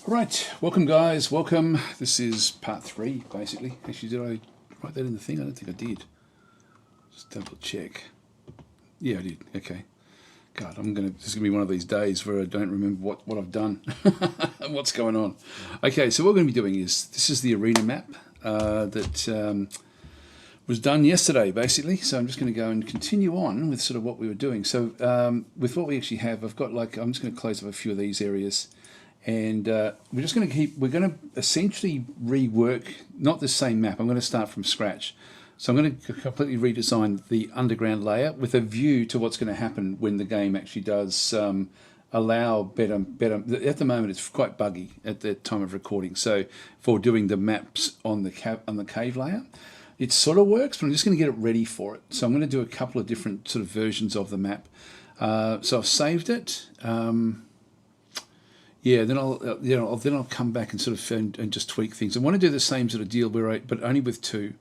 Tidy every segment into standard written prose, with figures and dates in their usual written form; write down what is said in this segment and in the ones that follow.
Right, welcome guys, welcome. This is part 3, basically. Actually, did I write that in the thing? I don't think I did. Just double check. Yeah, I did. Okay. God, this is gonna be one of these days where I don't remember what I've done and what's going on. Okay, so what we're going to be doing is, this is the arena map that was done yesterday, basically. So I'm just going to go and continue on with sort of what we were doing. So with what we actually have, I'm just going to close up a few of these areas. And we're going to essentially rework, not the same map, I'm going to start from scratch. So I'm going to completely redesign the underground layer with a view to what's going to happen when the game actually does allow better. At the moment it's quite buggy at the time of recording. So for doing the maps on the cave layer, it sort of works, but I'm just going to get it ready for it. So I'm going to do a couple of different sort of versions of the map. So I've saved it. Yeah, then I'll come back and sort of and just tweak things. I want to do the same sort of deal but only with 2,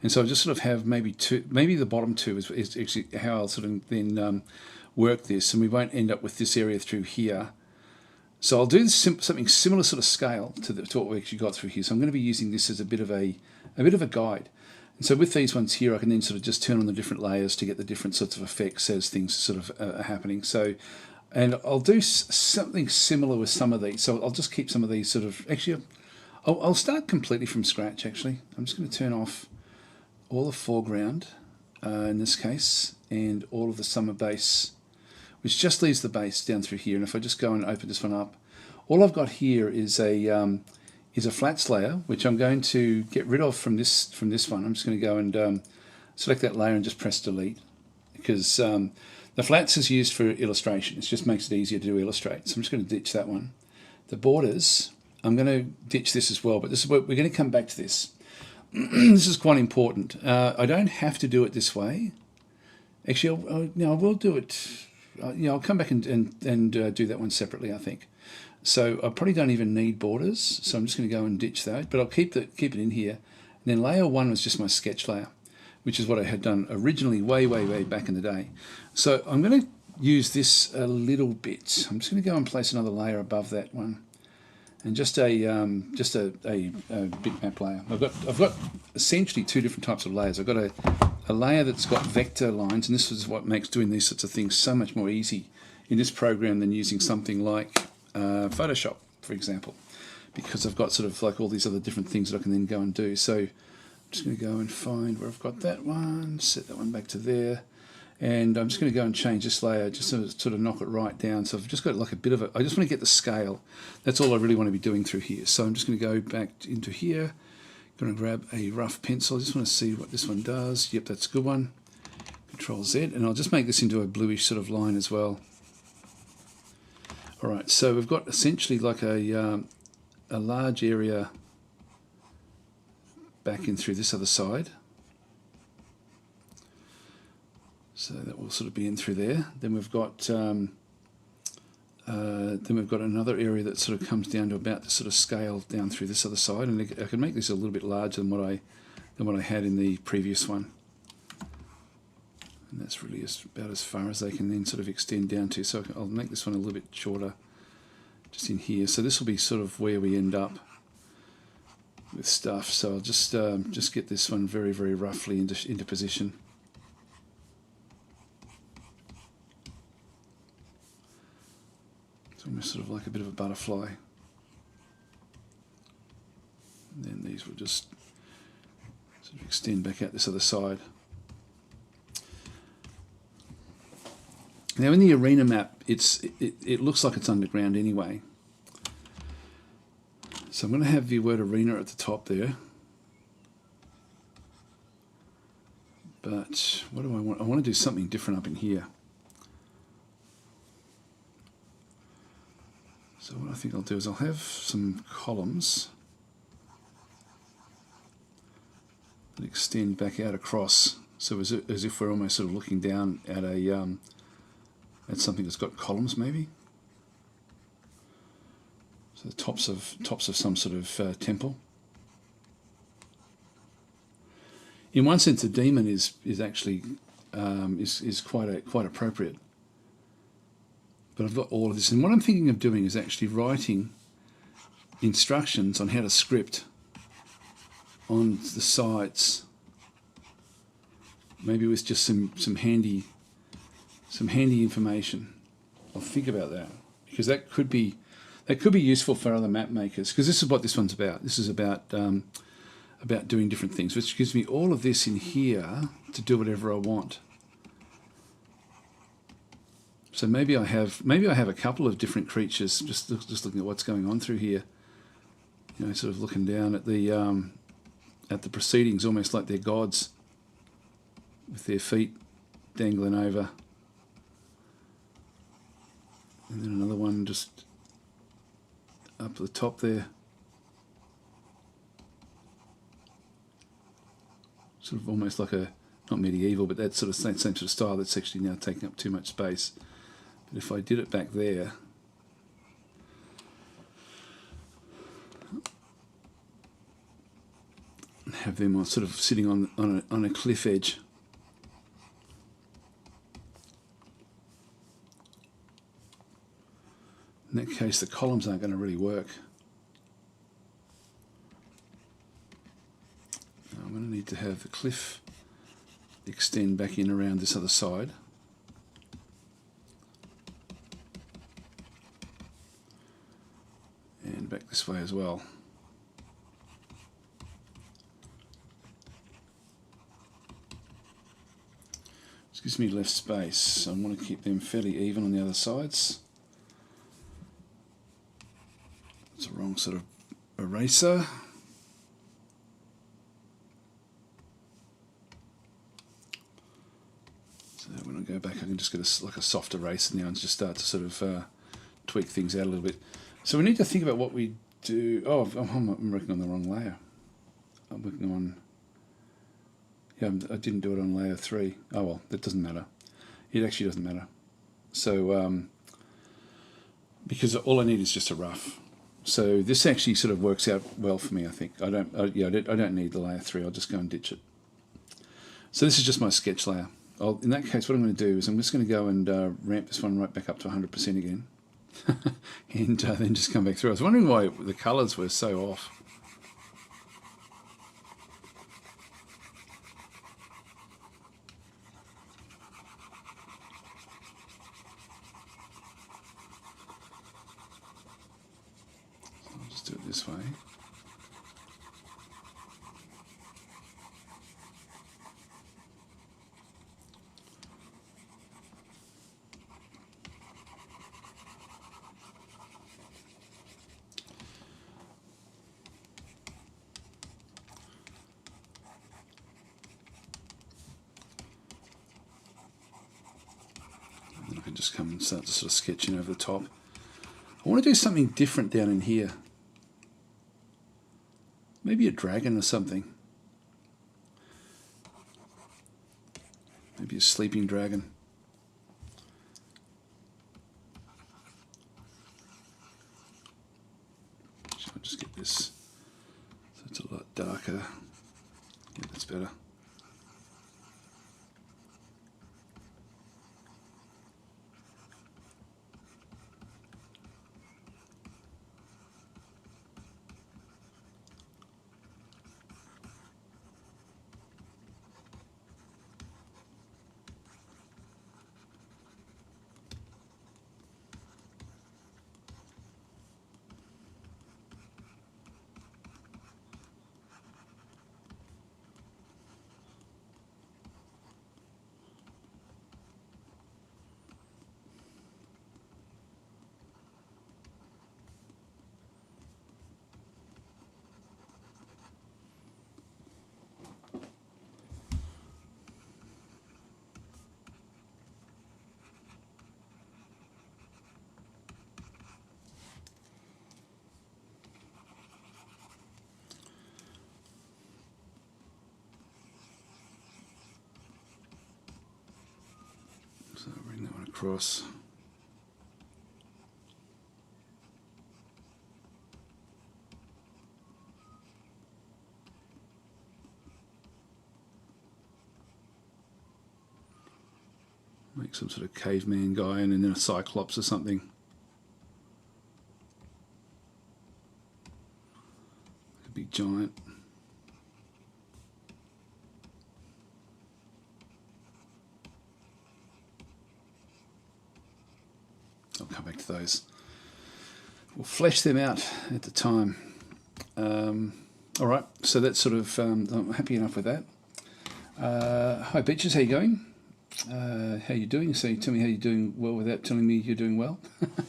and so I just sort of have maybe 2. Maybe the bottom 2 is actually how I'll sort of then work this, and we won't end up with this area through here. So I'll do something similar sort of scale to what we actually got through here. So I'm going to be using this as a bit of a guide. And so with these ones here, I can then sort of just turn on the different layers to get the different sorts of effects as things sort of are happening. So. And I'll do something similar with some of these. So I'll just keep some of these sort of... Actually, I'll start completely from scratch, actually. I'm just going to turn off all the foreground, in this case, and all of the summer base, which just leaves the base down through here. And if I just go and open this one up, all I've got here is a flats layer, which I'm going to get rid of from this one. I'm just going to go and select that layer and just press delete, because... the flats is used for illustration. It just makes it easier to illustrate. So I'm just going to ditch that one. The borders, I'm going to ditch this as well, but this is what we're going to come back to this. This is quite important. I don't have to do it this way. Actually, I will do it. I'll come back and do that one separately, I think. So I probably don't even need borders. So I'm just going to go and ditch that, but I'll keep it in here. And then layer 1 was just my sketch layer, which is what I had done originally way back in the day. So I'm going to use this a little bit. I'm just going to go and place another layer above that one, and just a bitmap layer. I've got essentially 2 different types of layers. I've got a layer that's got vector lines, and this is what makes doing these sorts of things so much more easy in this program than using something like Photoshop, for example, because I've got sort of like all these other different things that I can then go and do. So I'm just going to go and find where I've got that one, set that one back to there, and I'm just going to go and change this layer just to sort of knock it right down. So I've just got like a bit of I just want to get the scale. That's all I really want to be doing through here. So I'm just going to go back into here, going to grab a rough pencil. I just want to see what this one does. Yep, that's a good one. Control Z, and I'll just make this into a bluish sort of line as well. All right, so we've got essentially like a large area back in through this other side, so that will sort of be in through there. Then we've got another area that sort of comes down to about the sort of scale down through this other side, and I can make this a little bit larger than what I had in the previous one, and that's really about as far as they can then sort of extend down to. So I'll make this one a little bit shorter, just in here. So this will be sort of where we end up with stuff. So I'll just get this one very roughly into position. It's almost sort of like a bit of a butterfly. And then these will just sort of extend back out this other side. Now in the arena map, it looks like it's underground anyway. So I'm going to have the word arena at the top there. But what do I want? I want to do something different up in here. So what I think I'll do is I'll have some columns that extend back out across. So as if we're almost sort of looking down at at something that's got columns, maybe. So the tops of some sort of temple. In one sense, the demon is actually quite appropriate. But I've got all of this, and what I'm thinking of doing is actually writing instructions on how to script on the sides, maybe with just some handy information. I'll think about that, because that could be useful for other map makers, because this is what this one's about. This is about doing different things, which gives me all of this in here to do whatever I want. So maybe I have a couple of different creatures, just looking at what's going on through here. You know, sort of looking down at the proceedings, almost like they're gods, with their feet dangling over. And then another one just up at the top there. Sort of almost like a, not medieval, but that sort of same sort of style that's actually now taking up too much space. But if I did it back there, have them sort of sitting on a cliff edge. In that case, the columns aren't going to really work. I'm going to need to have the cliff extend back in around this other side. And back this way as well. This gives me left space. I want to keep them fairly even on the other sides. It's the wrong sort of eraser. So when I go back, I can just get like a soft eraser now and just start to sort of tweak things out a little bit. So we need to think about what we do. Oh, I'm working on the wrong layer. I'm working on... Yeah, I didn't do it on layer 3. Oh well, that doesn't matter. It actually doesn't matter. So, because all I need is just a rough. So this actually sort of works out well for me, I think. I don't need the layer 3. I'll just go and ditch it. So this is just my sketch layer. In that case, what I'm going to do is I'm just going to go and ramp this one right back up to 100% again. And then just come back through. I was wondering why the colours were so off. So I'll just do it this way. I can just come and start to sort of sketching over the top. I want to do something different down in here. Maybe a dragon or something. Maybe a sleeping dragon. So I'll just get this so it's a lot darker. Yeah, that's better. So bring that one across. Make some sort of caveman guy and then a cyclops or something. big giant. I'll come back to those. We'll flesh them out at the time. All right, so that's sort of, I'm happy enough with that. Hi Beaches, how you going? How you doing? So you tell me how you're doing well without telling me you're doing well.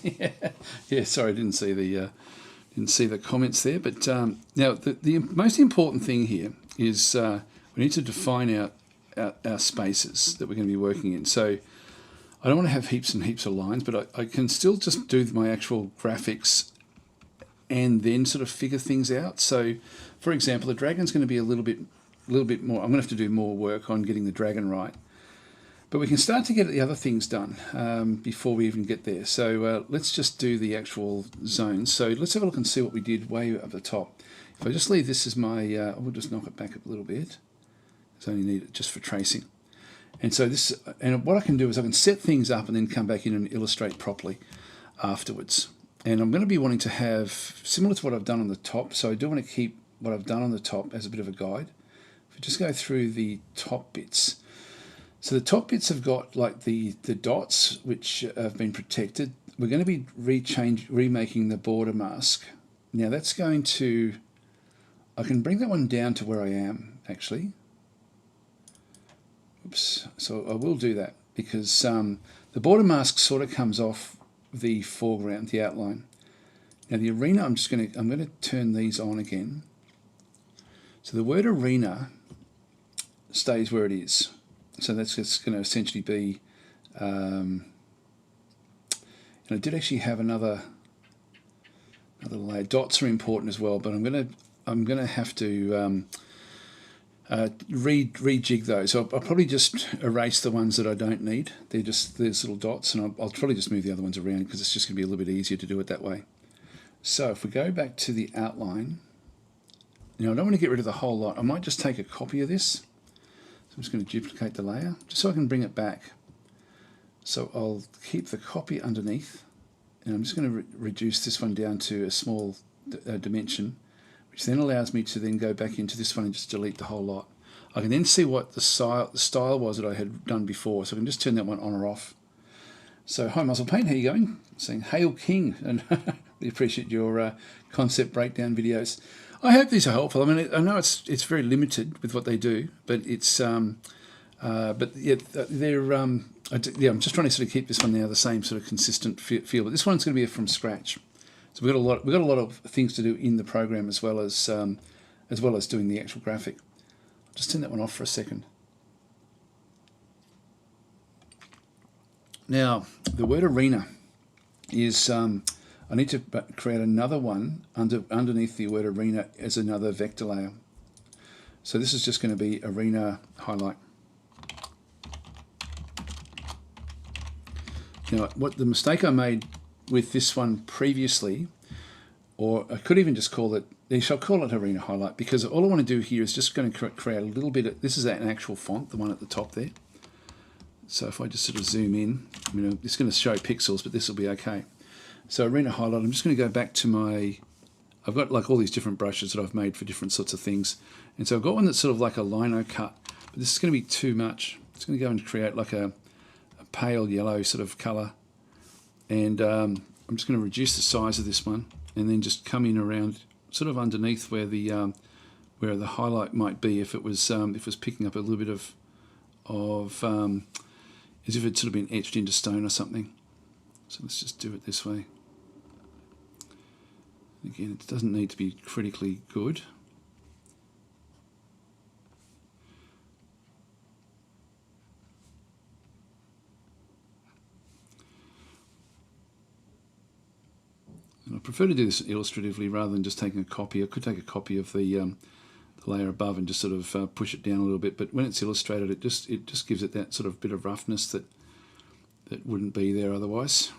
yeah. Sorry, I didn't see the comments there. But now the most important thing here is we need to define our spaces that we're going to be working in. So I don't want to have heaps and heaps of lines, but I can still just do my actual graphics and then sort of figure things out. So, for example, the dragon's going to be a little bit more. I'm going to have to do more work on getting the dragon right. But we can start to get the other things done before we even get there. So let's just do the actual zones. So let's have a look and see what we did way up the top. If I just leave this as my, we'll just knock it back a little bit. I only need it just for tracing. And so this, and what I can do is I can set things up and then come back in and illustrate properly afterwards. And I'm going to be wanting to have, similar to what I've done on the top, so I do want to keep what I've done on the top as a bit of a guide. If we just go through the top bits. So the top bits have got like the dots which have been protected. We're going to be remaking the border mask. Now that's going to, I can bring that one down to where I am actually. Oops, so I will do that because the border mask sort of comes off the foreground, the outline. Now the arena, I'm going to turn these on again. So the word arena stays where it is. So that's just going to essentially be, and I did actually have another layer. Dots are important as well, but I'm going to have to rejig those. So I'll probably just erase the ones that I don't need. They're just these little dots, and I'll probably just move the other ones around because it's just going to be a little bit easier to do it that way. So if we go back to the outline, now I don't want to get rid of the whole lot. I might just take a copy of this. I'm just going to duplicate the layer just so I can bring it back. So I'll keep the copy underneath, and I'm just going to reduce this one down to a small dimension, which then allows me to then go back into this one and just delete the whole lot. I can then see what the style was that I had done before, so I can just turn that one on or off. So hi Muzzle Paint, how you going? Saying Hail King, and we appreciate your concept breakdown videos. I hope these are helpful. I mean, I know it's very limited with what they do, but it's but yeah, they're yeah. I'm just trying to sort of keep this one now the same sort of consistent feel. But this one's going to be from scratch, so we've got a lot of things to do in the program as well as doing the actual graphic. I'll just turn that one off for a second. Now the word arena is. I need to create another one underneath the word arena as another vector layer. So this is just going to be arena highlight. Now, what the mistake I made with this one previously, or I could even just call it, they shall call it arena highlight, because all I want to do here is just going to create a little bit of, this is an actual font, the one at the top there. So if I just sort of zoom in, I mean, it's going to show pixels, but this will be okay. So arena highlight, I'm just going to go back to my, I've got like all these different brushes that I've made for different sorts of things. And so I've got one that's sort of like a lino cut, but this is going to be too much. It's going to go and create like a pale yellow sort of color. And I'm just going to reduce the size of this one and then just come in around sort of underneath where the highlight might be if it was picking up a little bit of as if it's sort of been etched into stone or something. So let's just do it this way. Again, it doesn't need to be critically good. And I prefer to do this illustratively rather than just taking a copy. I could take a copy of the layer above and just sort of push it down a little bit. But when it's illustrated, it just gives it that sort of bit of roughness that wouldn't be there otherwise.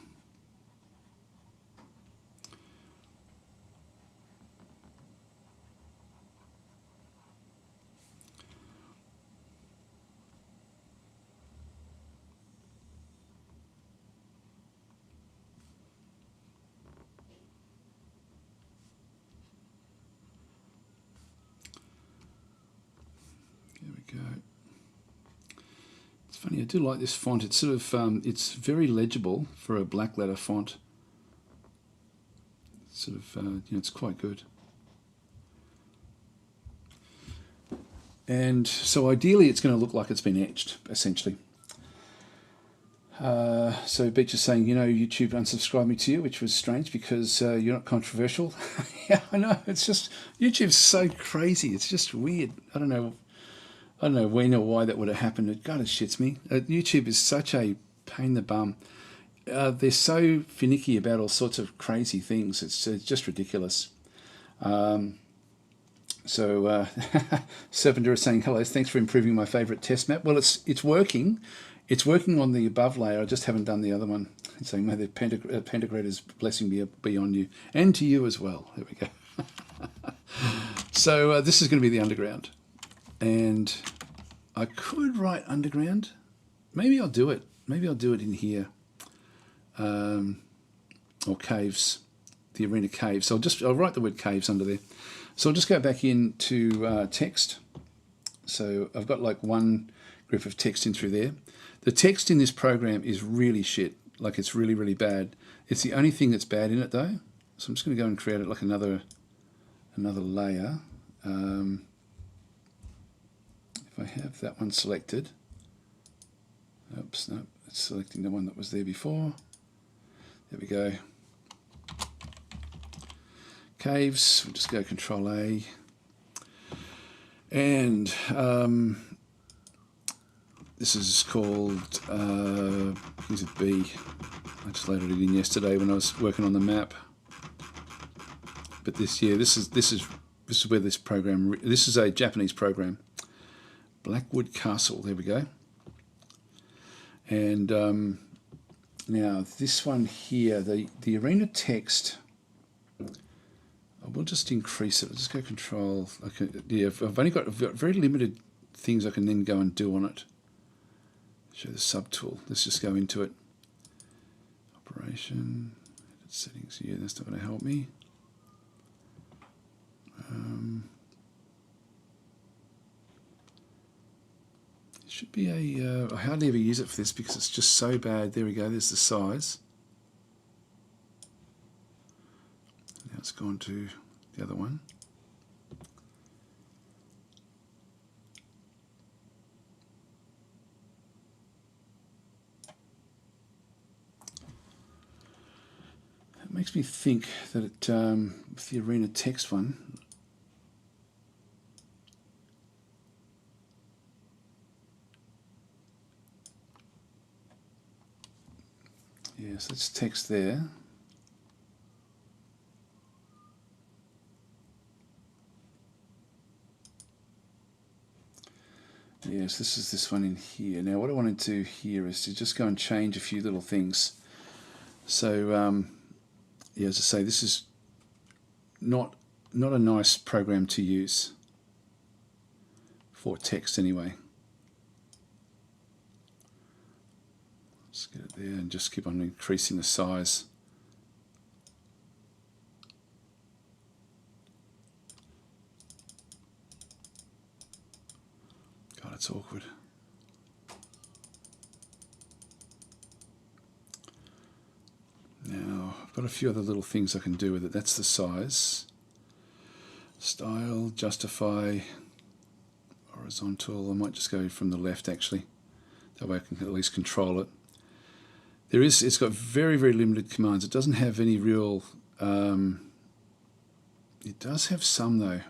Yeah, I do like this font. It's sort of it's very legible for a black letter font. Sort of it's quite good. And so ideally, it's going to look like it's been etched, essentially. So Beach is saying, YouTube unsubscribed me to you, which was strange because you're not controversial. Yeah, I know. It's just YouTube's so crazy. It's just weird. I don't know when or why that would have happened. God, it shits me. YouTube is such a pain in the bum. They're so finicky about all sorts of crazy things. It's just ridiculous. So Serpenter is saying, hello, thanks for improving my favourite test map. Well, it's working. It's working on the above layer. I just haven't done the other one. It's saying, may the Pentagrator's blessing be on you and to you as well. There we go. So this is going to be the underground. And I could write underground. Maybe I'll do it. Maybe I'll do it in here. Or caves. The arena caves. So I'll write the word caves under there. So I'll just go back into text. So I've got like one group of text in through there. The text in this program is really shit. Like it's really, really bad. It's the only thing that's bad in it though. So I'm just going to go and create it like another layer. If I have that one selected. Oops, no, it's selecting the one that was there before. There we go. Caves, we'll just go Control A. And this is called, is it B? I just loaded it in yesterday when I was working on the map. But this is where this program, this is a Japanese program. Blackwood Castle, there we go. And now this one here, the arena text, I will just increase it. I'll just go Control. I've only got very limited things I can then go and do on it. Show the subtool. Let's just go into it. Operation, edit settings. Yeah, that's not going to help me. It should be I hardly ever use it for this because it's just so bad. There we go. There's the size. Now it's gone to the other one. It makes me think that with the arena text one, yes, that's text there. Yes, this is this one in here. Now what I want to do here is to just go and change a few little things. So yeah, as I say, this is not a nice program to use for text anyway. Let's get it there and just keep on increasing the size. God, it's awkward. Now, I've got a few other little things I can do with it. That's the size. Style, justify, horizontal. I might just go from the left actually. That way I can at least control it. It's got very, very limited commands. It doesn't have any real, it does have some though.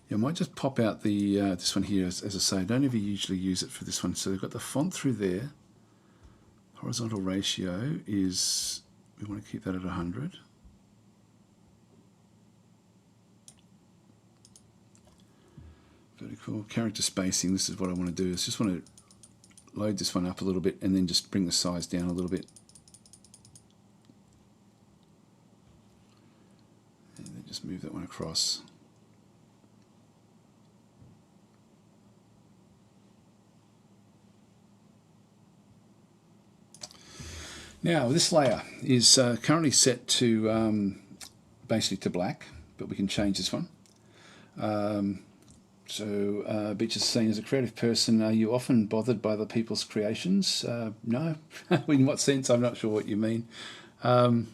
Yeah, I might just pop out the this one here. As I say, I don't ever usually use it for this one. So they've got the font through there. Horizontal ratio is, we want to keep that at 100. Vertical character spacing, this is what I want to do. I just want to load this one up a little bit and then just bring the size down a little bit. And then just move that one across. Now this layer is currently set to basically to black, but we can change this one. So Beach is saying, as a creative person, are you often bothered by other people's creations? No. In what sense? I'm not sure what you mean. No,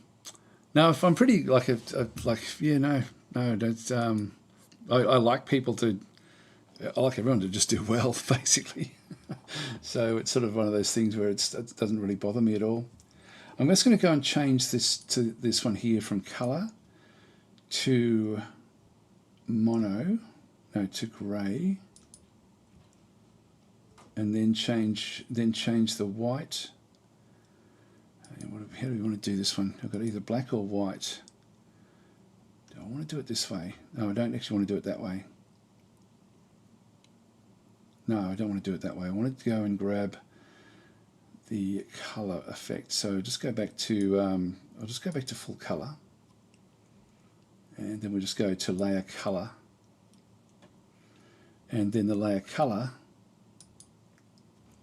if I'm pretty no. That's I like people to. I like everyone to just do well, basically. So it's sort of one of those things where it doesn't really bother me at all. I'm just going to go and change this to this one here from color to mono, no, to grey, and then change the white. How do we want to do this one? I've got either black or white. Do I want to do it this way? No, I don't actually want to do it that way. No, I don't want to do it that way. I want to go and grab the color effect. So just go back to, I'll just go back to full color. And then we'll just go to layer color. And then the layer color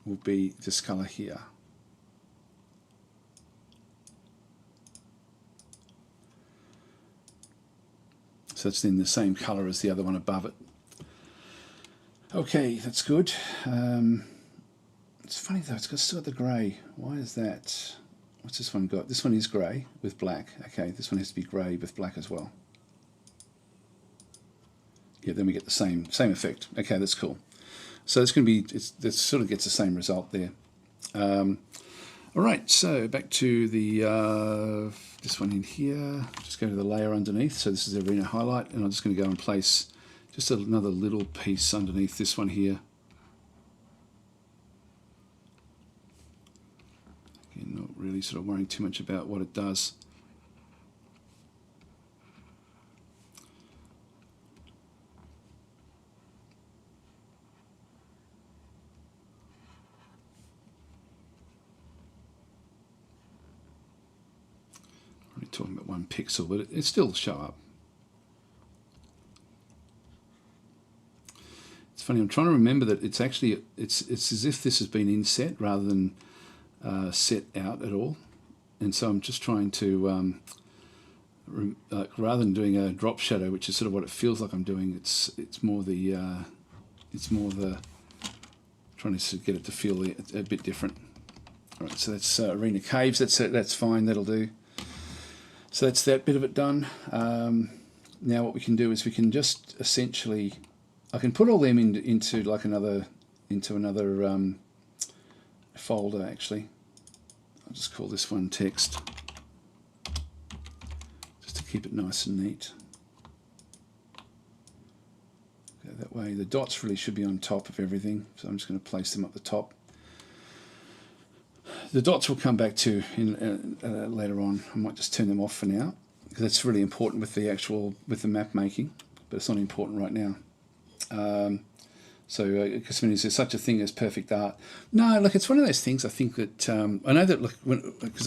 will be this color here. So it's then the same color as the other one above it. Okay, that's good. It's funny though, it's still got the grey. Why is that? What's this one got? This one is grey with black. Okay, this one has to be grey with black as well. Yeah, then we get the same effect. Okay, that's cool. So it's going to be, this sort of gets the same result there. All right, so back to the this one in here. Just go to the layer underneath. So this is the arena highlight, and I'm just going to go and place just another little piece underneath this one here. Again, not really sort of worrying too much about what it does. Only talking about 1 pixel, but it still show up. It's funny, I'm trying to remember that it's actually, it's as if this has been inset rather than set out at all. And so I'm just trying to, rather than doing a drop shadow, which is sort of what it feels like I'm doing, it's more the, trying to get it to feel a bit different. All right, so that's Arena Caves, that's fine, that'll do. So that's that bit of it done. Now what we can do is we can just essentially, I can put all them into like another folder actually. I'll just call this one text, just to keep it nice and neat. Go that way. The dots really should be on top of everything, so I'm just going to place them up the top. The dots will come back to later on. I might just turn them off for now, because that's really important with the map making, but it's not important right now. Because when is there such a thing as perfect art? No, look, it's one of those things. I think that I know that because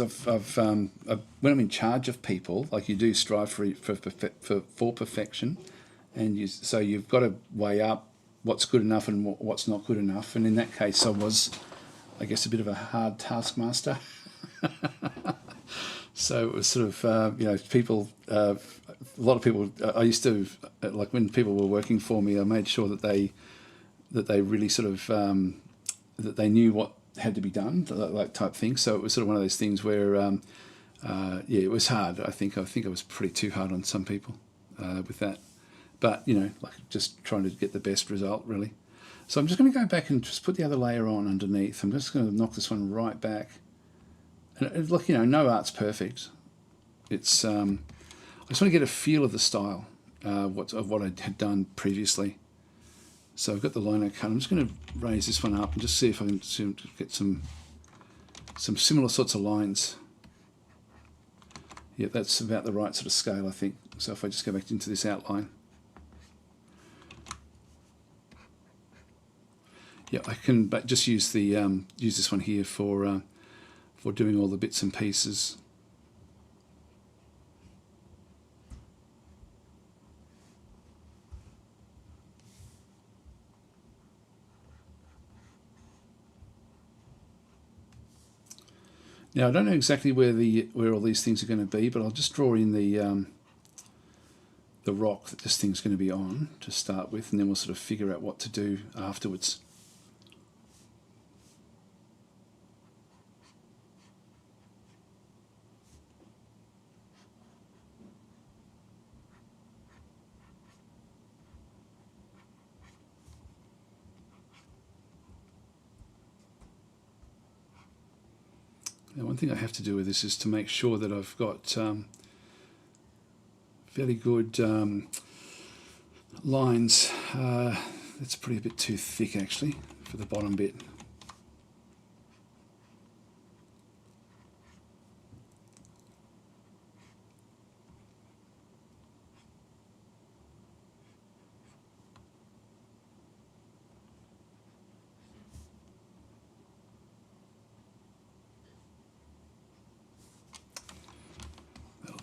when I'm in charge of people, like you do strive for perfection, and so you've got to weigh up what's good enough and what's not good enough. And in that case, I was, I guess, a bit of a hard taskmaster. So it was sort of, people, a lot of people, I used to, like when people were working for me, I made sure that they really sort of, that they knew what had to be done, like type thing. So it was sort of one of those things where, yeah, it was hard. I think I was pretty too hard on some people with that. But, like just trying to get the best result, really. So I'm just going to go back and just put the other layer on underneath. I'm just going to knock this one right back. And look, no art's perfect. It's I just want to get a feel of the style, of what I had done previously. So I've got the lino cut. I'm just going to raise this one up and just see if I can get some similar sorts of lines. Yeah, that's about the right sort of scale, I think. So if I just go back into this outline. Yeah, I can just use the use this one here for doing all the bits and pieces. Now I don't know exactly where all these things are going to be, but I'll just draw in the the rock that this thing's going to be on to start with, and then we'll sort of figure out what to do afterwards. Now, one thing I have to do with this is to make sure that I've got fairly good lines. That's probably a bit too thick actually for the bottom bit.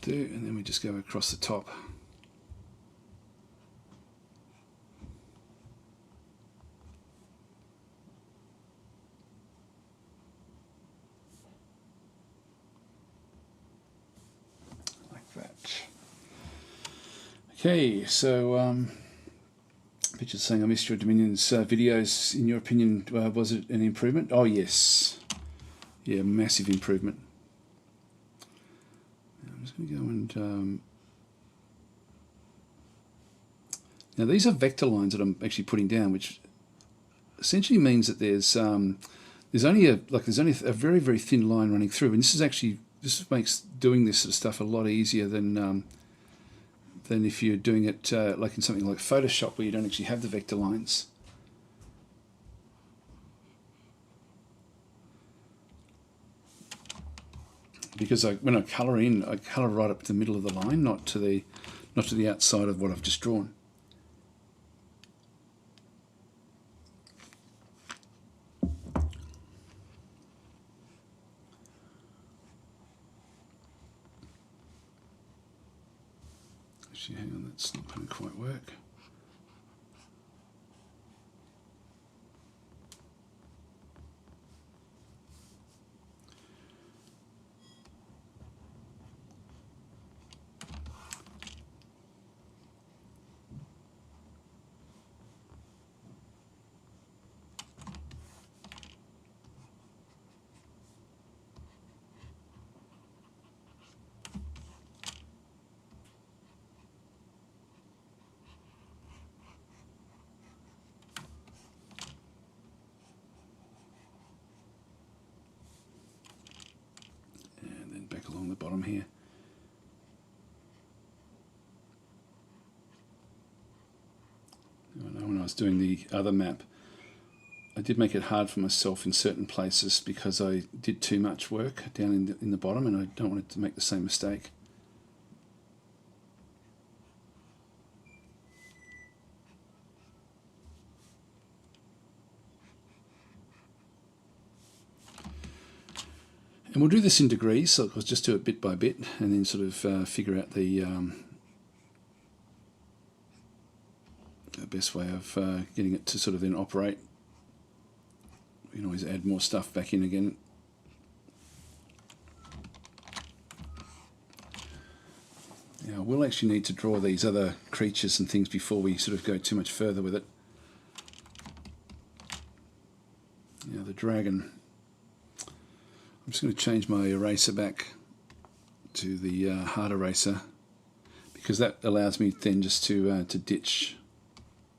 Do, and then we just go across the top. Like that. Okay, so Picture's saying, I missed your Dominion's videos. In your opinion, was it an improvement? Oh yes. Yeah, massive improvement. I'm just going to go and now these are vector lines that I'm actually putting down, which essentially means that there's only a very, very thin line running through, and this makes doing this sort of stuff a lot easier than if you're doing it like in something like Photoshop where you don't actually have the vector lines. Because when I colour in, I colour right up to the middle of the line, not to the outside of what I've just drawn. Actually, hang on, that's not going to quite work. Along the bottom here. I know when I was doing the other map, I did make it hard for myself in certain places because I did too much work down in the bottom, and I don't want to make the same mistake. And we'll do this in degrees, so I'll just do it bit by bit and then sort of figure out the best way of getting it to sort of then operate. We can always add more stuff back in again. Now we'll actually need to draw these other creatures and things before we sort of go too much further with it. Now the dragon. I'm just going to change my eraser back to the hard eraser, because that allows me then just to ditch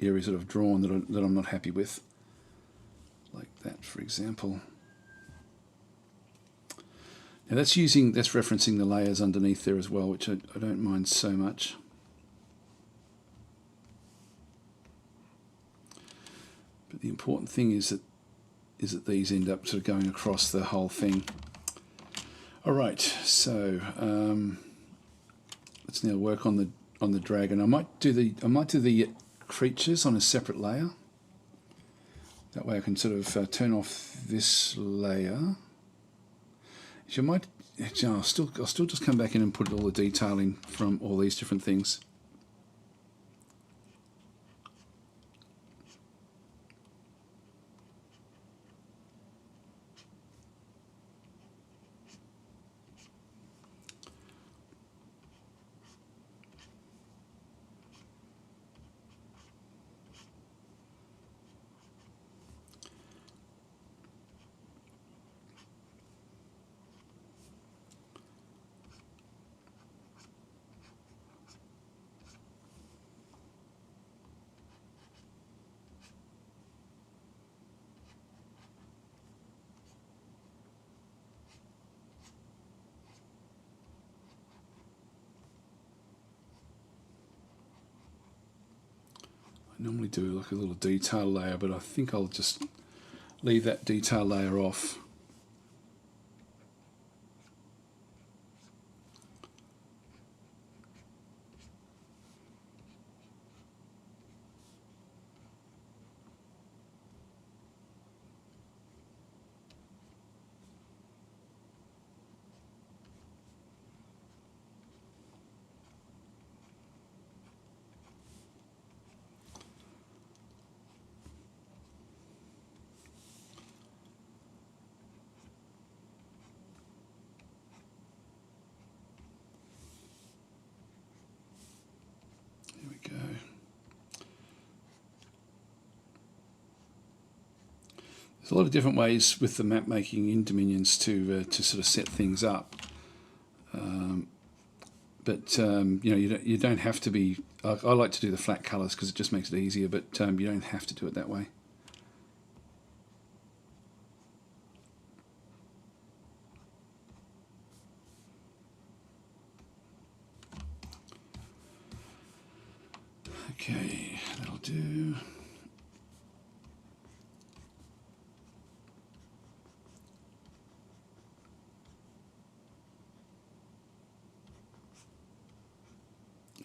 areas that I've drawn that I'm not happy with, like that, for example. Now that's referencing the layers underneath there as well, which I don't mind so much. But the important thing is that these end up sort of going across the whole thing. All right, so let's now work on the dragon. I might do the creatures on a separate layer. That way I can sort of turn off this layer. I'll still just come back in and put all the detail in from all these different things. I normally do like a little detail layer, but I think I'll just leave that detail layer off. Here we go. There's a lot of different ways with the map making in Dominions to sort of set things up. But you know, you don't have to be. I like to do the flat colours because it just makes it easier. But you don't have to do it that way. Okay, that'll do.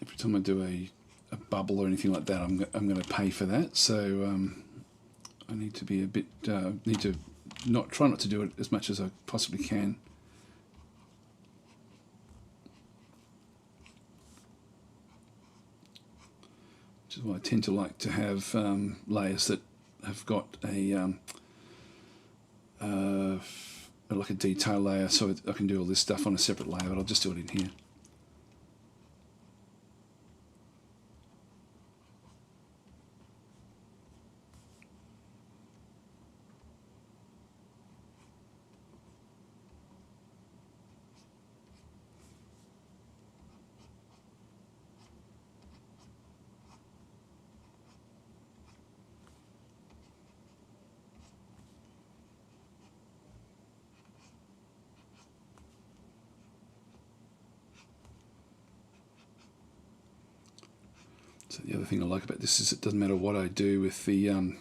Every time I do a bubble or anything like that, I'm going to pay for that. So I need to be a bit need to try not to do it as much as I possibly can. Which is why I tend to like to have layers that have got a like a detail layer, so I can do all this stuff on a separate layer, but I'll just do it in here. So the other thing I like about this is it doesn't matter what I do with the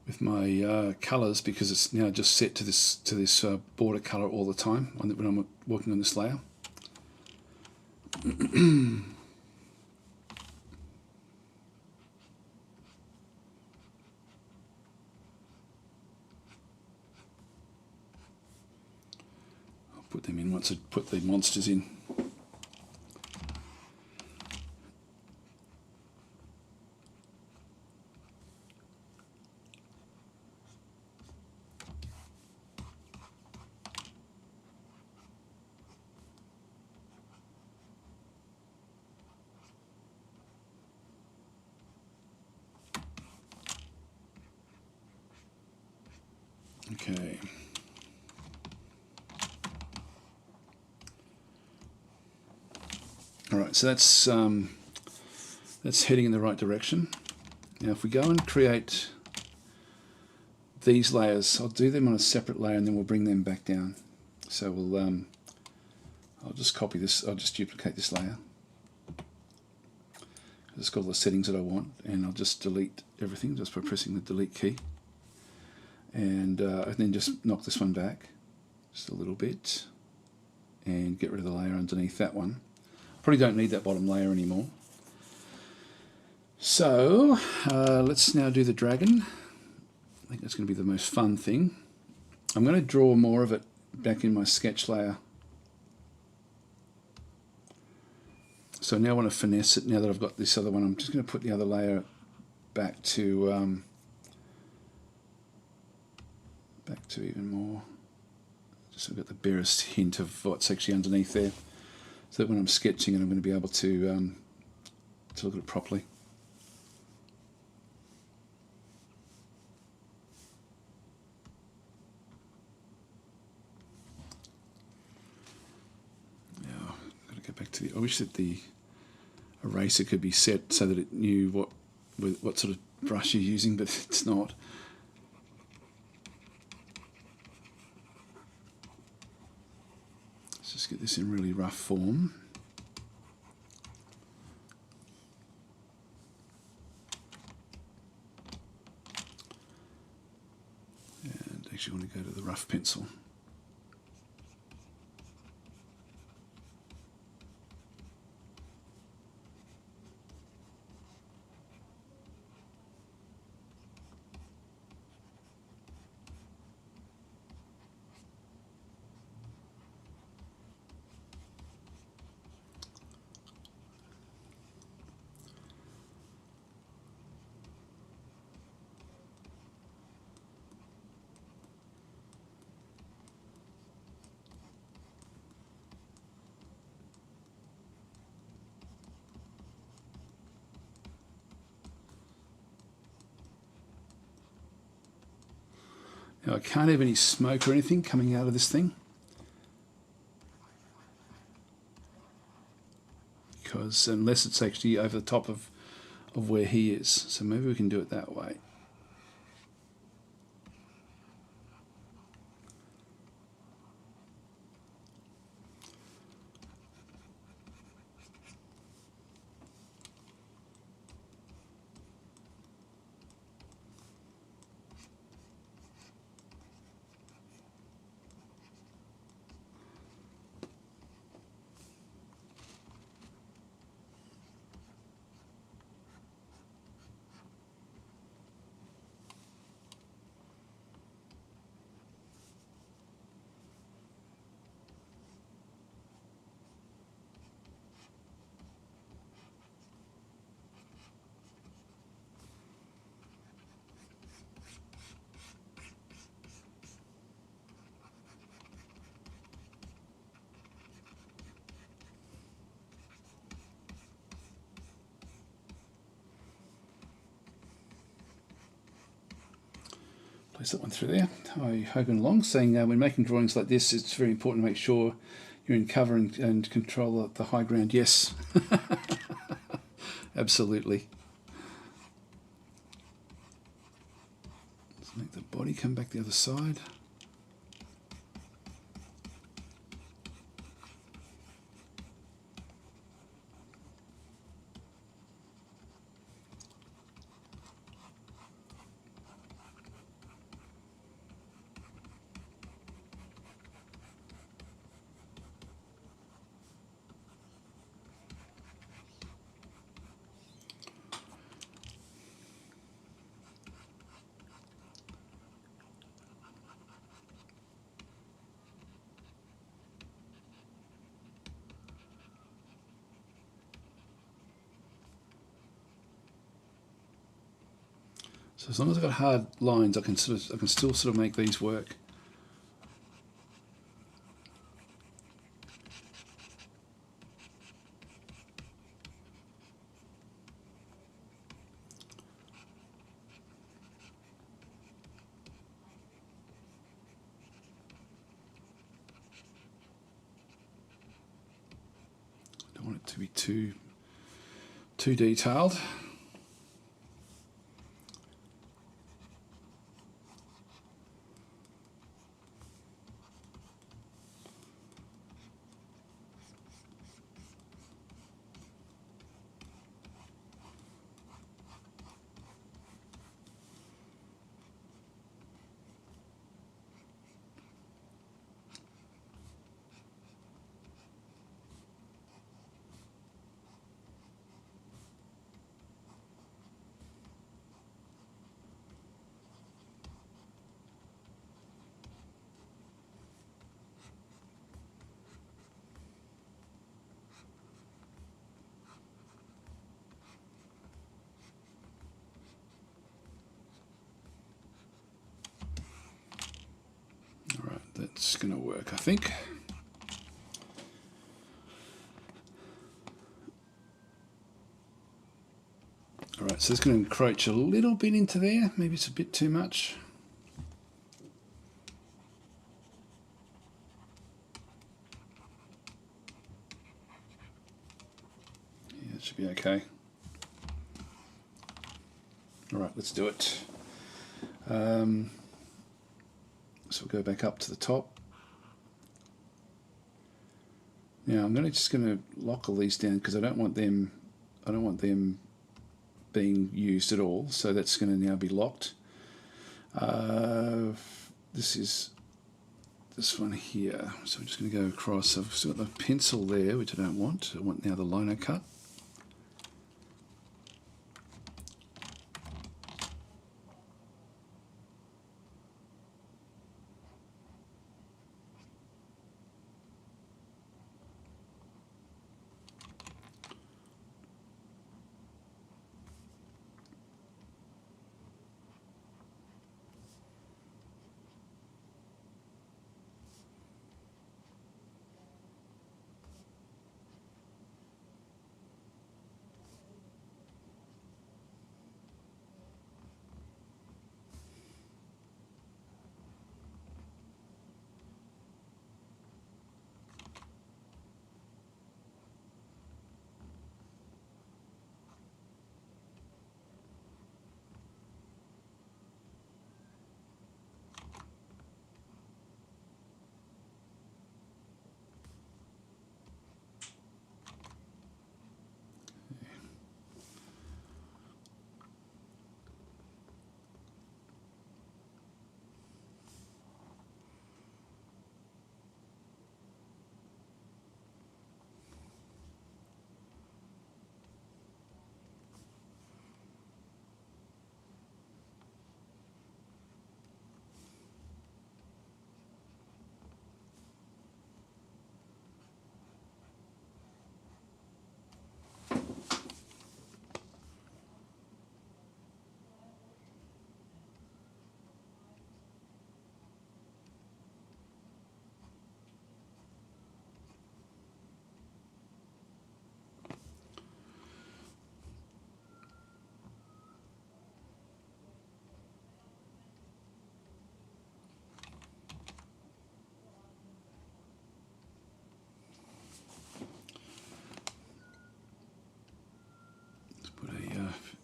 with my colours, because it's now just set to this border colour all the time when I'm working on this layer. I'll put them in once I put the monsters in. Okay. All right, so that's heading in the right direction. Now, if we go and create these layers, I'll do them on a separate layer, and then we'll bring them back down. So we'll I'll just copy this. I'll just duplicate this layer. It's got all the settings that I want, and I'll just delete everything just by pressing the delete key. And then just knock this one back just a little bit and get rid of the layer underneath that one. Probably don't need that bottom layer anymore. So let's now do the dragon. I think that's going to be the most fun thing. I'm going to draw more of it back in my sketch layer. So now I want to finesse it. Now that I've got this other one, I'm just going to put the other layer back to even more. Just so I've got the barest hint of what's actually underneath there, so that when I'm sketching it, I'm going to be able to look at it properly. Now I've got to go back to the. I wish that the eraser could be set so that it knew what sort of brush you're using, but it's not. Just get this in really rough form. actually want to go to the rough pencil. Now I can't have any smoke or anything coming out of this thing, because unless it's actually over the top of where he is. So maybe we can do it that way. Place that one through there. Hi, Hogan Long saying when making drawings like this, it's very important to make sure you're in cover and control the high ground. Yes, absolutely. Let's make the body come back the other side. So as long as I've got hard lines, I can still sort of make these work. Don't want it to be too detailed. That's going to work, I think. All right, so it's going to encroach a little bit into there. Maybe it's a bit too much. Yeah, it should be okay. All right, let's do it. So we'll go back up to the top. Now I'm just going to lock all these down because I don't want them being used at all. So that's going to now be locked. this is this one here. So I'm just going to go across. I've still got the pencil there, which I don't want. I want now the lino cut.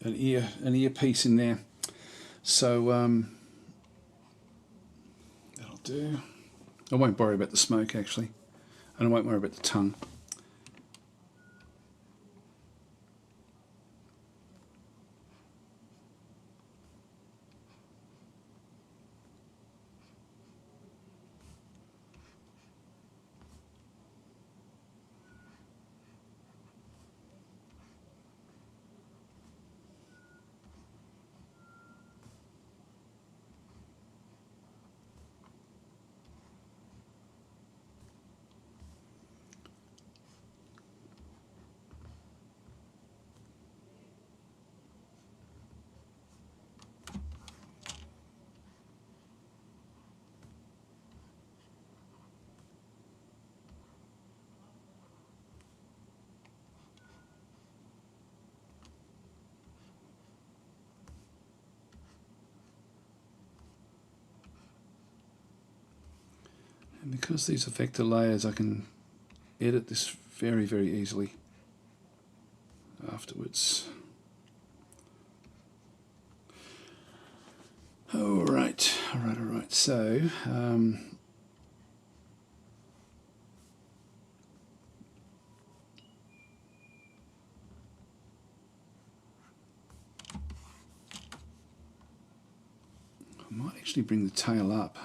Put an earpiece in there. So that'll do. I won't worry about the smoke actually, and I won't worry about the tongue. And because these are vector layers, I can edit this very, very easily afterwards. All right. So, I might actually bring the tail up.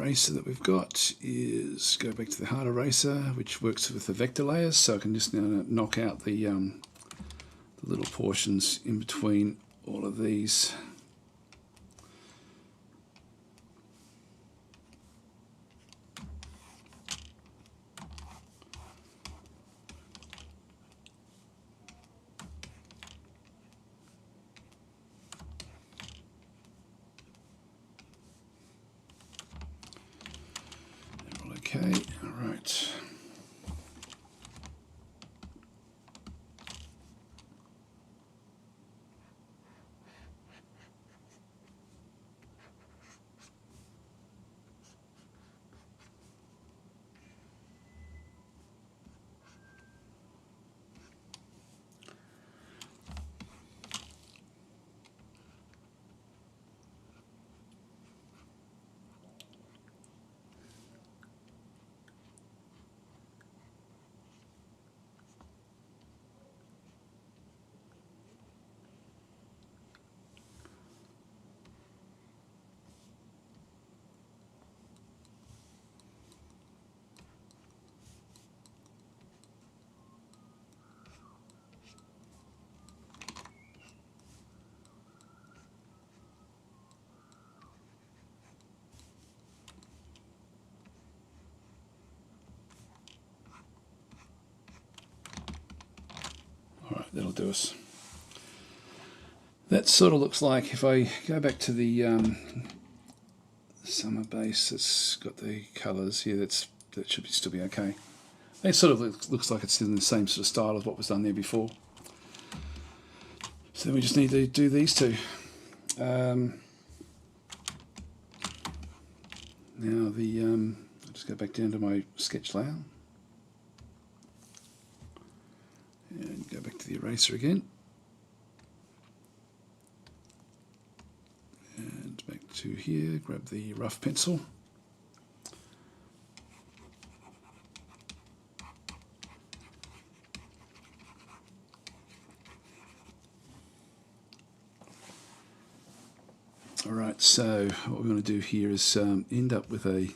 eraser that we've got is go back to the hard eraser, which works with the vector layers, so I can just now knock out the little portions in between all of these. Okay, all right. All right, that'll do us. That sort of looks like, if I go back to the summer base, it's got the colours here, that should still be okay. It sort of looks like it's in the same sort of style as what was done there before. So then we just need to do these two. Now I'll just go back down to my sketch layer and go back to the eraser again. And back to here, grab the rough pencil. Alright, so what we're going to do here is end up with a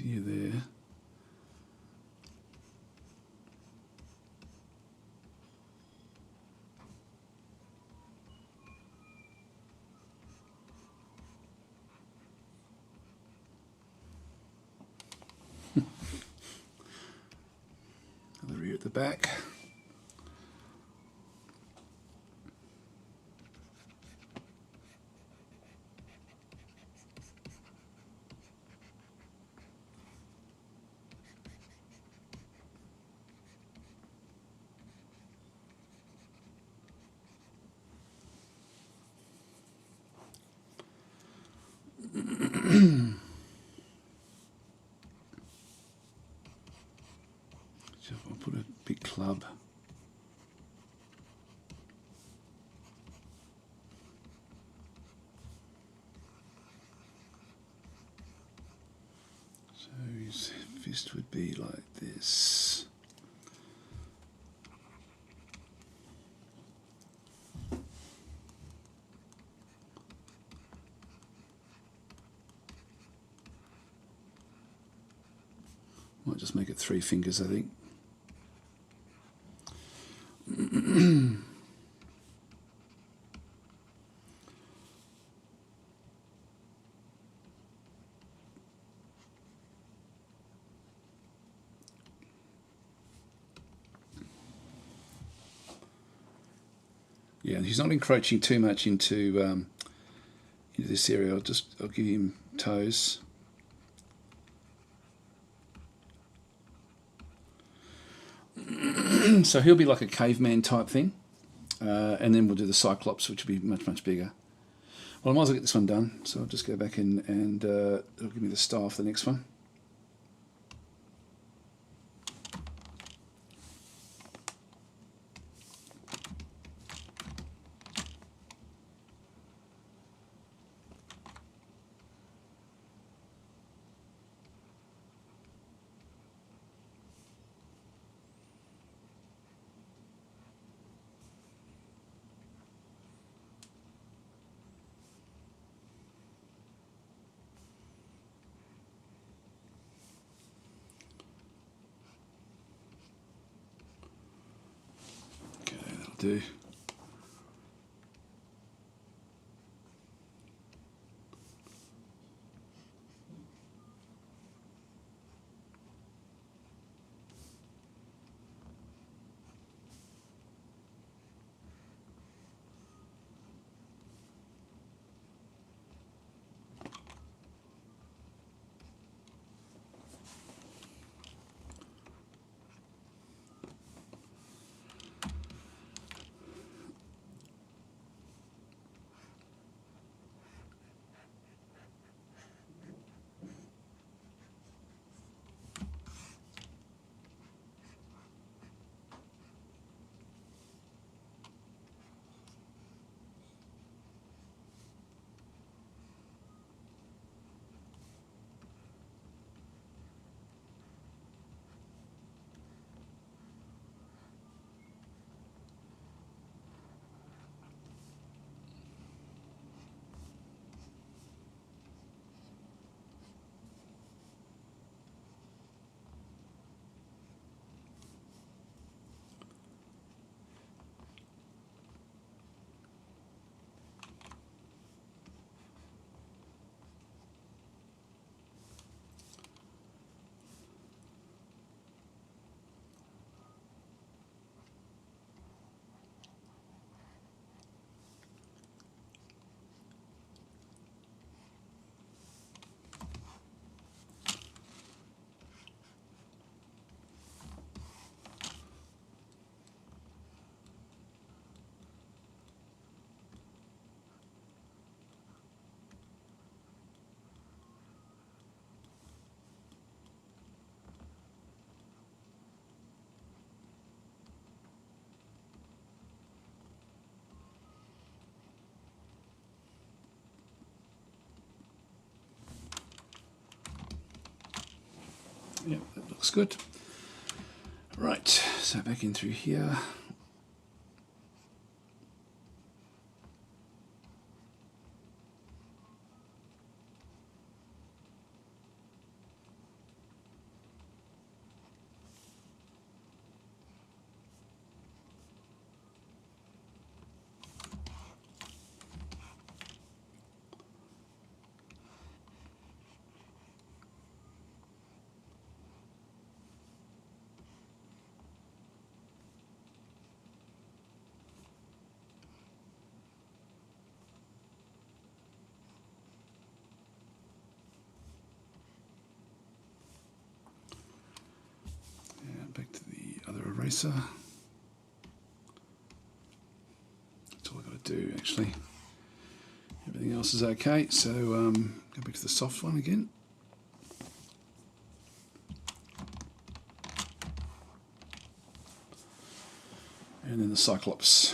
here there. The rear at the back. So I'll put a big club. So his fist would be like this. Might just make it 3 fingers, I think. Yeah, he's not encroaching too much into this area. I'll give him toes. So he'll be like a caveman type thing, and then we'll do the Cyclops, which will be much bigger. Well, I might as well get this one done, so I'll just go back in and it'll give me the style for the next one. Do. Yeah, that looks good. Right, so back in through here. Back to the other eraser. That's all I've got to do actually. Everything else is okay, so go back to the soft one again. And then the Cyclops.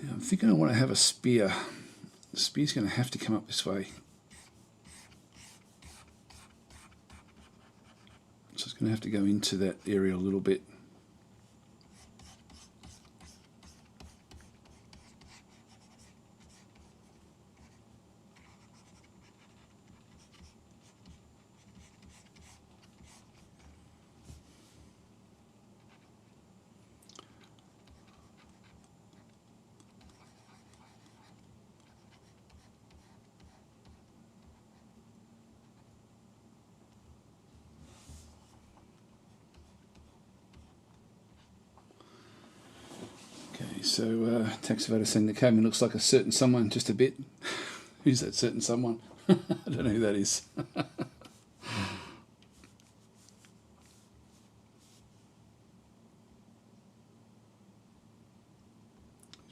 I'm thinking I want to have a spear. The spear's going to have to come up this way. going to have to go into that area a little bit. Okay, so tax evader saying the cabin looks like a certain someone just a bit. Who's that certain someone? I don't know who that is.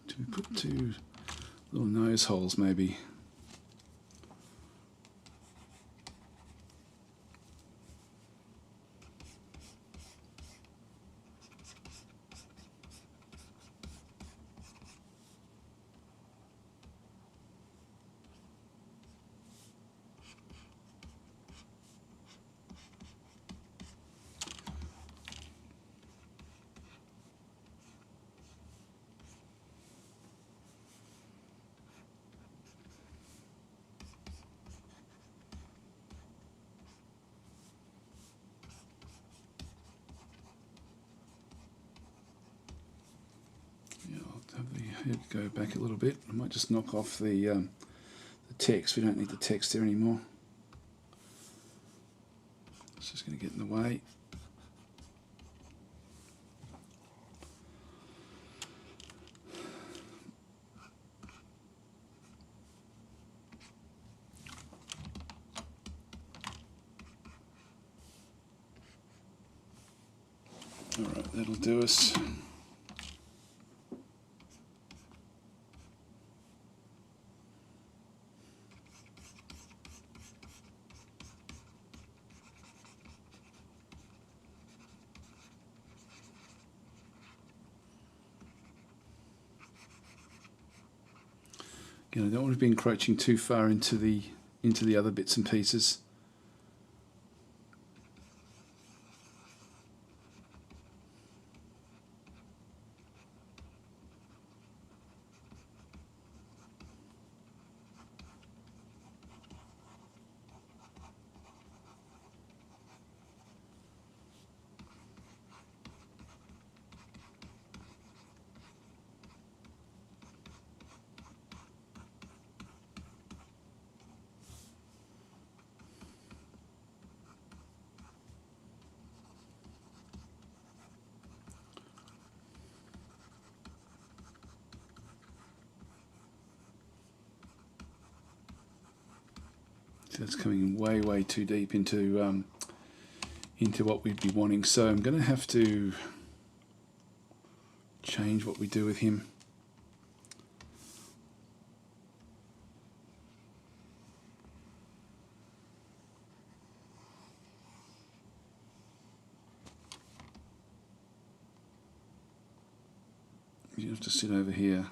Do we put 2 little nose holes maybe? Have the head go back a little bit. I might just knock off the text. We don't need the text there anymore. It's just going to get in the way. All right, that'll do us. Again, I don't want to be encroaching too far into the other bits and pieces. That's coming way too deep into what we'd be wanting. So I'm going to have to change what we do with him. You have to sit over here.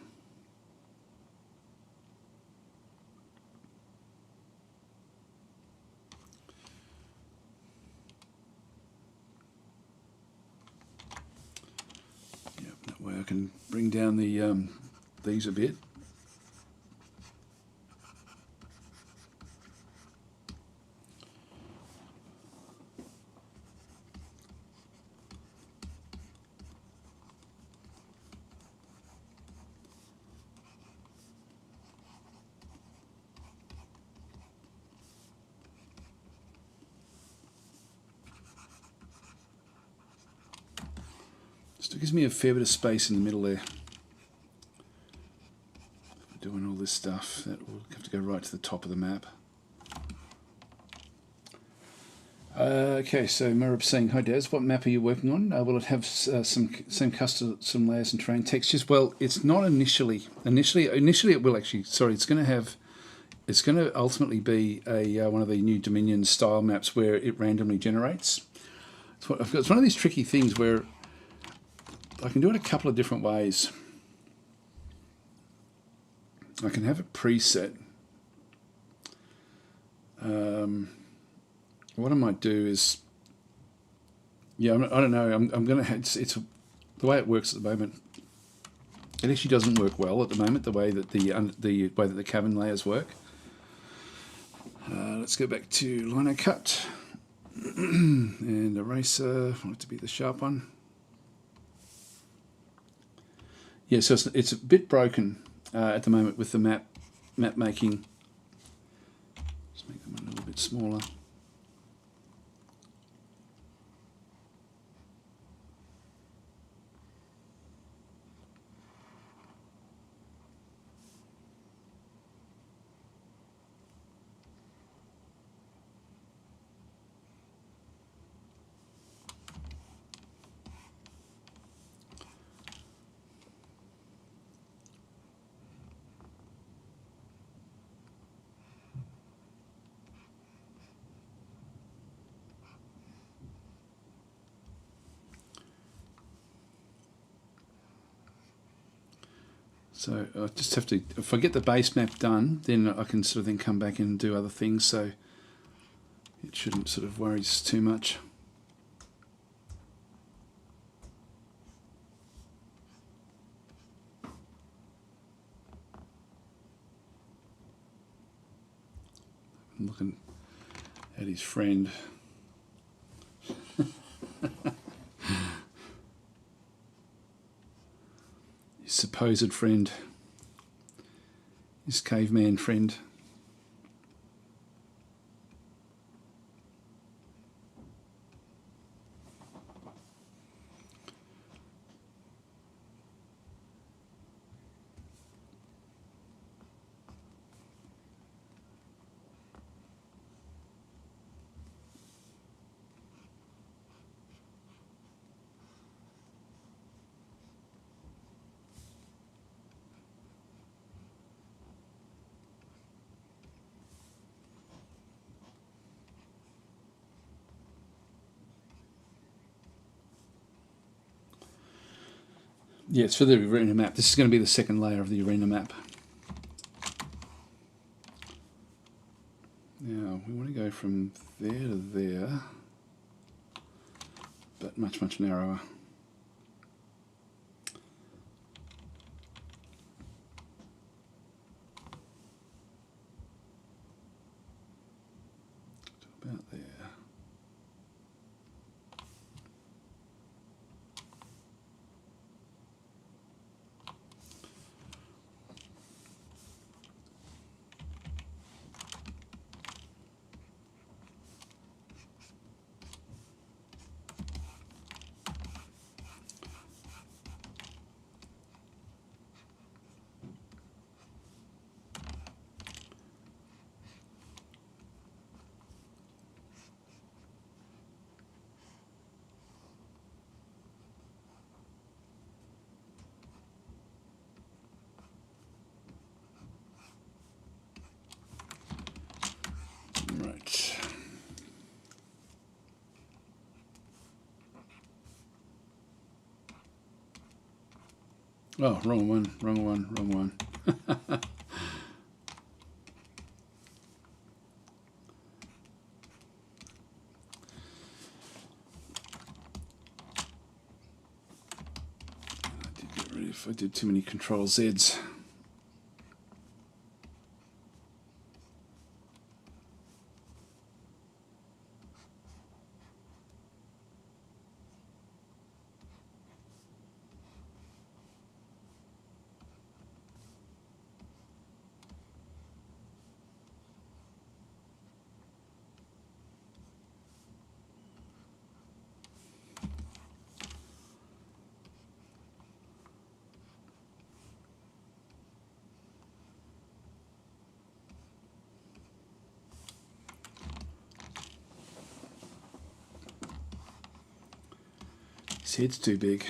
Way I can bring down the these a bit. Still gives me a fair bit of space in the middle there. Doing all this stuff, that will have to go right to the top of the map. Okay, so Marib saying, hi Daz, what map are you working on? Will it have some custom layers and terrain textures? Well, it's not initially. Initially it will actually. Sorry, it's going to ultimately be a one of the new Dominion style maps where it randomly generates. It's one of these tricky things where I can do it a couple of different ways. I can have it preset. What I might do is Yeah, I don't know. I'm going to. It's the way it works at the moment. It actually doesn't work well at the moment. The way that the way that the cabin layers work. Let's go back to lino cut and eraser. I want it to be the sharp one. Yeah, so it's a bit broken at the moment with the map making. Let's make them a little bit smaller. So I just have to, if I get the base map done, then I can sort of then come back and do other things, so it shouldn't sort of worry us too much. I'm looking at his friend. His supposed friend. His caveman friend. Yeah, it's for the arena map. This is going to be the second layer of the arena map. Now, we want to go from there to there, but much, much narrower. About there. Right. Oh, wrong one, wrong one, wrong one. I did get rid of, I did too many Control Zs. His head's too big.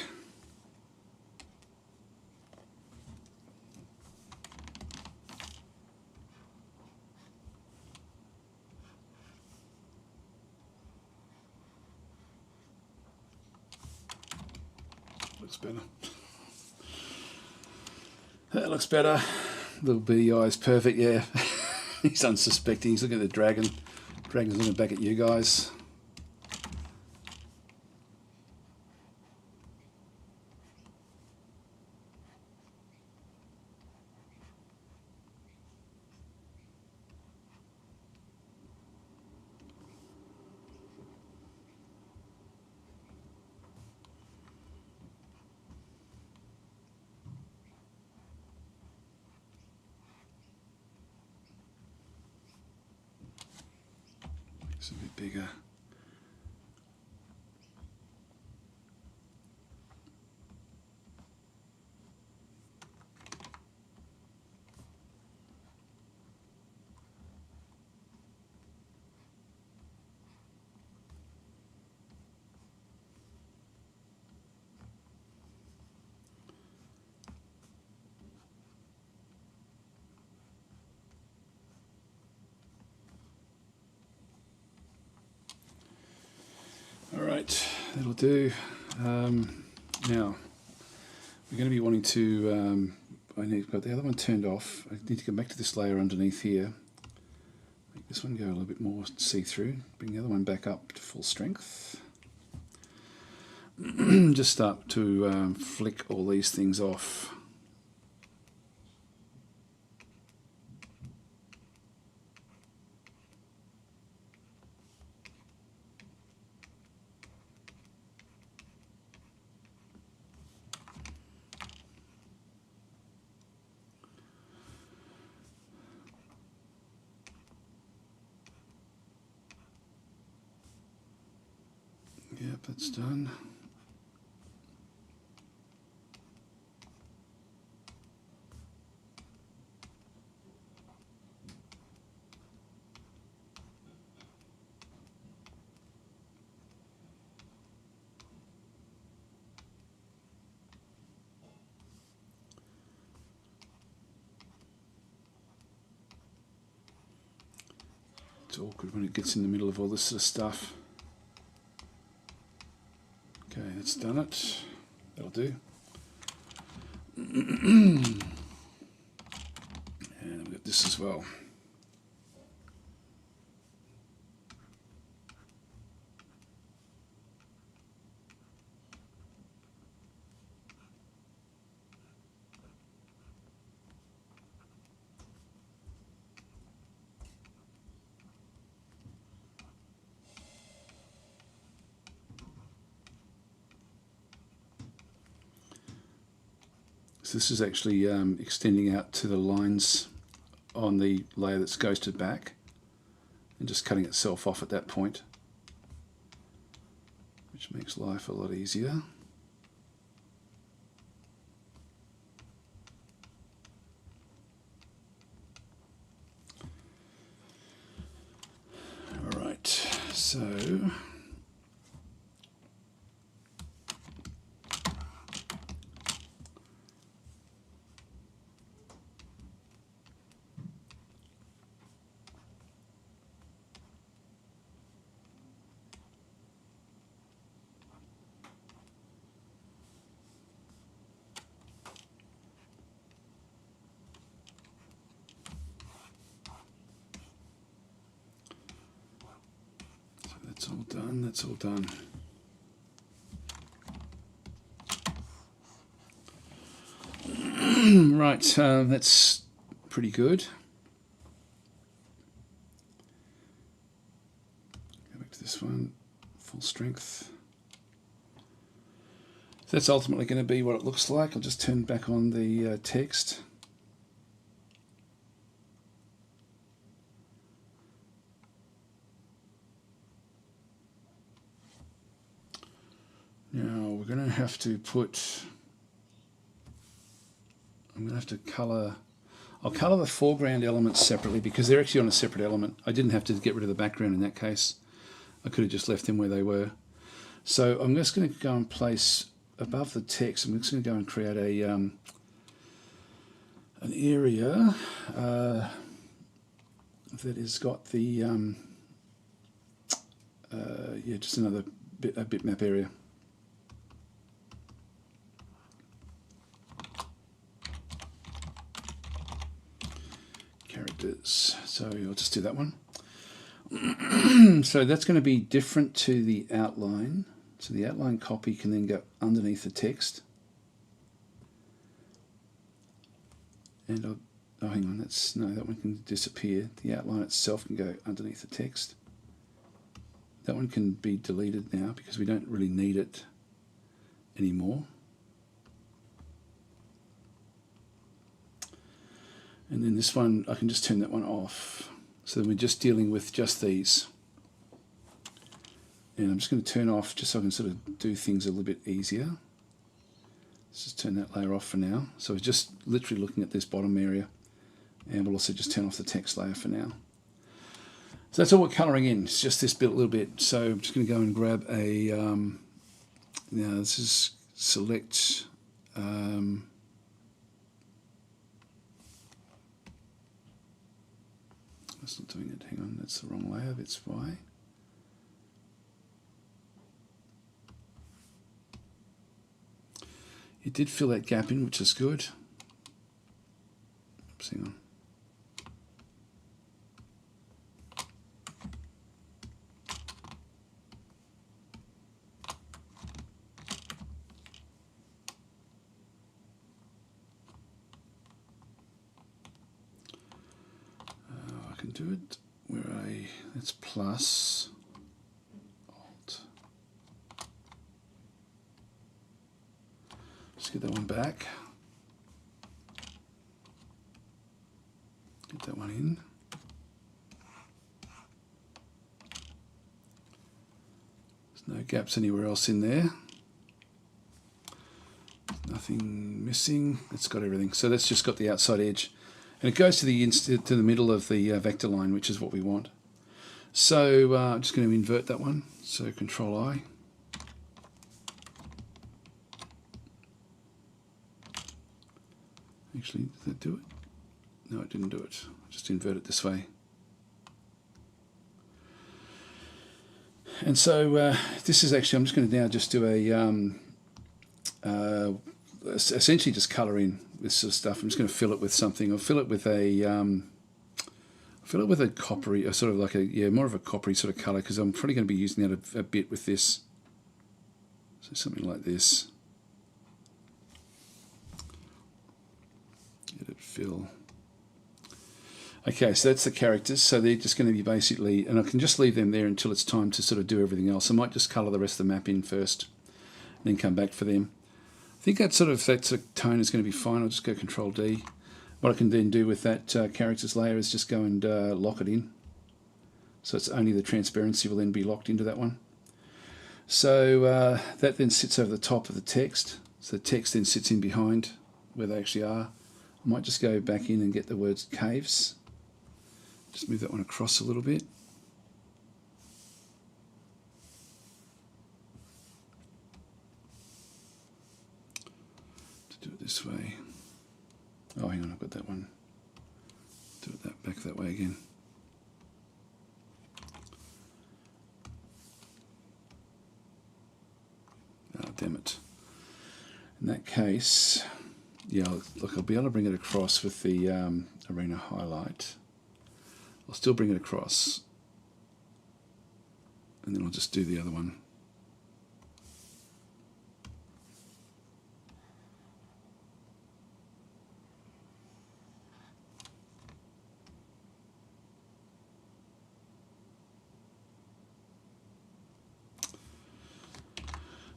Looks better. That looks better. Little beady eyes, perfect, yeah. He's unsuspecting. He's looking at the dragon. Dragon's looking back at you guys. It's a bit bigger. Alright, that'll do. Now, we're going to be wanting to, I've got the other one turned off. I need to go back to this layer underneath here. Make this one go a little bit more see-through. Bring the other one back up to full strength. Just start to flick all these things off. Yep, that's done. It's awkward when it gets in the middle of all this sort of stuff. Okay, that's done it. That'll do. And we've got this as well. So this is actually extending out to the lines on the layer that's ghosted back and just cutting itself off at that point, which makes life a lot easier. All right, so that's all done, that's all done. Right, that's pretty good. Go back to this one, full strength. So that's ultimately going to be what it looks like. I'll just turn back on the text. Now we're going to have to put, I'm going to have to colour, I'll colour the foreground elements separately because they're actually on a separate element. I didn't have to get rid of the background in that case. I could have just left them where they were. So I'm just going to go and place above the text, I'm just going to go and create a an area that has got the yeah, just another bitmap area. Characters, so I'll just do that one. So that's going to be different to the outline. So the outline copy can then go underneath the text. And oh, hang on, that's no, that one can disappear. The outline itself can go underneath the text. That one can be deleted now because we don't really need it anymore. And then this one, I can just turn that one off. So then we're just dealing with just these. And I'm just going to turn off just so I can sort of do things a little bit easier. Let's just turn that layer off for now. So we're just literally looking at this bottom area. And we'll also just turn off the text layer for now. So that's all we're colouring in. It's just this bit, a little bit. So I'm just going to go and grab a, now this is select, that's not doing it, hang on, that's the wrong layer, that's why. It did fill that gap in, which is good. Oops, hang on. I can do it where that's plus. Get that one back. Get that one in. There's no gaps anywhere else in there. Nothing missing. It's got everything. So that's just got the outside edge, and it goes to the middle of the vector line, which is what we want. So I'm just going to invert that one. So Control I. Actually, did that do it? No, it didn't do it. I'll just invert it this way. And so this is actually, I'm just going to now just do a, essentially just colour in this sort of stuff. I'm just going to fill it with something. I'll fill it with a, coppery, or sort of like more of a coppery sort of colour, because I'm probably going to be using that a bit with this. So something like this. Edit fill. Okay, so that's the characters. So they're just going to be basically, and I can just leave them there until it's time to sort of do everything else. I might just colour the rest of the map in first, and then come back for them. I think that sort of tone is going to be fine. I'll just go Control D. What I can then do with that characters layer is just go and lock it in. So it's only the transparency will then be locked into that one. So that then sits over the top of the text. So the text then sits in behind where they actually are. I might just go back in and get the words caves. Just move that one across a little bit. To do it this way. Oh, hang on, I've got that one. Do it back that way again. Oh, damn it. In that case, yeah, look, I'll be able to bring it across with the arena highlight. I'll still bring it across, and then I'll just do the other one.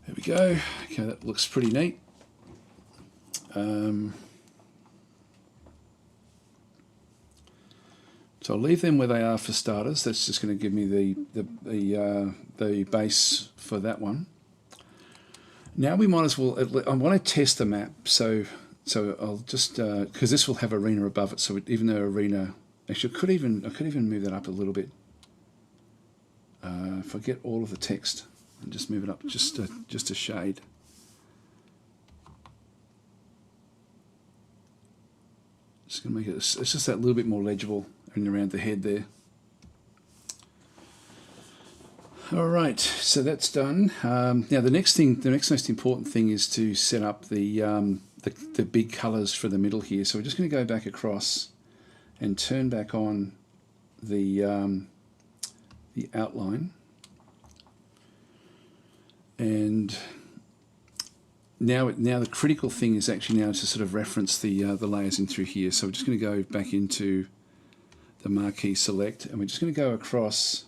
There we go. Okay, that looks pretty neat. So I'll leave them where they are for starters. That's just going to give me the base for that one. Now we might as well. I want to test the map, so I'll just because this will have arena above it. So even though arena, actually, I could even move that up a little bit. If I get all of the text and just move it up just a shade. Just going to make it. It's just that little bit more legible and around the head there. All right, so that's done. Now the next most important thing is to set up the big colours for the middle here. So we're just going to go back across and turn back on the outline, and now the critical thing is actually now to sort of reference the layers in through here. So we're just going to go back into the marquee select, and we're just going to go across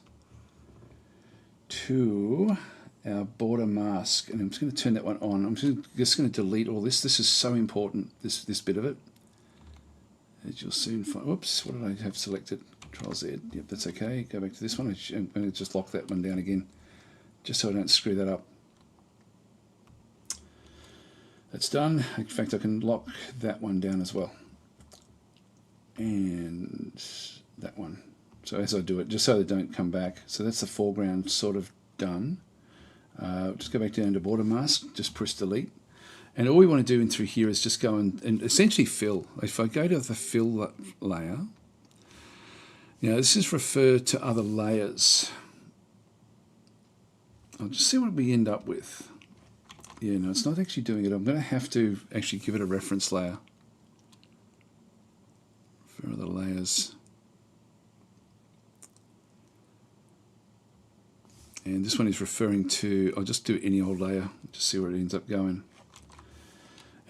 to our border mask, and I'm just going to turn that one on. I'm just going to delete all this. This is so important, this bit of it. As you'll soon find. Whoops, what did I have selected? Control Z. Yep, that's okay. Go back to this one. I'm going to just lock that one down again. just so I don't screw that up. That's done. In fact, I can lock that one down as well. And that one. So as I do it, just so they don't come back. So that's the foreground sort of done. Just go back down to border mask, just press delete. And all we want to do in through here is just go and essentially fill. If I go to the fill layer, now this is referred to other layers. I'll just see what we end up with. Yeah, no, it's not actually doing it. I'm going to have to actually give it a reference layer for other layers. And this one is referring to, I'll just do any old layer, just see where it ends up going.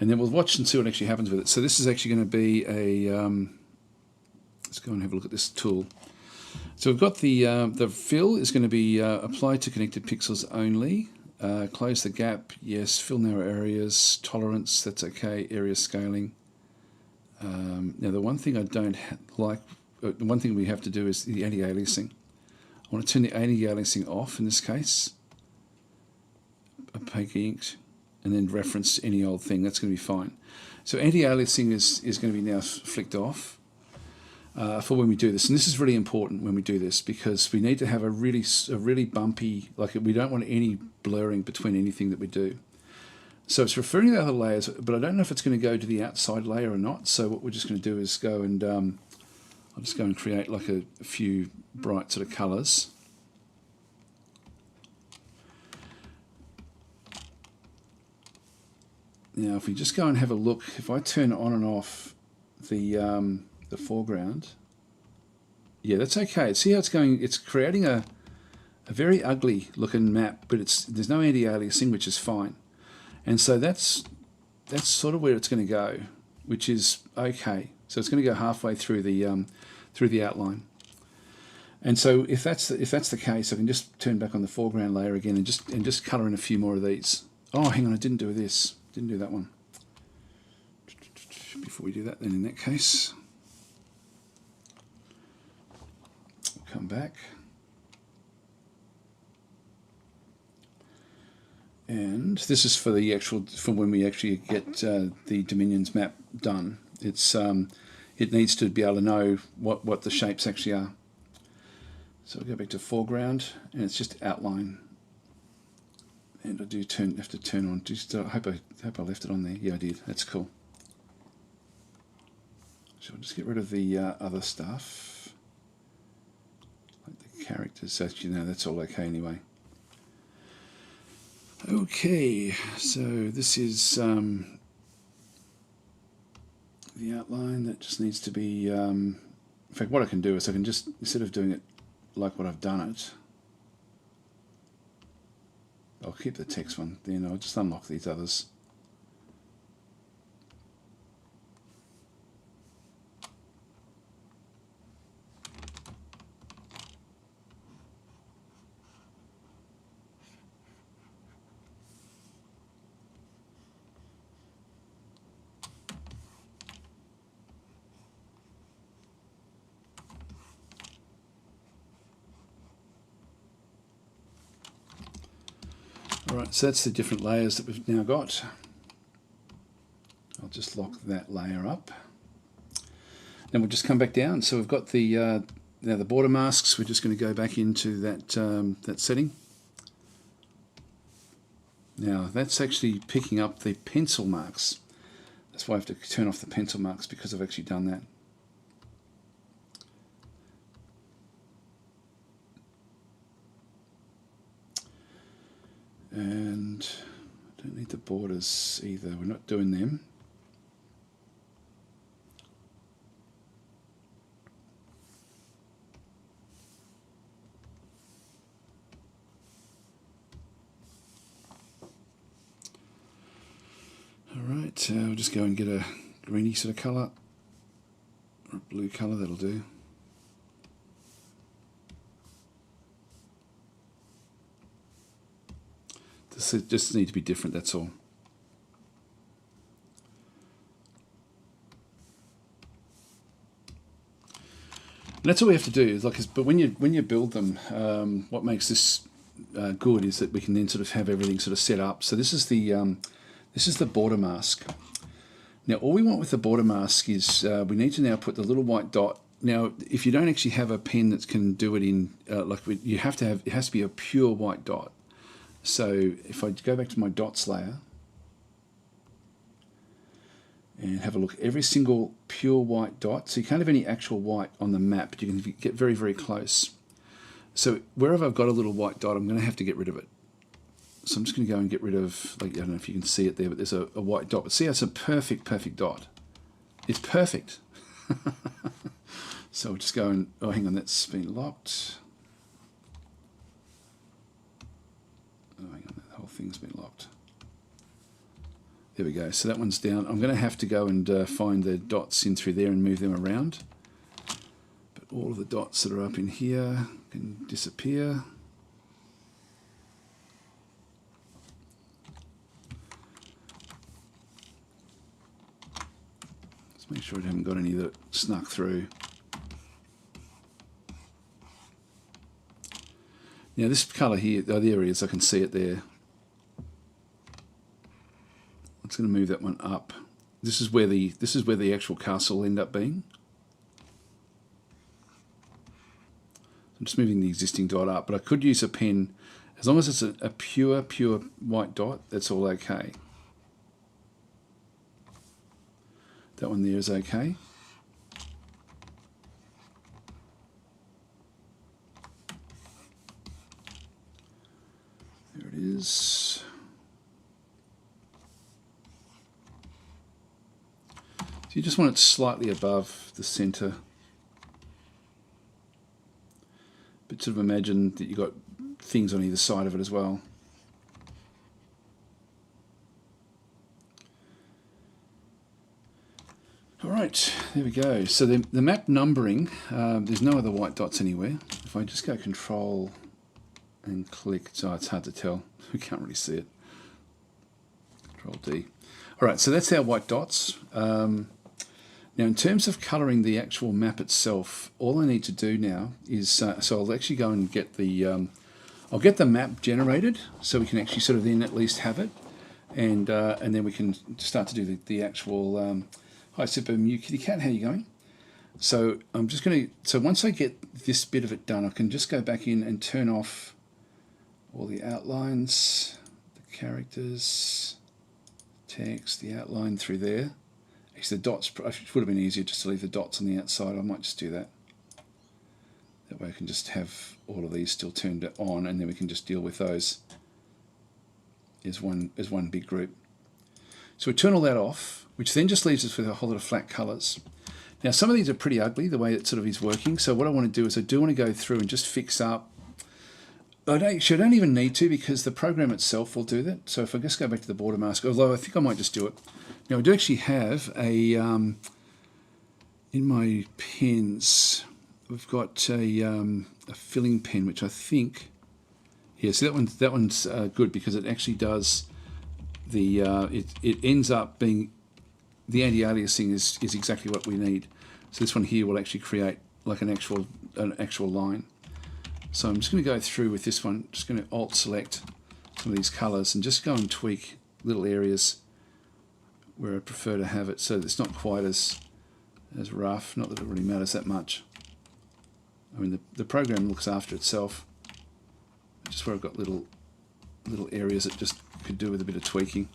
And then we'll watch and see what actually happens with it. So this is actually going to be a, let's go and have a look at this tool. So we've got the fill is going to be applied to connected pixels only. Close the gap, yes. Fill narrow areas. Tolerance, that's okay. Area scaling. Now the one thing I don't like, the one thing we have to do is the anti-aliasing. I want to turn the anti-aliasing off in this case. Opaque ink, and then reference any old thing. That's going to be fine. So anti-aliasing is going to be now flicked off for when we do this. And this is really important when we do this because we need to have a really bumpy, like we don't want any blurring between anything that we do. So it's referring to the other layers, but I don't know if it's going to go to the outside layer or not. So what we're just going to do is go and I'll just go and create like a few bright sort of colours. Now if we just go and have a look, if I turn on and off the foreground, yeah, that's okay. See how it's going? It's creating a very ugly looking map, but there's no anti-aliasing, which is fine. And so that's sort of where it's going to go, which is okay. So it's going to go halfway through the outline. And so if that's the case, I can just turn back on the foreground layer again and just colour in a few more of these. Oh, hang on, I didn't do this. Didn't do that one. Before we do that, then in that case, we'll come back. And this is for the actual, for when we actually get the Dominions map done. It's it needs to be able to know what the shapes actually are. So we'll go back to foreground, and it's just outline. And I do have to turn on. Just I hope I left it on there. Yeah, I did. That's cool. So I'll just get rid of the other stuff, like the characters. Actually, no, that's all okay anyway. Okay, so this is the outline that just needs to be. In fact, what I can do is I can just, instead of doing it like what I've done it, I'll keep the text one. Then I'll just unlock these others. Alright, so that's the different layers that we've now got. I'll just lock that layer up. Then we'll just come back down. So we've got the now the border masks. We're just going to go back into that that setting. Now that's actually picking up the pencil marks. That's why I have to turn off the pencil marks, because I've actually done that. And I don't need the borders either, we're not doing them. Alright, we'll just go and get a greeny sort of colour, or a blue colour, that'll do. This just need to be different, that's all. And that's all we have to do. Is like, but when you build them, what makes this good is that we can then sort of have everything sort of set up. So this is the border mask. Now all we want with the border mask is we need to now put the little white dot. Now if you don't actually have a pen that can do it in it has to be a pure white dot. So if I go back to my dots layer and have a look, every single pure white dot, so you can't have any actual white on the map, but you can get very, very close. So wherever I've got a little white dot, I'm going to have to get rid of it. So I'm just going to go and get rid of, I don't know if you can see it there, but there's a white dot. But see, it's a perfect dot. It's perfect. So we'll just go and, oh, hang on, that's been locked. Oh, hang on, that whole thing's been locked. There we go. So that one's down. I'm going to have to go and find the dots in through there and move them around. But all of the dots that are up in here can disappear. Let's make sure I haven't got any that snuck through. Now this colour here, oh, there it is. I can see it there. I'm just going to move that one up. This is where the actual castle will end up being. I'm just moving the existing dot up, but I could use a pen. As long as it's a pure white dot, that's all okay. That one there is okay. There it is. So you just want it slightly above the center. But sort of imagine that you've got things on either side of it as well. Alright, there we go. So the map numbering, there's no other white dots anywhere. If I just go Control and click, so it's hard to tell. We can't really see it. Control D. Alright, so that's our white dots. Now in terms of colouring the actual map itself, all I need to do now is, so I'll actually go and get I'll get the map generated so we can actually sort of then at least have it, and then we can start to do the actual, hi Super Mew Kitty Cat, how are you going? So I'm just going to, so once I get this bit of it done, I can just go back in and turn off all the outlines, the characters, text, the outline through there. Actually, the dots, it would have been easier just to leave the dots on the outside. I might just do that. That way I can just have all of these still turned on, and then we can just deal with those as one big group. So we turn all that off, which then just leaves us with a whole lot of flat colours. Now some of these are pretty ugly, the way it sort of is working. So what I want to do is I do want to go through and just fix up. I don't even need to, because the program itself will do that. So if I just go back to the border mask, although I think I might just do it. Now I do actually have a, in my pens, we've got a filling pen, which I think, yeah, so that one's good, because it actually does the, it ends up being, the anti-aliasing is exactly what we need. So this one here will actually create like an actual line. So I'm just going to go through with this one, just going to Alt select some of these colours and just go and tweak little areas where I prefer to have it, so that it's not quite as rough. Not that it really matters that much. I mean, the program looks after itself. Just where I've got little areas that just could do with a bit of tweaking.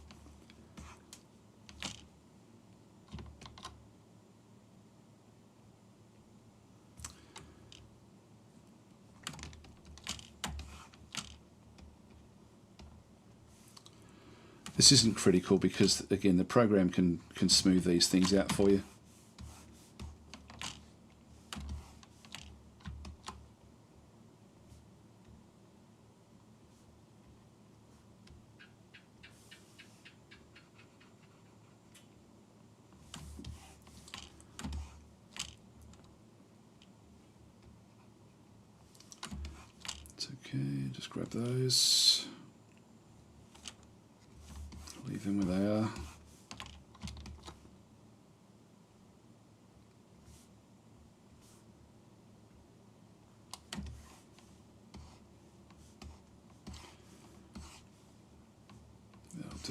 This isn't critical because, again, the program can smooth these things out for you. It's okay, just grab those. Leave them where they are.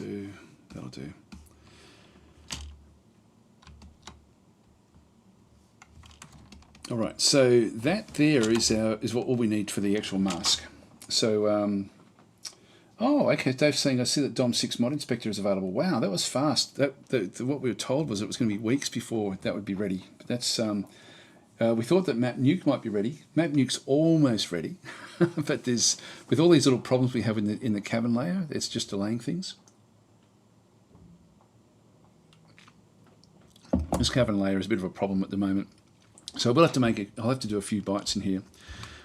do. That'll do. All right, so that there is what all we need for the actual mask. So, oh, okay. Dave's saying I see that DOM6 Mod Inspector is available. Wow, that was fast. What we were told was it was going to be weeks before that would be ready. But that's we thought that Map Nuke might be ready. Map Nuke's almost ready, but there's with all these little problems we have in the cabin layer, it's just delaying things. This cabin layer is a bit of a problem at the moment. So we'll have to make it. I'll have to do a few bytes in here.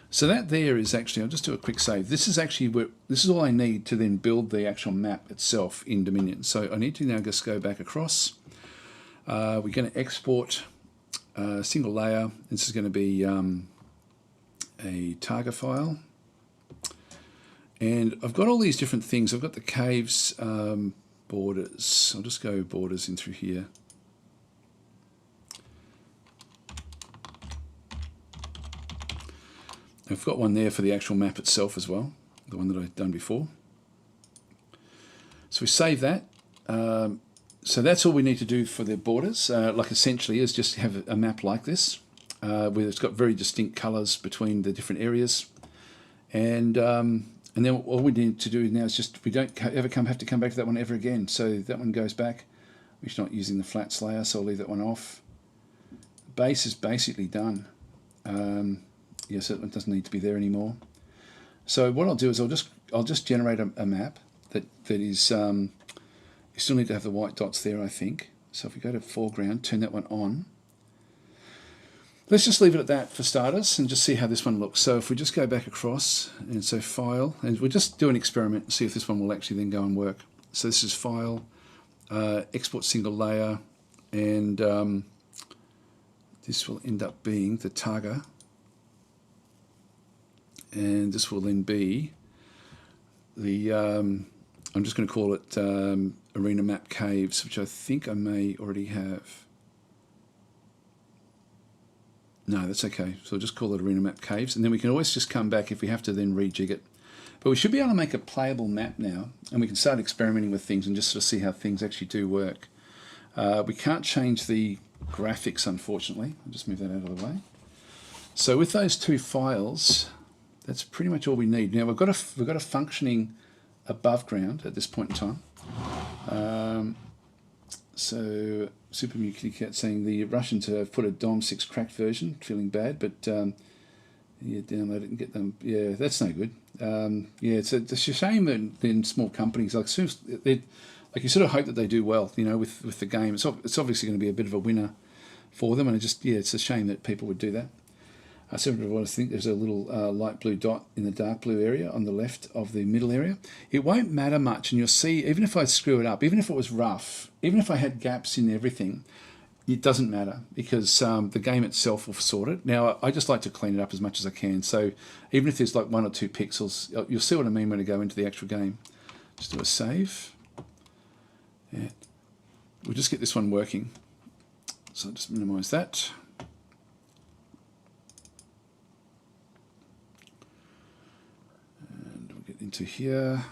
So that there is actually. I'll just do a quick save. This is actually this is all I need to then build the actual map itself in Dominion. So I need to now just go back across. We're going to export a single layer. This is going to be a Targa file, and I've got all these different things. I've got the caves borders. I'll just go borders in through here. I've got one there for the actual map itself as well, the one that I've done before. So we save that. So that's all we need to do for the borders, like essentially is just have a map like this, where it's got very distinct colours between the different areas. And then all we need to do now is just, we don't ever have to come back to that one ever again. So that one goes back. We're not using the flats layer, so I'll leave that one off. The base is basically done. Yes, it doesn't need to be there anymore. So what I'll do is I'll just generate a map that is. You still need to have the white dots there, I think. So if we go to foreground, turn that one on. Let's just leave it at that for starters and just see how this one looks. So if we just go back across and so file, and we'll just do an experiment and see if this one will actually then go and work. So this is file, export single layer, and this will end up being the Targa. And this will then be the, I'm just going to call it Arena Map Caves, which I think I may already have. No, that's okay. So I'll just call it Arena Map Caves, and then we can always just come back if we have to then rejig it. But we should be able to make a playable map now, and we can start experimenting with things and just sort of see how things actually do work. We can't change the graphics, unfortunately. I'll just move that out of the way. So with those two files, that's pretty much all we need. Now we've got a functioning above ground at this point in time. So Super Kitty Cat saying the Russians have put a DOM6 cracked version, feeling bad, but yeah, download it and get them. Yeah, that's no good. Yeah, it's a shame that in small companies like you sort of hope that they do well, you know, with the game. It's obviously going to be a bit of a winner for them, and it's a shame that people would do that. So I think there's a little light blue dot in the dark blue area on the left of the middle area. It won't matter much, and you'll see, even if I screw it up, even if it was rough, even if I had gaps in everything, it doesn't matter because the game itself will sort it. Now, I just like to clean it up as much as I can. So even if there's like 1 or 2 pixels, you'll see what I mean when I go into the actual game. Just do a save. Yeah. We'll just get this one working. So I'll just minimize that. Into here.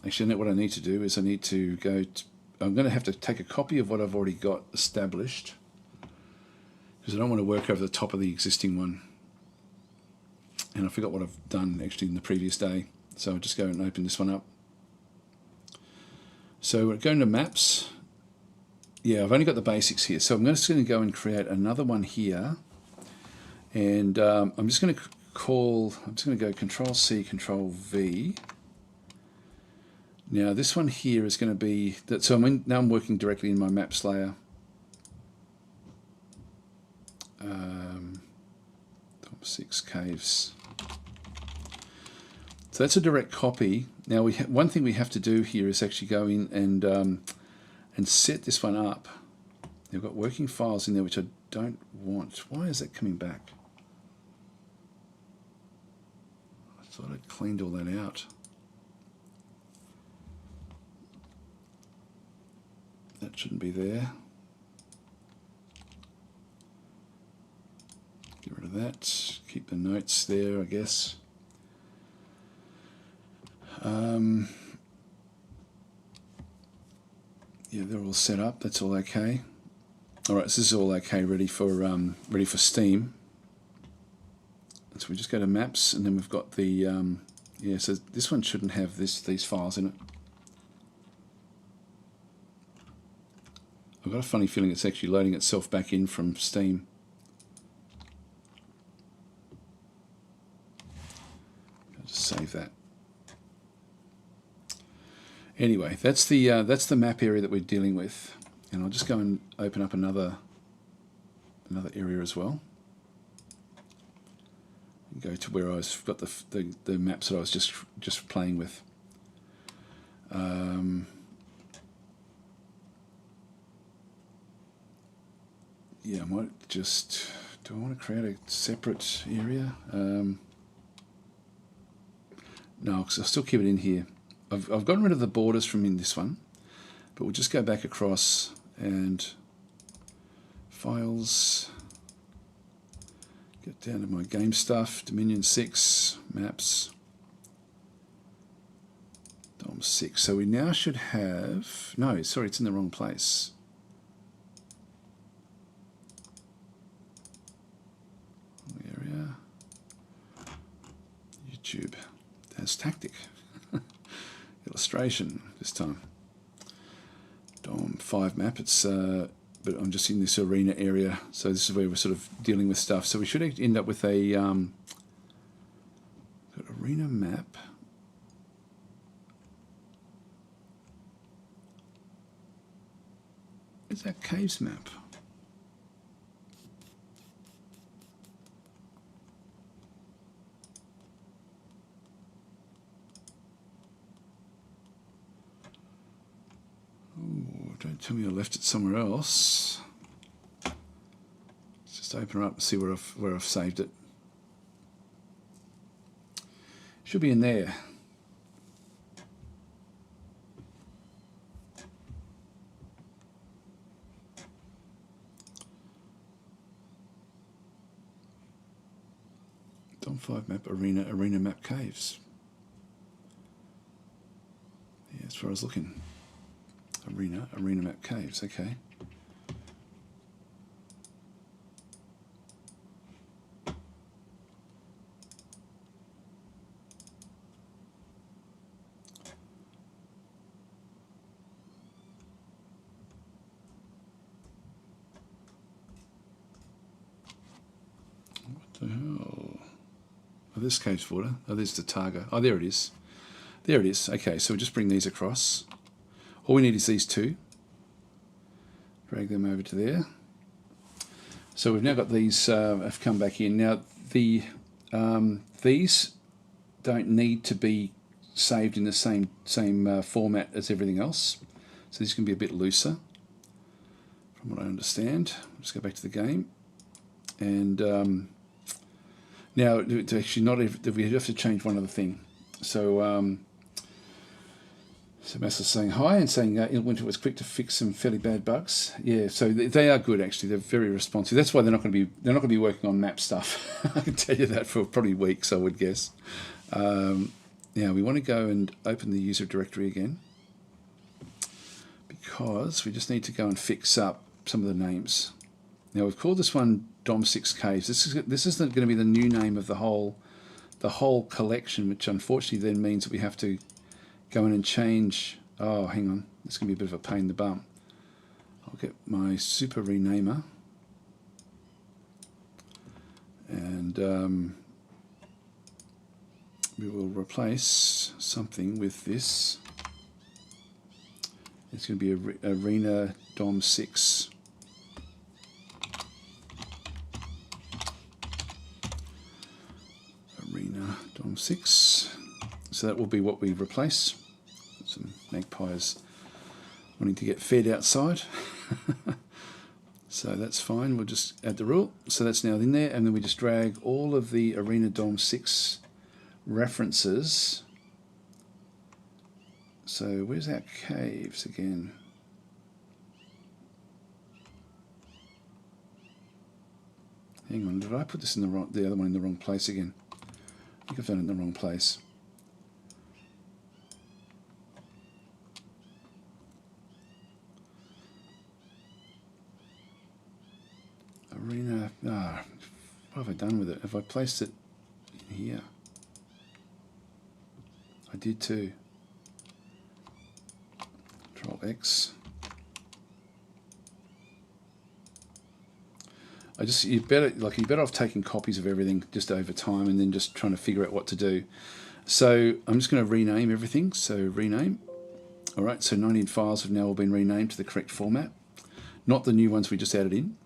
Actually, I know what I need to do is I need to go to, I'm going to have to take a copy of what I've already got established because I don't want to work over the top of the existing one, and I forgot what I've done actually in the previous day, so I'll just go and open this one up. So we're going to maps. Yeah, I've only got the basics here, so I'm just going to go and create another one here, and I'm just going to go Control C, Control V. Now this one here is going to be that. So now I'm working directly in my maps layer. Top 6 caves. So that's a direct copy. Now one thing we have to do here is actually go in and set this one up. I've got working files in there which I don't want. Why is that coming back? I thought I'd cleaned all that out. That shouldn't be there. Get rid of that. Keep the notes there, I guess. Yeah, they're all set up. That's all okay. All right, so this is all okay, ready for Steam. So we just go to Maps, and then we've got the yeah. So this one shouldn't have these files in it. I've got a funny feeling it's actually loading itself back in from Steam. I'll just save that. Anyway, that's the map area that we're dealing with, and I'll just go and open up another area as well. Go to where I've got the maps that I was just playing with. Yeah, I might just. Do I want to create a separate area? No, because I'll still keep it in here. I've gotten rid of the borders from in this one, but we'll just go back across and files. Get down to my game stuff, Dominion 6, maps, DOM 6. So we now should have, no, sorry, it's in the wrong place. Area, YouTube, that's tactic. Illustration this time. DOM 5 map, it's but I'm just in this arena area, so this is where we're sort of dealing with stuff. So we should end up with a arena map. Is that caves map? Don't tell me I left it somewhere else. Let's just open it up and see where I've saved it. Should be in there. DOM 5 map arena map caves. Yeah, that's where I was looking. Arena map caves, okay. What the hell? Oh, this caves border. Oh, there's the Targa. Oh, there it is. There it is. Okay, so we'll just bring these across. All we need is these two. Drag them over to there. So we've now got these have come back in. Now these don't need to be saved in the same format as everything else. So these can be a bit looser, from what I understand. Let's go back to the game, and now to actually not we have to change one other thing. So. So Master's saying hi and saying Winter was quick to fix some fairly bad bugs. Yeah, so they are good actually. They're very responsive. That's why they're not going to be working on map stuff. I can tell you that for probably weeks, I would guess. Now we want to go and open the user directory again, because we just need to go and fix up some of the names. Now we've called this one DOM6 Caves. This is going to be the new name of the whole collection, which unfortunately then means that we have to go in and change. Oh, hang on. It's going to be a bit of a pain in the bum. I'll get my super renamer. And we will replace something with this. It's going to be Arena DOM 6. Arena DOM 6. So that will be what we replace. Some magpies wanting to get fed outside. So that's fine. We'll just add the rule. So that's now in there, and then we just drag all of the Arena DOM 6 references. So where's our caves again? Hang on, did I put this in the other one in the wrong place again? I think I've done it in the wrong place. What have I done with it? Have I placed it in here? I did too. Control X. You're better off taking copies of everything just over time and then just trying to figure out what to do. So I'm just going to rename everything. So rename. All right, so 19 files have now all been renamed to the correct format, not the new ones we just added in.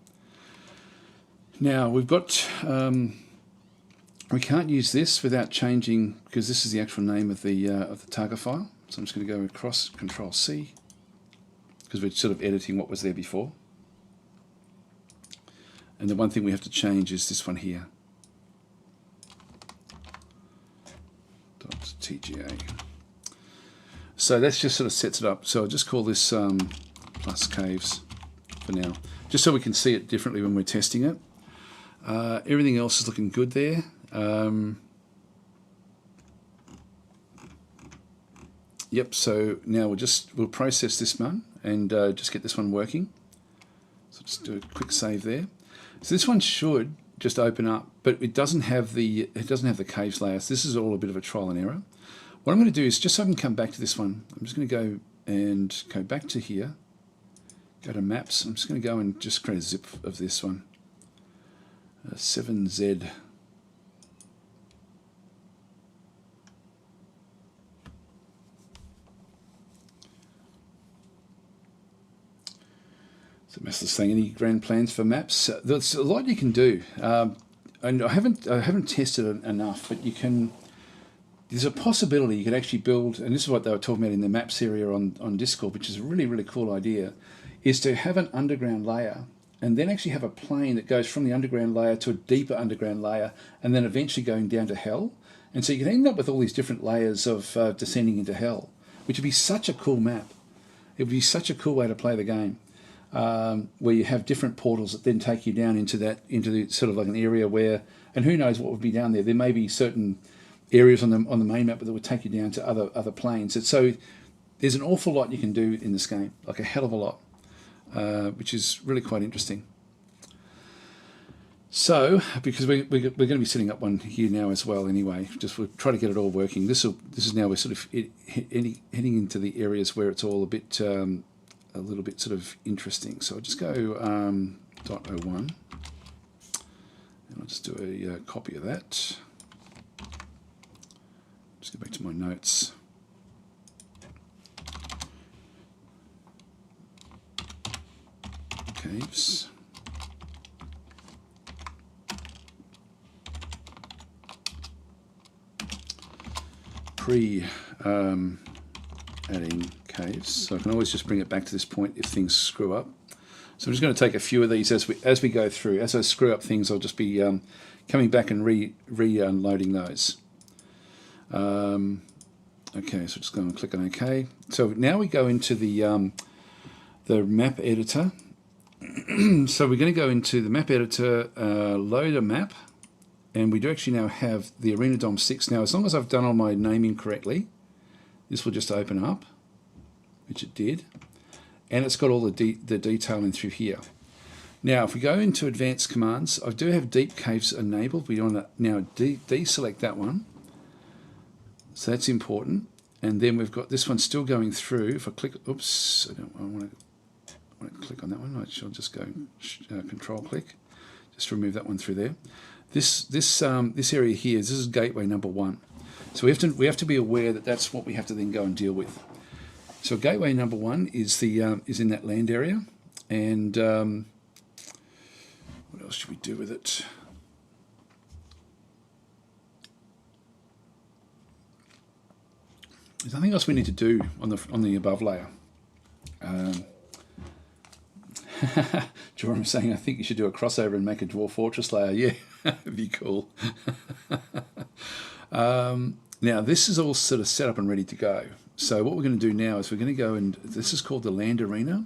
Now we've got, we can't use this without changing, because this is the actual name of the target file. So I'm just going to go across, Control C, because we're sort of editing what was there before. And the one thing we have to change is this one here. .tga. So that's just sort of sets it up. So I'll just call this plus caves for now, just so we can see it differently when we're testing it. Everything else is looking good there. Yep, so now we'll process this one and just get this one working. So just do a quick save there. So this one should just open up, but it doesn't have the caves layer. So this is all a bit of a trial and error. What I'm going to do is, just so I can come back to this one, I'm just going to go back to here, go to maps. I'm just going to go and just create a zip of this one. 7Z. Master's saying, any grand plans for maps? There's a lot you can do, and I haven't tested it enough. But you can. There's a possibility you could actually build, and this is what they were talking about in the maps area on Discord, which is a really cool idea, is to have an underground layer, and then actually have a plane that goes from the underground layer to a deeper underground layer, and then eventually going down to hell. And so you can end up with all these different layers of descending into hell, which would be such a cool map. It would be such a cool way to play the game. Where you have different portals that then take you down into the sort of like an area where, and who knows what would be down there. There may be certain areas on the main map that would take you down to other planes. And so there's an awful lot you can do in this game, like a hell of a lot, which is really quite interesting. So, because we're going to be setting up one here now as well anyway, just we'll try to get it all working. This is now we're sort of heading into the areas where it's all a little bit sort of interesting. So I'll just go .01 and I'll just do a copy of that. Just go back to my notes. Caves. Adding caves, so I can always just bring it back to this point if things screw up. So I'm just going to take a few of these as we go through. As I screw up things, I'll just be coming back and re-unloading those. Okay, so just go and click on OK. So now we go into the map editor. So we're going to go into the map editor, load a map, and we do actually now have the Arena Dom 6. Now, as long as I've done all my naming correctly, this will just open up, which it did, and it's got all the detailing through here. Now, if we go into advanced commands, I do have deep caves enabled. We want to now deselect that one, so that's important. And then we've got this one still going through. If I click, oops, I want to click on that one. I shall just go control click, just remove that one through there. This area here, this is gateway number 1. So we have to be aware that that's what we have to then go and deal with. So gateway number 1 is is in that land area, and what else should we do with it? There's nothing else we need to do on the above layer. Jerome is saying, I think you should do a crossover and make a Dwarf Fortress layer. Yeah, that'd be cool. Now, this is all sort of set up and ready to go. So what we're going to do now is we're going to go and, this is called the Land Arena.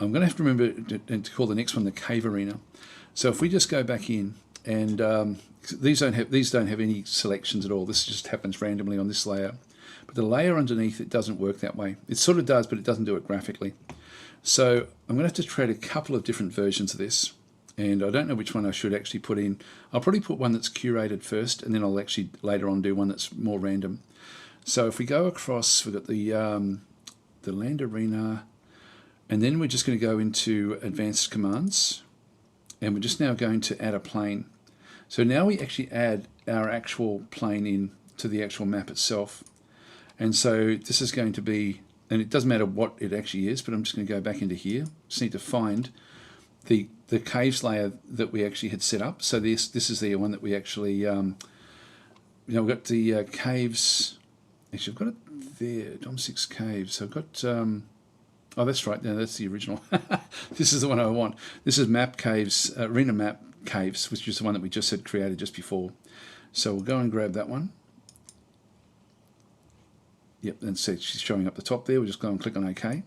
I'm going to have to remember to call the next one the Cave Arena. So if we just go back in, and these don't have any selections at all. This just happens randomly on this layer. But the layer underneath, it doesn't work that way. It sort of does, but it doesn't do it graphically. So I'm going to have to create a couple of different versions of this. And I don't know which one I should actually put in. I'll probably put one that's curated first, and then I'll actually later on do one that's more random. So if we go across, we've got the land arena, and then we're just going to go into advanced commands, and we're just now going to add a plane. So now we actually add our actual plane in to the actual map itself. And so this is going to be, and it doesn't matter what it actually is, but I'm just going to go back into here. Just need to find the caves layer that we actually had set up. So this is the one that we actually, we've got the caves. Actually, I've got it there, DOM6 caves. So I've got, oh, that's right. No, that's the original. This is the one I want. This is map caves, arena map caves, which is the one that we just had created just before. So we'll go and grab that one. Yep, and see she's showing up the top there. We'll just go and click on OK.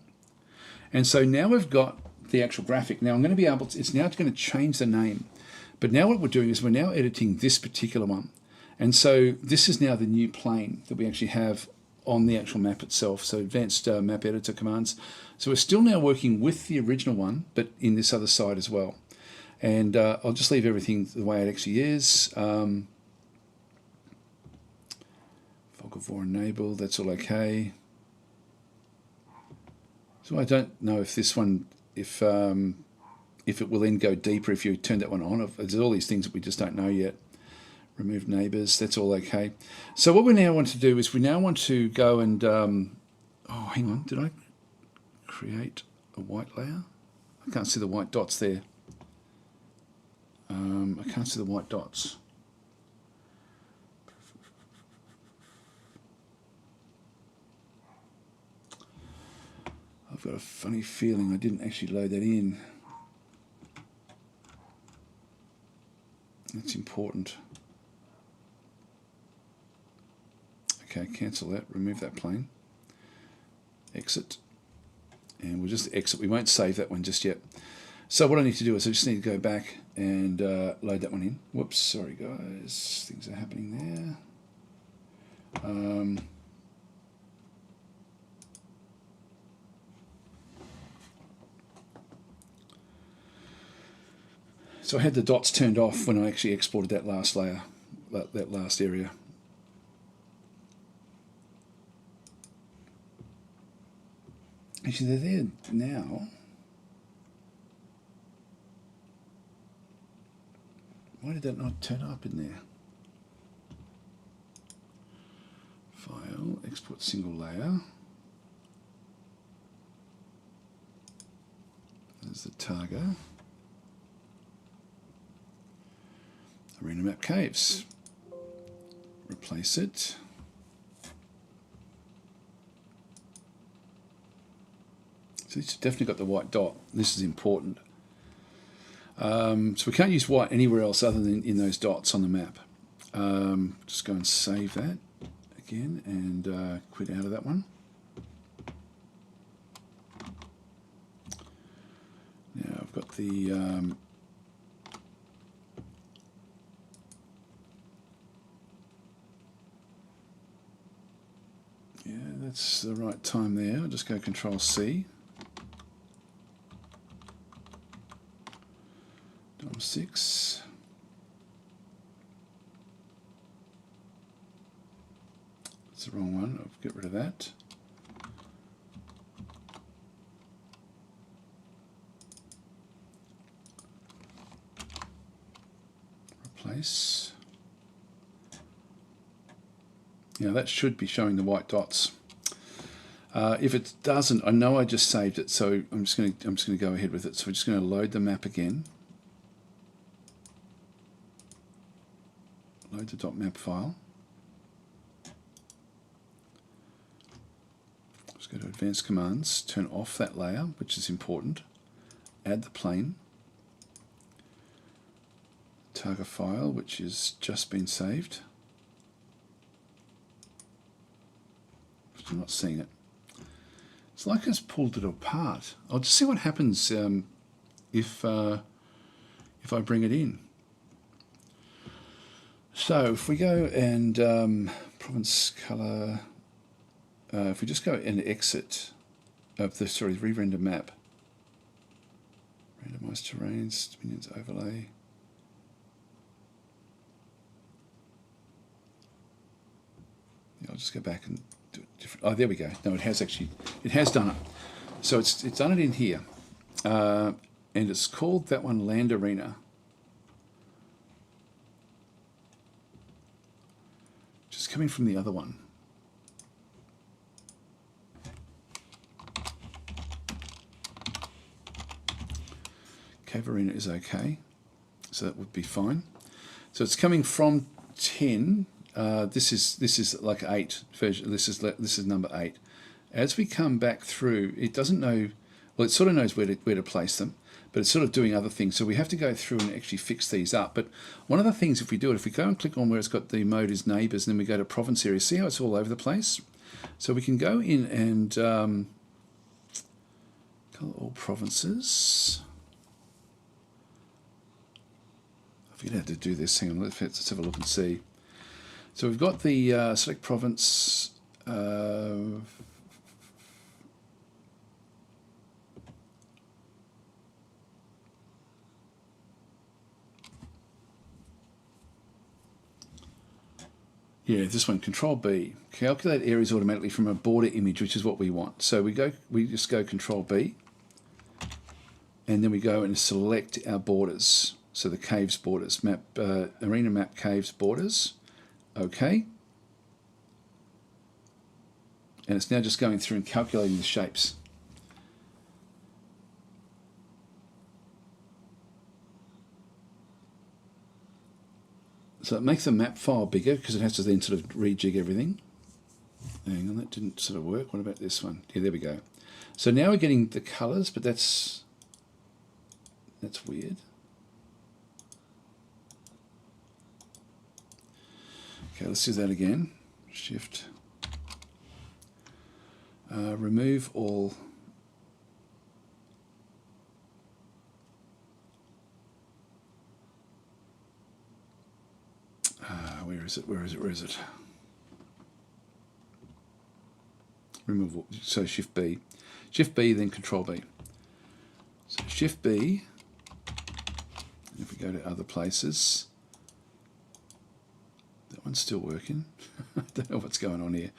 And so now we've got the actual graphic. Now I'm going to be able to, it's now going to change the name. But now what we're doing is we're now editing this particular one. And so this is now the new plane that we actually have on the actual map itself. So advanced map editor commands. So we're still now working with the original one, but in this other side as well. And I'll just leave everything the way it actually is. Fog of War enabled, that's all okay. So I don't know if this one, if it will then go deeper if you turn that one on. There's all these things that we just don't know yet. Remove neighbors, that's all okay. So what we now want to do is we now want to go and, oh, hang on, did I create a white layer? I can't see the white dots there. I can't see the white dots. I've got a funny feeling I didn't actually load that in. That's important. Okay, cancel that, remove that plane. Exit. And we'll just exit. We won't save that one just yet. So what I need to do is I just need to go back and load that one in. Whoops, sorry guys. Things are happening there. So I had the dots turned off when I actually exported that last layer, that last area. Actually, they're there now. Why did that not turn up in there? File, export single layer. There's the target. Arena map caves. Replace it. So it's definitely got the white dot. This is important. So we can't use white anywhere else other than in those dots on the map. Just go and save that again and quit out of that one. Now I've got the yeah, that's the right time there. I'll just go Control C. DOM6. That's the wrong one. I'll get rid of that. Replace. Now that should be showing the white dots. If it doesn't, I know I just saved it, so I'm just going to go ahead with it. So we're just going to load the map again. Load the .map file. Let's go to Advanced Commands, turn off that layer, which is important. Add the plane. Target file, which has just been saved. I'm not seeing it. It's like it's pulled it apart. I'll just see what happens if I bring it in. So if we go and province color, if we just go and exit of the re-render map, Randomize terrains, Dominions overlay. Yeah, I'll just go back and do it different. Oh, there we go. No, it has done it. So it's done it in here. And it's called that one Land Arena. Just coming from the other one. Cave Arena is okay. So that would be fine. So it's coming from 10. This is like 8 version. This is number 8. As we come back through, it doesn't know. Well, it sort of knows where to place them, but it's sort of doing other things. So we have to go through and actually fix these up. But one of the things, if we do it, if we go and click on where it's got the mode is neighbours, and then we go to province area, see how it's all over the place? So we can go in and colour all provinces. I forget how to do this. Hang on, let's have a look and see. So we've got the select province. Yeah, this one, Control B. Calculate areas automatically from a border image, which is what we want. So we just go Control B, and then we go and select our borders. So the caves borders, arena map caves borders. Okay. And it's now just going through and calculating the shapes. So it makes the map file bigger because it has to then sort of rejig everything. Hang on, that didn't sort of work. What about this one? Yeah, there we go. So now we're getting the colours, but that's weird. Okay, let's do that again. Shift. Remove all. Where is it? Where is it? Where is it? Remove. So Shift B. Shift B, then Control B. So Shift B. And if we go to other places, that one's still working. I don't know what's going on here.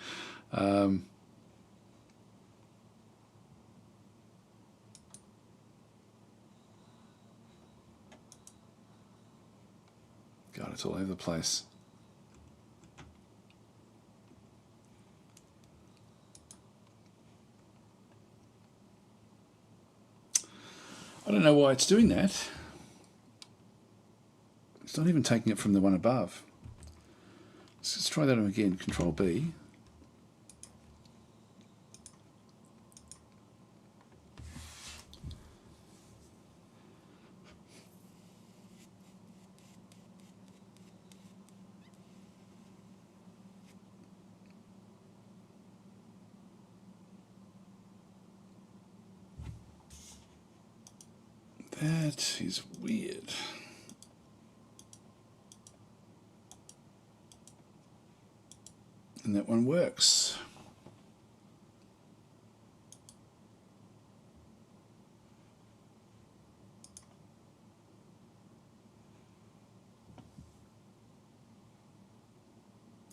God, it's all over the place. I don't know why it's doing that. It's not even taking it from the one above. Let's try that again. Control B. That is weird. And that one works.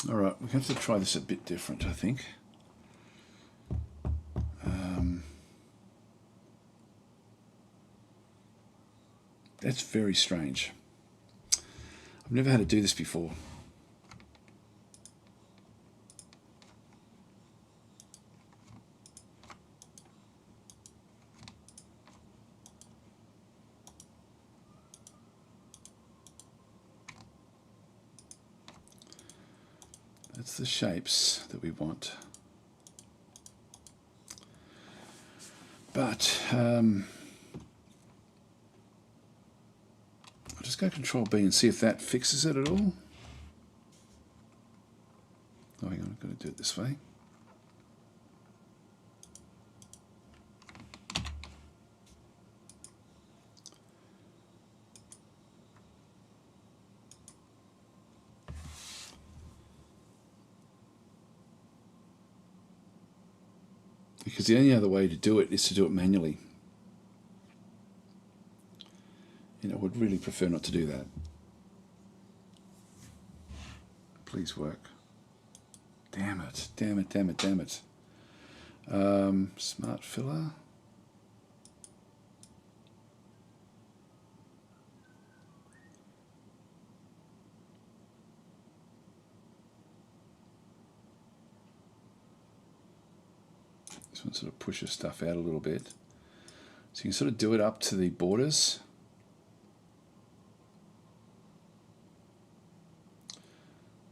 All right, we're going to have to try this a bit different, I think. That's very strange. I've never had to do this before. That's the shapes that we want. But I'll just go Control B and see if that fixes it at all. Oh, hang on, I've got to do it this way. Because the only other way to do it is to do it manually. would really prefer not to do that. Please work. Damn it, damn it, damn it, damn it. Smart filler. This one sort of pushes stuff out a little bit. So you can sort of do it up to the borders.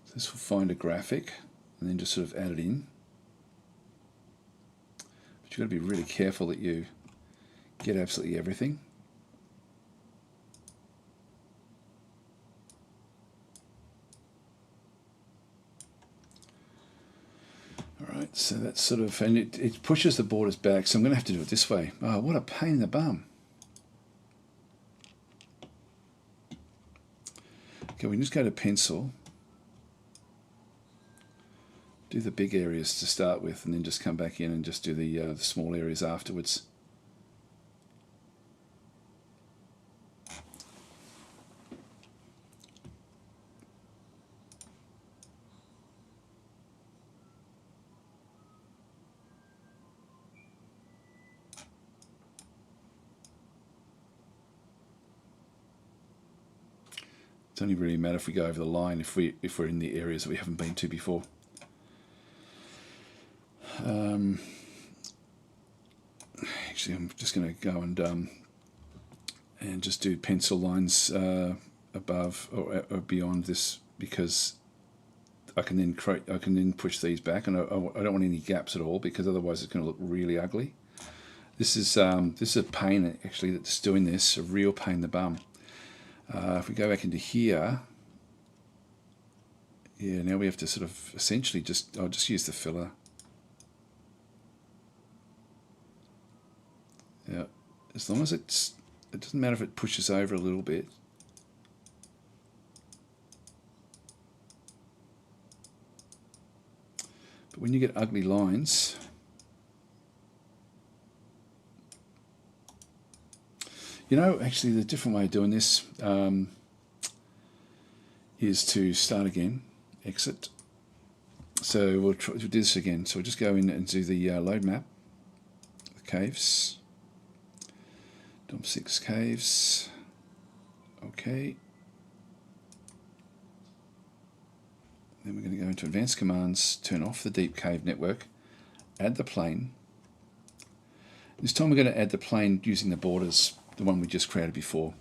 So this will find a graphic and then just sort of add it in. But you've got to be really careful that you get absolutely everything. Alright, so that's sort of, and it pushes the borders back, so I'm going to have to do it this way. Oh, what a pain in the bum. Okay, we can just go to pencil, do the big areas to start with, and then just come back in and just do the small areas afterwards. It's only really matter if we go over the line if we're in the areas that we haven't been to before. Actually, I'm just going to go and just do pencil lines above or beyond this, because I can then push these back, and I don't want any gaps at all, because otherwise it's going to look really ugly. This is a pain actually that's doing this, a real pain in the bum. If we go back into here, yeah, now we have to sort of essentially I'll just use the filler. Yeah, as long as it doesn't matter if it pushes over a little bit. But when you get ugly lines, actually the different way of doing this is to start again, exit. So we'll do this again. So we'll just go in and do the load map, the caves, dump 6 caves, okay. Then we're going to go into advanced commands, turn off the deep cave network, add the plane. This time we're going to add the plane using the borders, the one we just created before,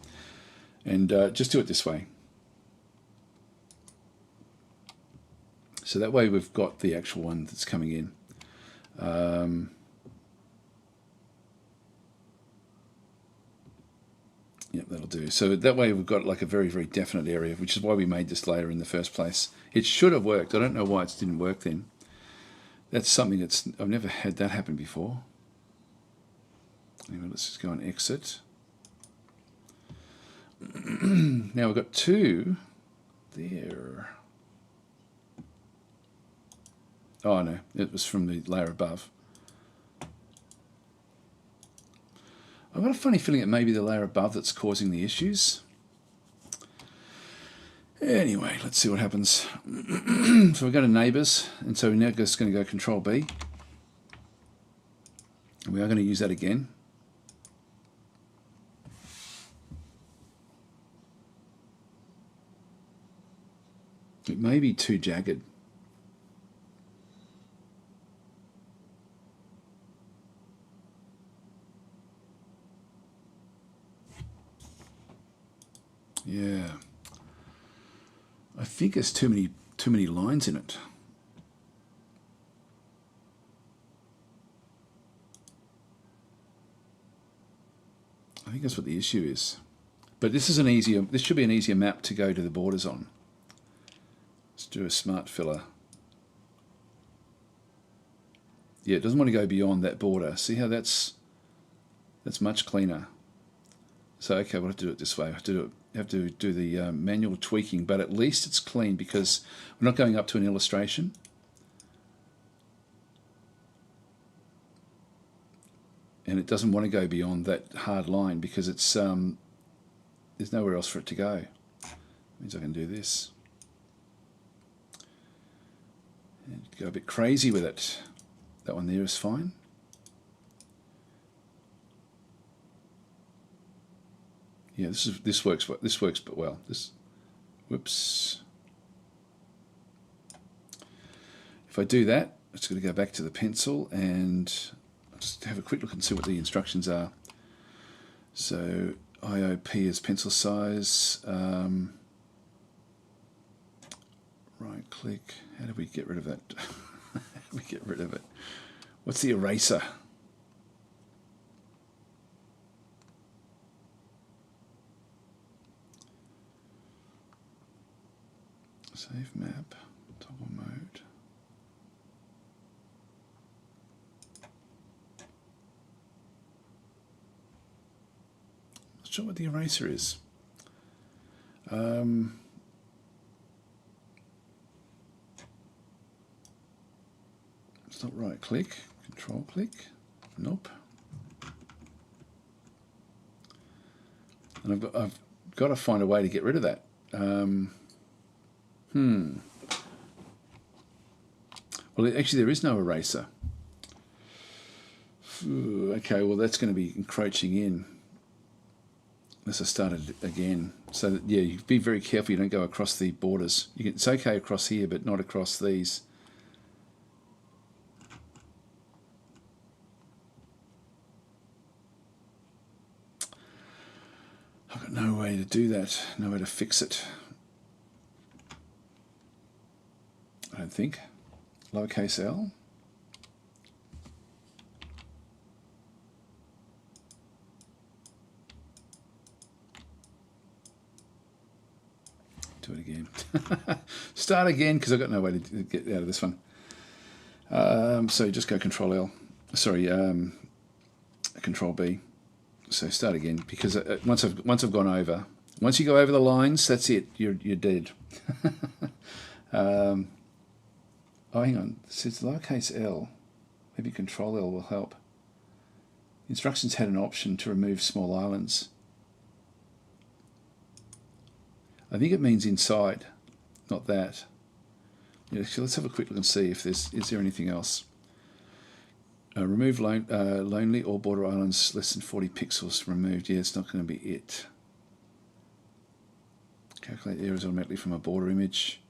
and just do it this way. So that way we've got the actual one that's coming in. Yep, that'll do. So that way we've got like a very, very definite area, which is why we made this layer in the first place. It should have worked. I don't know why it didn't work then. That's something I've never had that happen before. Anyway, let's just go and exit. Now we've got 2 there. Oh no, it was from the layer above. I've got a funny feeling it may be the layer above that's causing the issues. Anyway, let's see what happens. So we go to neighbors, and so we're now just going to go Control B. And we are going to use that again. It may be too jagged. Yeah, I think there's too many lines in it. I think that's what the issue is. But this should be an easier map to go to the borders on. Let's do a smart filler. Yeah, it doesn't want to go beyond that border. See how that's much cleaner. So okay, we'll have to do it this way. I have to do the manual tweaking, but at least it's clean because we're not going up to an illustration. And it doesn't want to go beyond that hard line because it's there's nowhere else for it to go. Means I can do this. And go a bit crazy with it. That one there is fine. Yeah, this works but well. Whoops. If I do that, I'm just going to go back to the pencil and just have a quick look and see what the instructions are. So IOP is pencil size. Right click. How do we get rid of that? How do we get rid of it? What's the eraser? Save map, toggle mode. Not sure what the eraser is. It's not right click, control click. Nope. And I've got to find a way to get rid of that. Well, actually, there is no eraser. Okay, well, that's going to be encroaching in. Unless I started again. So, that, yeah, you be very careful you don't go across the borders. It's okay across here, but not across these. I've got no way to do that, no way to fix it. I don't think. Lowercase l. Do it again. Start again because I've got no way to get out of this one. So just go Control L. Sorry, Control B. So start again because once I've gone over, once you go over the lines, that's it. You're dead. Oh, hang on. It says lowercase l. Maybe Control L will help. Instructions had an option to remove small islands. I think it means inside, not that. Yeah, so let's have a quick look and see if is there anything else. Remove lonely or border islands less than 40 pixels removed. Yeah, it's not going to be it. Calculate areas automatically from a border image.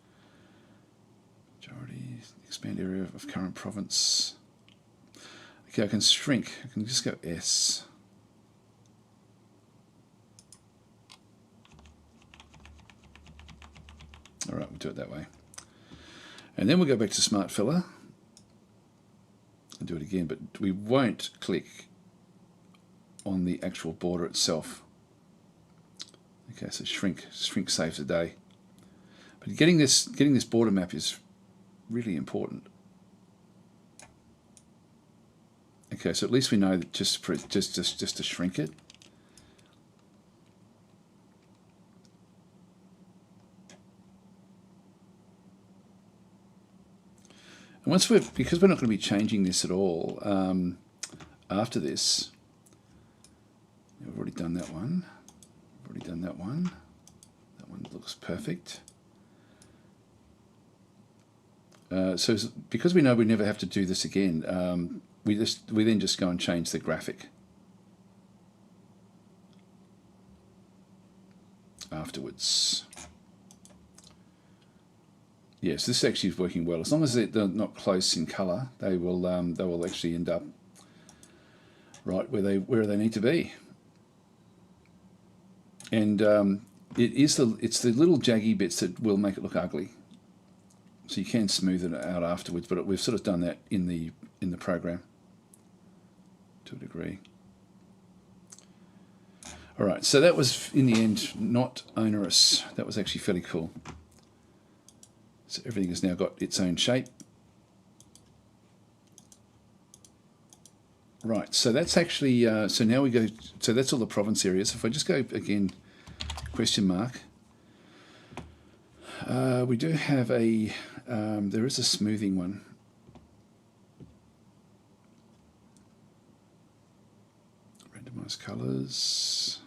Majority, expand area of current province. Okay, I can shrink. I can just go S. All right, we'll do it that way. And then we'll go back to Smart Filler and do it again, but we won't click on the actual border itself. Okay, so shrink saves the day. But getting this border map is really important. Okay, so at least we know that just to shrink it. And because we're not going to be changing this at all after this, we've already done that one. We've already done that one. That one looks perfect. So because we know we never have to do this again, we then just go and change the graphic afterwards. Yes, this actually is working well. As long as they're not close in colour, they will actually end up right where they need to be. And it's the little jaggy bits that will make it look ugly. So you can smooth it out afterwards, but we've sort of done that in the program to a degree. All right, so that was in the end not onerous. That was actually fairly cool. So everything has now got its own shape. Right, so that's actually, so now we go, so that's all the province areas. If I just go again, question mark, we do have there is a smoothing one. Randomize colors.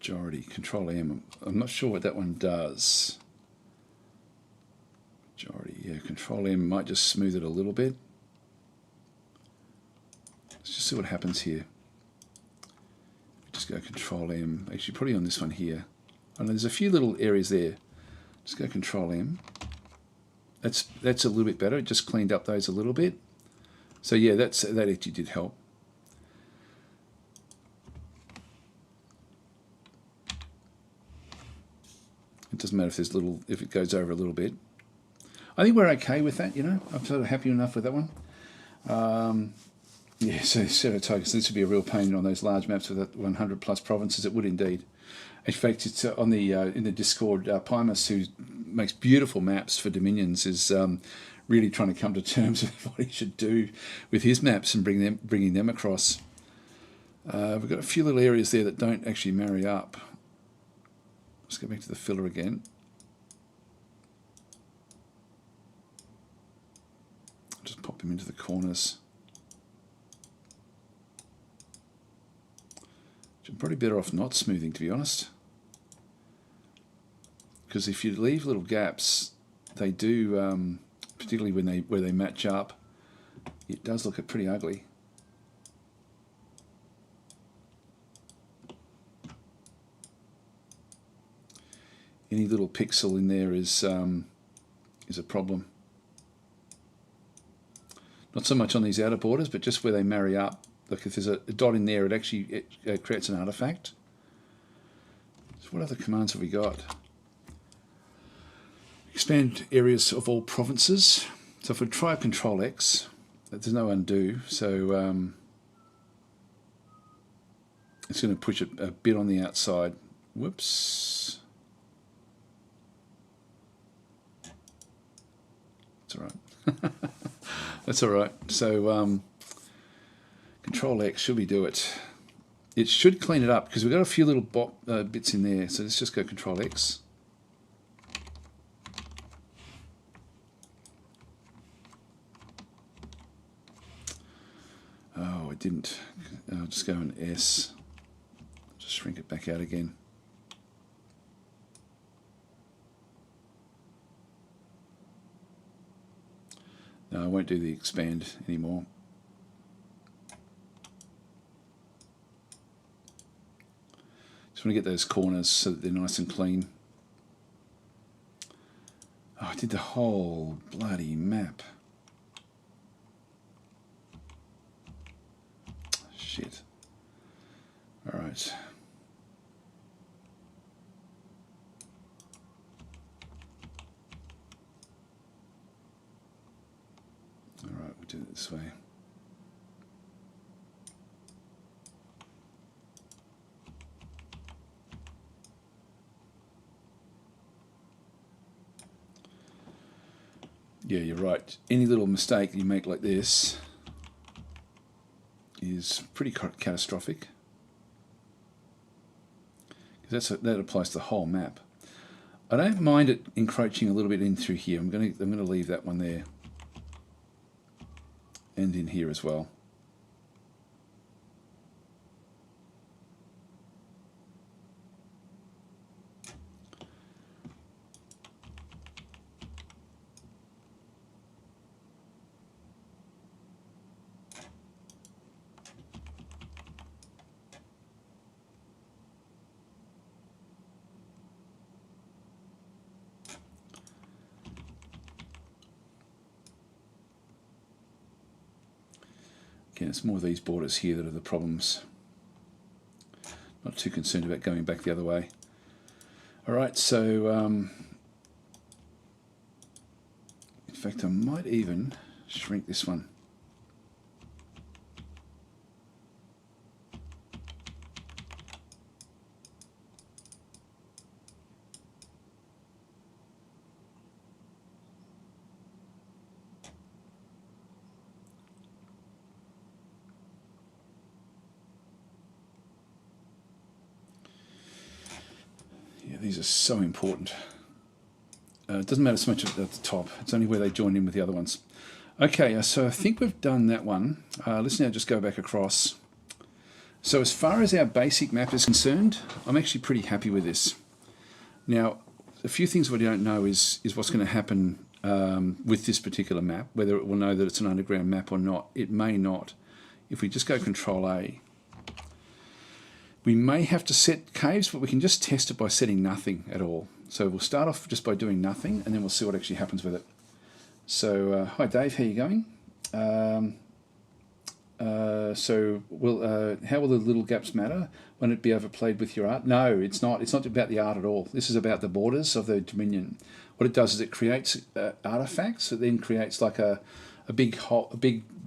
majority, Control M. I'm not sure what that one does. Majority, yeah, Control M might just smooth it a little bit. Let's just see what happens here. Just go Control M. Actually, probably on this one here. And there's a few little areas there. Just go Control M. That's a little bit better. It just cleaned up those a little bit. So yeah, that actually did help. It doesn't matter if it goes over a little bit. I think we're okay with that, you know. I'm sort of happy enough with that one. Yeah, so this would be a real pain on those large maps with 100 plus provinces. It would indeed. In fact, it's on the in the Discord, Pymus, who makes beautiful maps for Dominions, is really trying to come to terms with what he should do with his maps and bringing them across. We've got a few little areas there that don't actually marry up. Let's go back to the filler again. Just pop them into the corners. I'm probably better off not smoothing, to be honest, because if you leave little gaps, they do, particularly where they match up, it does look pretty ugly. Any little pixel in there is a problem. Not so much on these outer borders, but just where they marry up. Look, if there's a dot in there, it creates an artifact. So what other commands have we got? Expand areas of all provinces. So if we try Control X, there's no undo, so it's going to push it a bit on the outside. Whoops. That's all right. That's all right. So Control X, should we do it? It should clean it up because we've got a few little bits in there. So let's just go Control X. Oh, it didn't. I'll just go an S. Just shrink it back out again. No, I won't do the expand anymore. Just want to get those corners so that they're nice and clean. Oh, I did the whole bloody map. Shit. All right. All right, we'll do it this way. Yeah, you're right. Any little mistake you make like this is pretty catastrophic. That applies to the whole map. I don't mind it encroaching a little bit in through here. I'm going to leave that one there, and in here as well. Again, it's more of these borders here that are the problems. Not too concerned about going back the other way. All right, so in fact, I might even shrink this one. These are so important. It doesn't matter so much at the top. It's only where they join in with the other ones. Okay, so I think we've done that one. Let's now just go back across. So as far as our basic map is concerned, I'm actually pretty happy with this. Now, a few things we don't know is what's going to happen with this particular map, whether it will know that it's an underground map or not. It may not. If we just go Control A, we may have to set caves, but we can just test it by setting nothing at all. So we'll start off just by doing nothing, and then we'll see what actually happens with it. So, hi Dave, how are you going? How will the little gaps matter? Won't it be overplayed with your art? No, it's not. It's not about the art at all. This is about the borders of the Dominion. What it does is it creates artifacts. It then creates like a big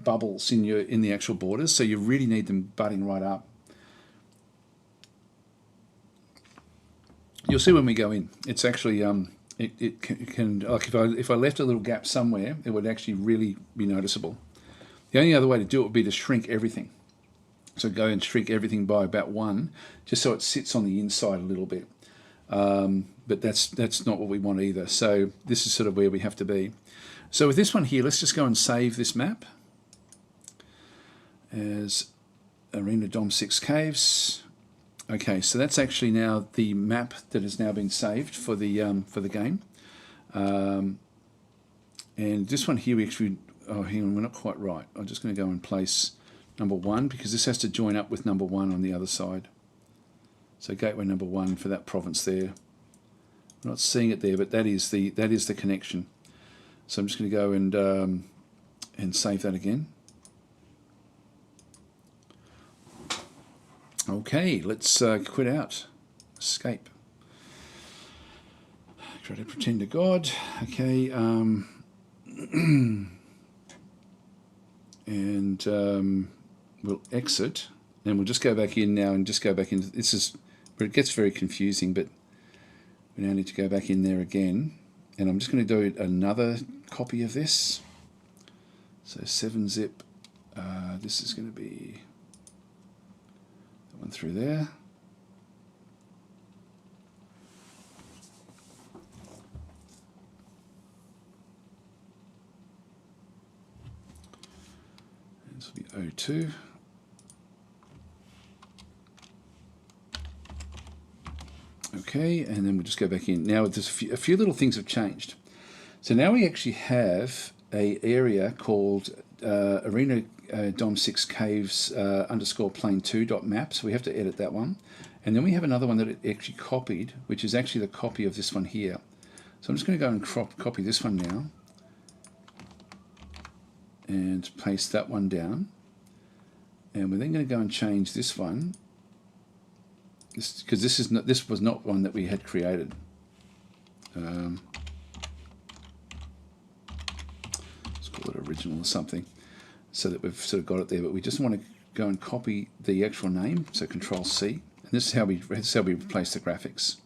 bubbles in the actual borders. So you really need them butting right up. You'll see when we go in. It's actually it can like if I left a little gap somewhere, it would actually really be noticeable. The only other way to do it would be to shrink everything. So go and shrink everything by about 1, just so it sits on the inside a little bit. But that's not what we want either. So this is sort of where we have to be. So with this one here, let's just go and save this map as Arena Dom 6 Caves. Okay, so that's actually now the map that has now been saved for the game. And this one here, we actually, oh, hang on, we're not quite right. I'm just going to go and place number 1 because this has to join up with number 1 on the other side. So gateway number 1 for that province there. I'm not seeing it there, but that is the connection. So I'm just going to go and save that again. Okay, let's quit out. Escape. Try to pretend to God. Okay. And we'll exit, and we'll just go back in now and just go back in. This is where it gets very confusing, but we now need to go back in there again. And I'm just going to do another copy of this. So 7-zip. This is going to be that one through there. This will be 02. Okay, and then we'll just go back in. Now there's a few little things have changed. So now we actually have a area called Arena Dom 6 Caves _ plane 2.map. So we have to edit that one. And then we have another one that it actually copied, which is actually the copy of this one here. So I'm just going to go and copy this one now. And paste that one down, and we're then going to go and change this one, because this was not one that we had created. Let's call it original or something, so that we've sort of got it there. But we just want to go and copy the actual name, so Control C, and this is how we replace the graphics.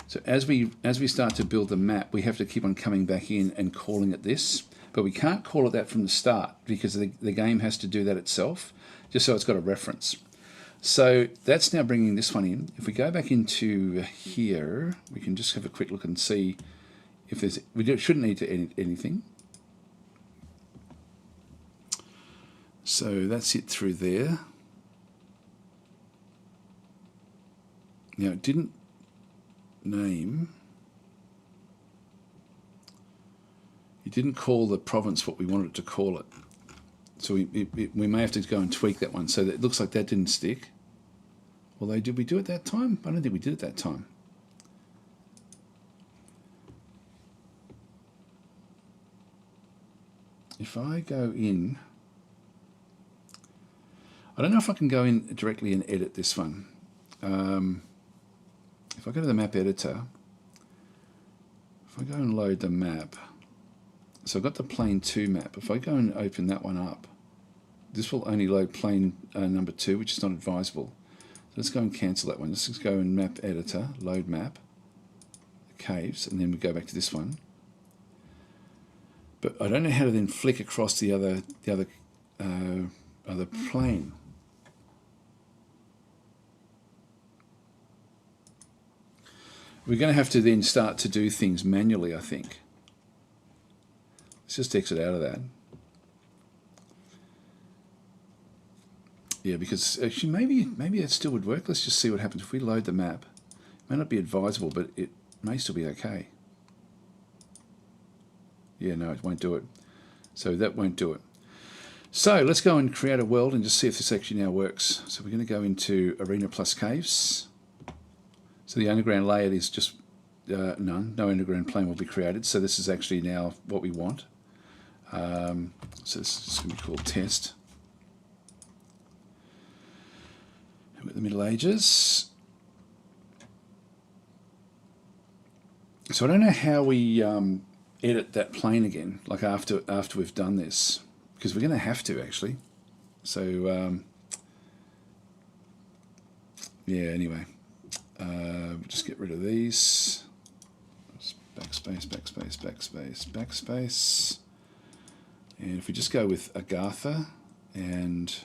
So as we start to build the map, we have to keep on coming back in and calling it this. But we can't call it that from the start because the game has to do that itself, just so it's got a reference. So that's now bringing this one in. If we go back into here, we can just have a quick look and see if there's... shouldn't need to edit anything. So that's it through there. Now it didn't name... It didn't call the province what we wanted it to call it. So we may have to go and tweak that one. So that it looks like that didn't stick. Although, did we do it that time? I don't think we did it that time. If I go in... I don't know if I can go in directly and edit this one. If I go to the map editor, if I go and load the map... So I've got the plane 2 map. If I go and open that one up, this will only load plane number 2, which is not advisable. So let's go and cancel that one. Let's just go in map editor, load map, caves, and then we go back to this one. But I don't know how to then flick across the other plane. We're going to have to then start to do things manually, I think. Let's just exit out of that. Yeah, because actually maybe it still would work. Let's just see what happens if we load the map. It may not be advisable, but it may still be okay. Yeah, no, it won't do it. So that won't do it. So let's go and create a world and just see if this actually now works. So we're going to go into Arena plus Caves. So the underground layout is just none. No underground plane will be created. So this is actually now what we want. So this is going to be called Test. And with the Middle Ages. So I don't know how we edit that plane again, like after we've done this, because we're going to have to actually. So yeah, anyway, just get rid of these. Backspace, backspace, backspace, backspace. And if we just go with Agatha and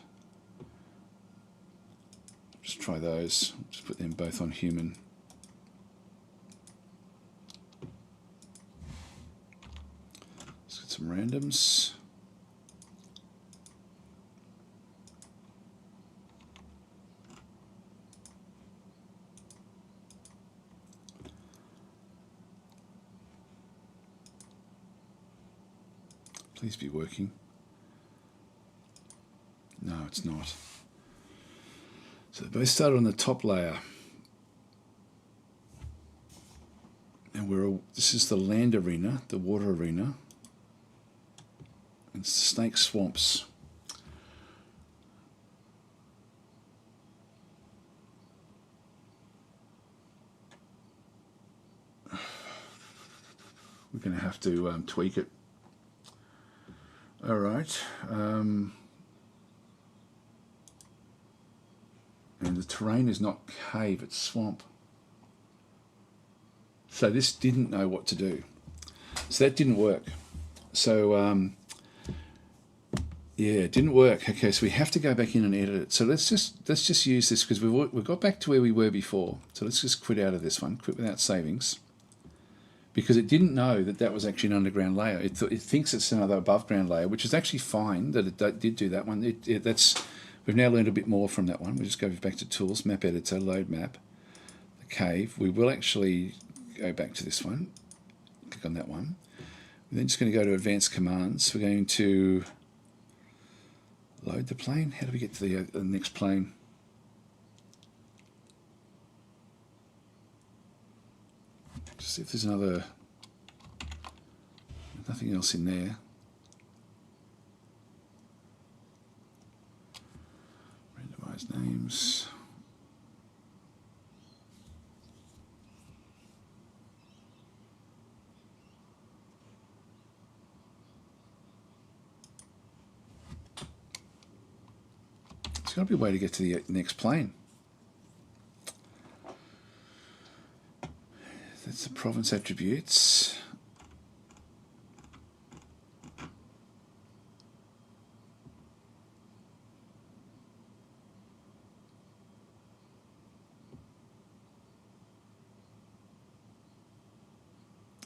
just try those, just put them both on human. Let's get some randoms. Please be working. No, it's not. So they both started on the top layer. And this is the land arena, the water arena. And snake swamps. We're going to have to tweak it. All right. And the terrain is not cave, it's swamp. So this didn't know what to do. So that didn't work. So yeah, it didn't work. Okay, so we have to go back in and edit it. So let's just use this because we've got back to where we were before. So let's just quit out of this one, quit without savings. Because it didn't know that that was actually an underground layer. It thinks it's another above ground layer, which is actually fine that it did do that one. We've now learned a bit more from that one. We just go back to Tools, Map Editor, Load Map, the cave. We will actually go back to this one, click on that one. We're then just going to go to Advanced Commands. We're going to load the plane. How do we get to the next plane? Just see if there's nothing else in there. Randomized names. There's got to be a way to get to the next plane. That's the province attributes.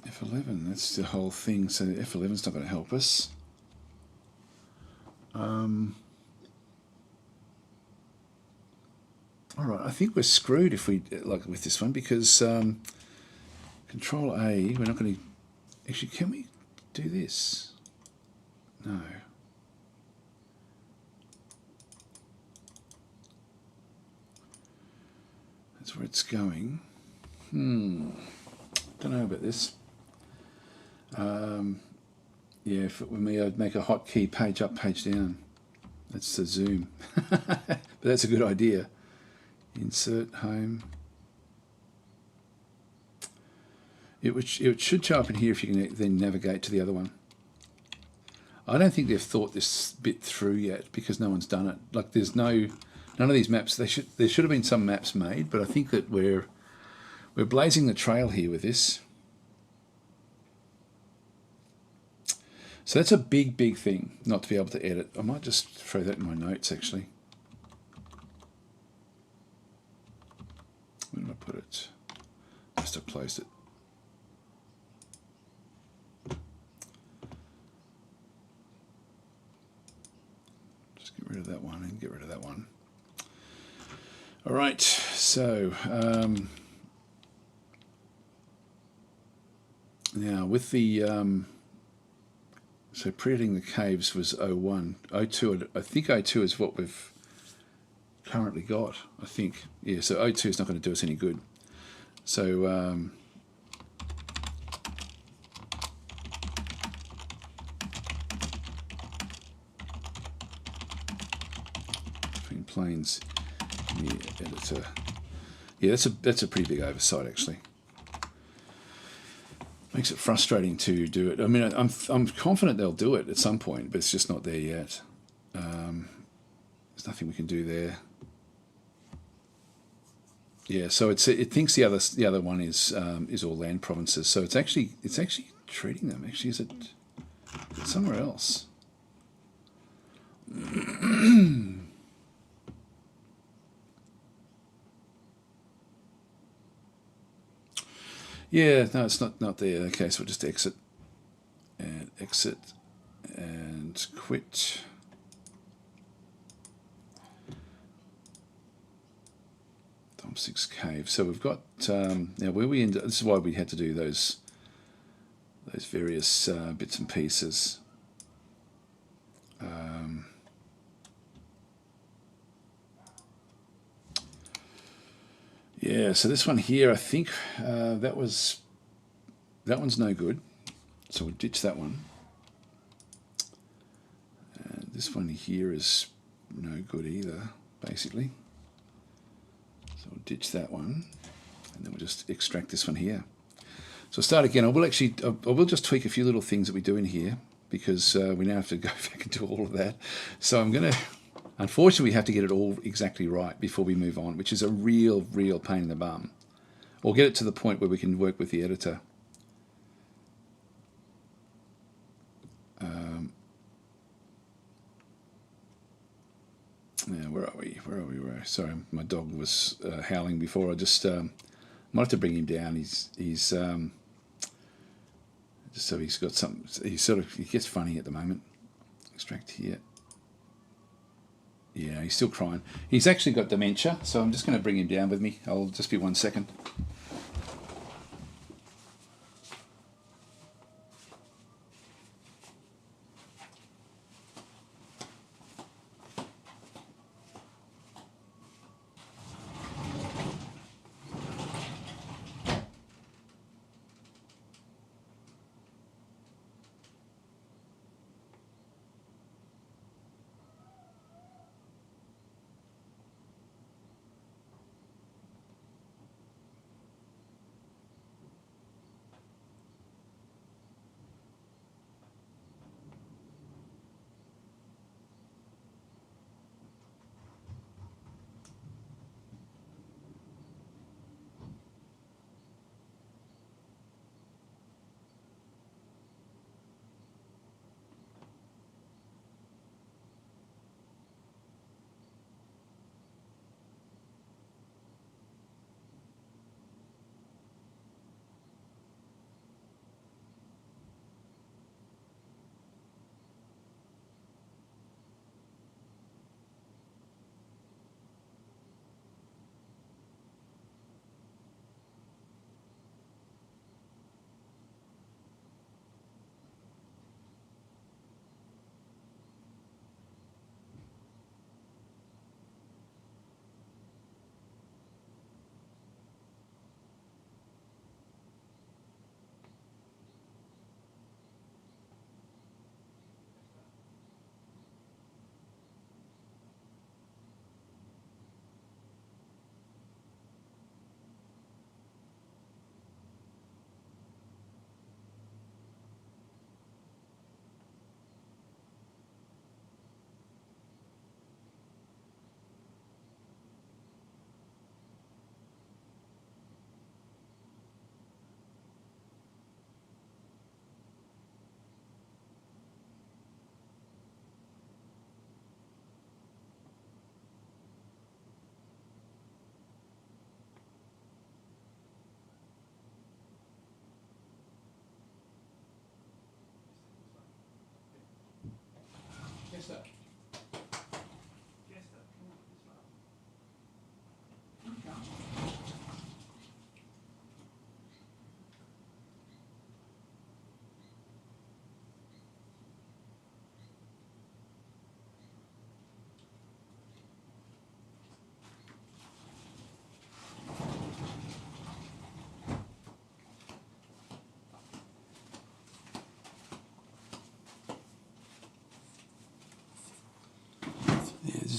F11, that's the whole thing. So F11's not going to help us. All right, I think we're screwed if we like with this one because Control A. We're not going to actually. Can we do this? No. That's where it's going. Don't know about this. Yeah, if it were me, I'd make a hotkey page up, page down. That's the zoom. But that's a good idea. Insert home. It should show up in here if you can then navigate to the other one. I don't think they've thought this bit through yet because no one's done it. Like there's none of these maps. There should have been some maps made, but I think that we're blazing the trail here with this. So that's a big thing not to be able to edit. I might just throw that in my notes actually. Where did I put it? Just I closed it. Just get rid of that one and get rid of that one. All right, so now with the so pre-editing the caves was 01. 02, I think 02 is what we've currently got, I think. Yeah, so 02 is not going to do us any good. So between planes, yeah, editor. Yeah, that's a pretty big oversight actually. Makes it frustrating to do it. I mean, I'm confident they'll do it at some point, but it's just not there yet. There's nothing we can do there. Yeah, so it thinks the other one is all land provinces. So it's actually treating them. Actually, is it somewhere else? Yeah, no, it's not there. Okay, so we'll just exit and quit. Dom 6 cave. So we've got now where we end. This is why we had to do those various bits and pieces. Yeah, so this one here, I think that one's no good. So we'll ditch that one. And this one here is no good either, basically. So we'll ditch that one, and then we'll just extract this one here. So I'll start again. I will just tweak a few little things that we do in here because we now have to go back and do all of that. So I'm going to, unfortunately, we have to get it all exactly right before we move on, which is a real pain in the bum. Or get it to the point where we can work with the editor. Now, where are we? Sorry, my dog was howling before. I just might have to bring him down. He's just so he's got some. He gets funny at the moment. Extract here. Yeah, he's still crying. He's actually got dementia, so I'm just going to bring him down with me. I'll just be 1 second.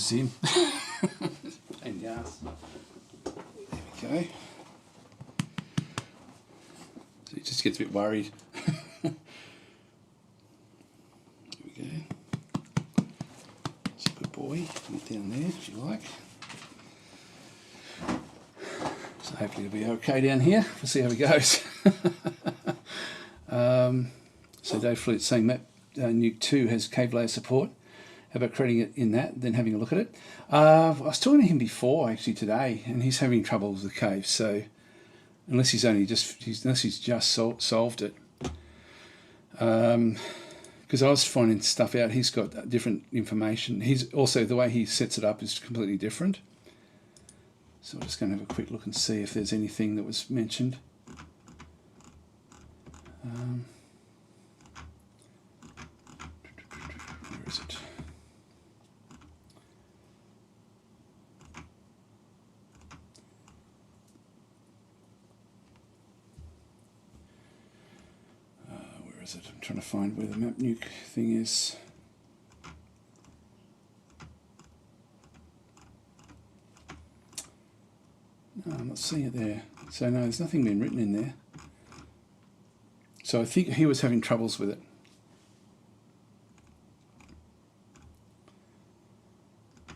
this in. Pain in the ass. There we go. So he just gets a bit worried. There we go. It's a good boy. Put it down there if you like. So hopefully it'll be okay down here. We'll see how he goes. So Dave Flute's saying Map Nuke 2 has cave layer support. How about creating it in that, then having a look at it? I was talking to him before actually today, and he's having troubles with cave. So unless he's just solved it, because I was finding stuff out. He's got different information. He's also, the way he sets it up is completely different. So I'm just going to have a quick look and see if there's anything that was mentioned. Where is it? Where is it? I'm trying to find where the map nuke thing is. No, I'm not seeing it there. So no, there's nothing been written in there. So I think he was having troubles with it.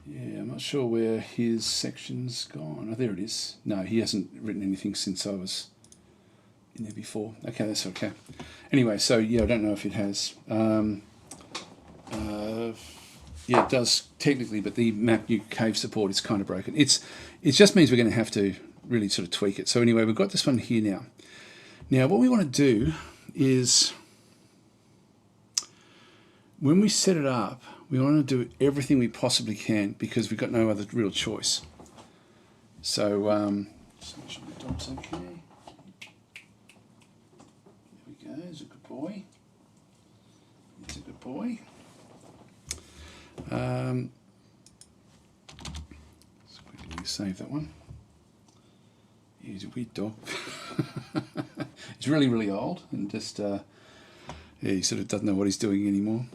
Yeah, I'm not sure where his section's gone. Oh, there it is. No, he hasn't written anything since I was in there before. Okay, that's okay. Anyway, so yeah, I don't know if it has. Yeah, it does technically, but the map nuke cave support is kind of broken. It just means we're going to have to really sort of tweak it. So anyway, we've got this one here now. Now, what we want to do is, when we set it up, we want to do everything we possibly can because we've got no other real choice. So, just make sure the dog's okay. There we go. He's a good boy. He's a good boy. Let's quickly save that one. He's a weird dog. He's really, really old and just, yeah, he sort of doesn't know what he's doing anymore.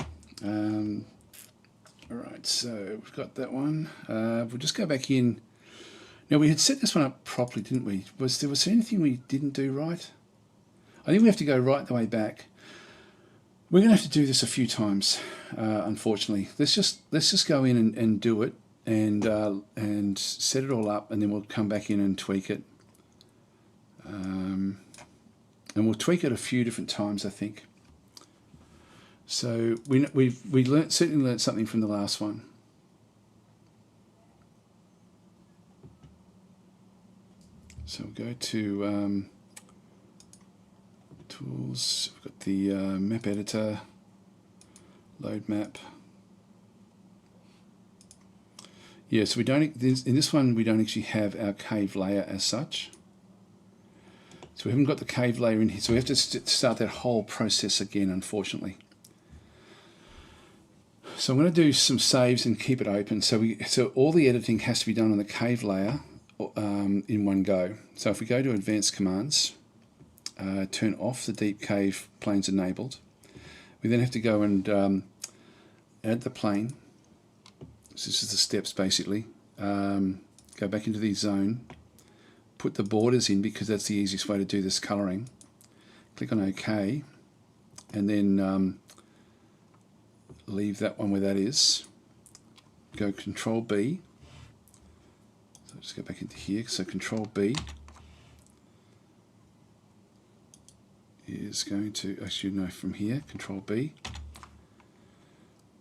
Alright, so we've got that one. We'll just go back in. Now, we had set this one up properly, didn't we? Was there anything we didn't do right? I think we have to go right the way back. We're going to have to do this a few times, unfortunately. Let's just go in and do it and set it all up, and then we'll come back in and tweak it. And we'll tweak it a few different times, I think. So we certainly learnt something from the last one. So we'll go to tools. We've got the map editor, load map. Yeah, so we don't, in this one we don't actually have our cave layer as such. So we haven't got the cave layer in here, so we have to start that whole process again, unfortunately. So I'm going to do some saves and keep it open. So all the editing has to be done on the cave layer in one go. So if we go to Advanced Commands, turn off the Deep Cave Planes Enabled, we then have to go and add the plane. So this is the steps basically. Go back into the zone, put the borders in because that's the easiest way to do this colouring. Click on OK, and then leave that one where that is. Go Control B. So just go back into here. So Control B is going to, actually no, from here, Control B.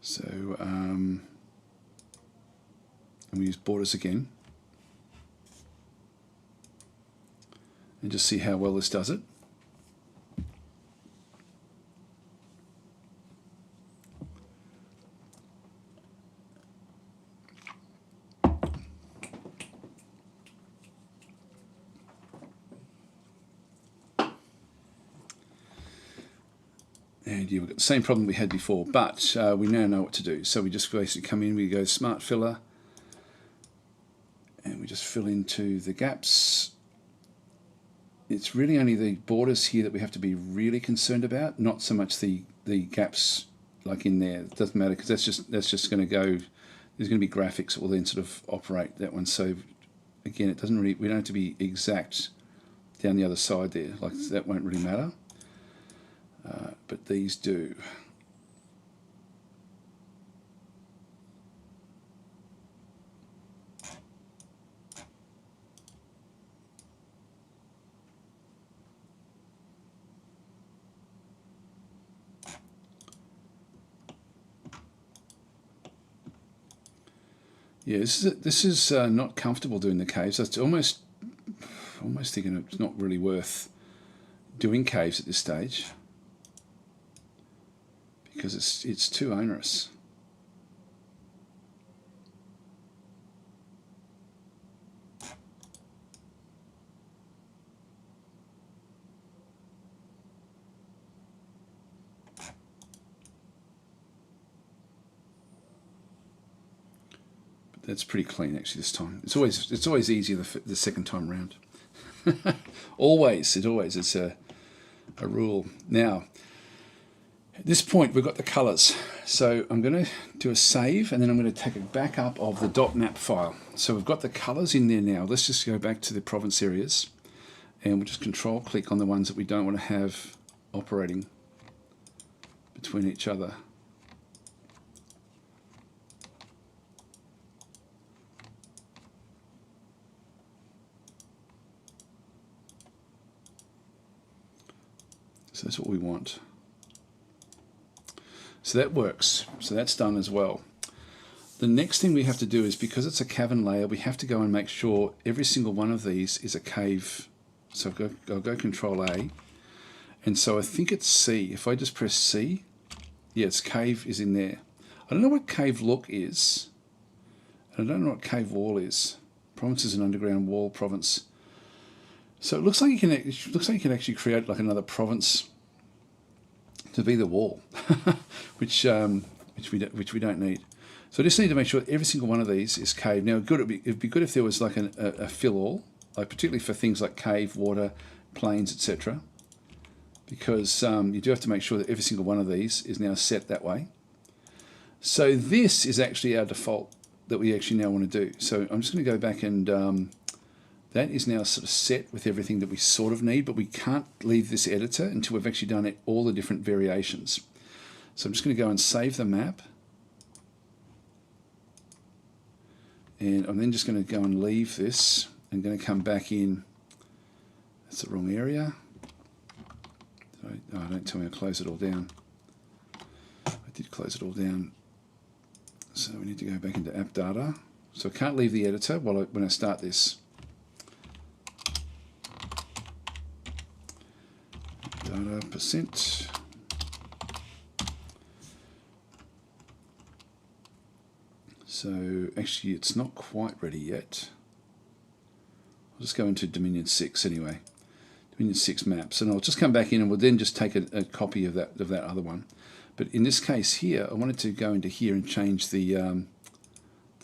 So and we use borders again. And just see how well this does it. And yeah, we've got the same problem we had before, but we now know what to do. So we just basically come in, we go Smart Filler, and we just fill into the gaps. It's really only the borders here that we have to be really concerned about, not so much the gaps like in there. It doesn't matter because that's just going to go. there's going to be graphics that will then sort of operate that one. So again, it doesn't really, we don't have to be exact down the other side there, like that won't really matter, but these do. Yeah, this is not comfortable doing the caves. It's almost thinking it's not really worth doing caves at this stage because it's too onerous. That's pretty clean actually this time. It's always easier the second time round. always it's a rule. Now at this point we've got the colors, so I'm going to do a save and then I'm going to take a backup of the .map file. So we've got the colors in there now. Let's just go back to the province areas and we'll just control click on the ones that we don't want to have operating between each other. So that's what we want. So that works. So that's done as well. The next thing we have to do is, because it's a cavern layer, we have to go and make sure every single one of these is a cave. So I'll go Control A. And so I think it's C. If I just press C, yeah, it's cave is in there. I don't know what cave look is. I don't know what cave wall is. Province is an underground wall province. So it looks like you can actually create like another province to be the wall, which we don't need. So I just need to make sure every single one of these is cave. Now, it'd be good if there was like a fill all, like particularly for things like cave, water, plains, etc. Because you do have to make sure that every single one of these is now set that way. So this is actually our default that we actually now want to do. So I'm just going to go back and that is now sort of set with everything that we sort of need, but we can't leave this editor until we've actually done all the different variations. So I'm just going to go and save the map. And I'm then just going to go and leave this. I'm going to come back in. That's the wrong area. Don't tell me I close it all down. I did close it all down. So we need to go back into app data. So I can't leave the editor when I start this. Data %. So actually it's not quite ready yet. I'll just go into Dominion 6 anyway. Dominion 6 maps, and I'll just come back in and we'll then just take a copy of that other one. But in this case here, I wanted to go into here and change the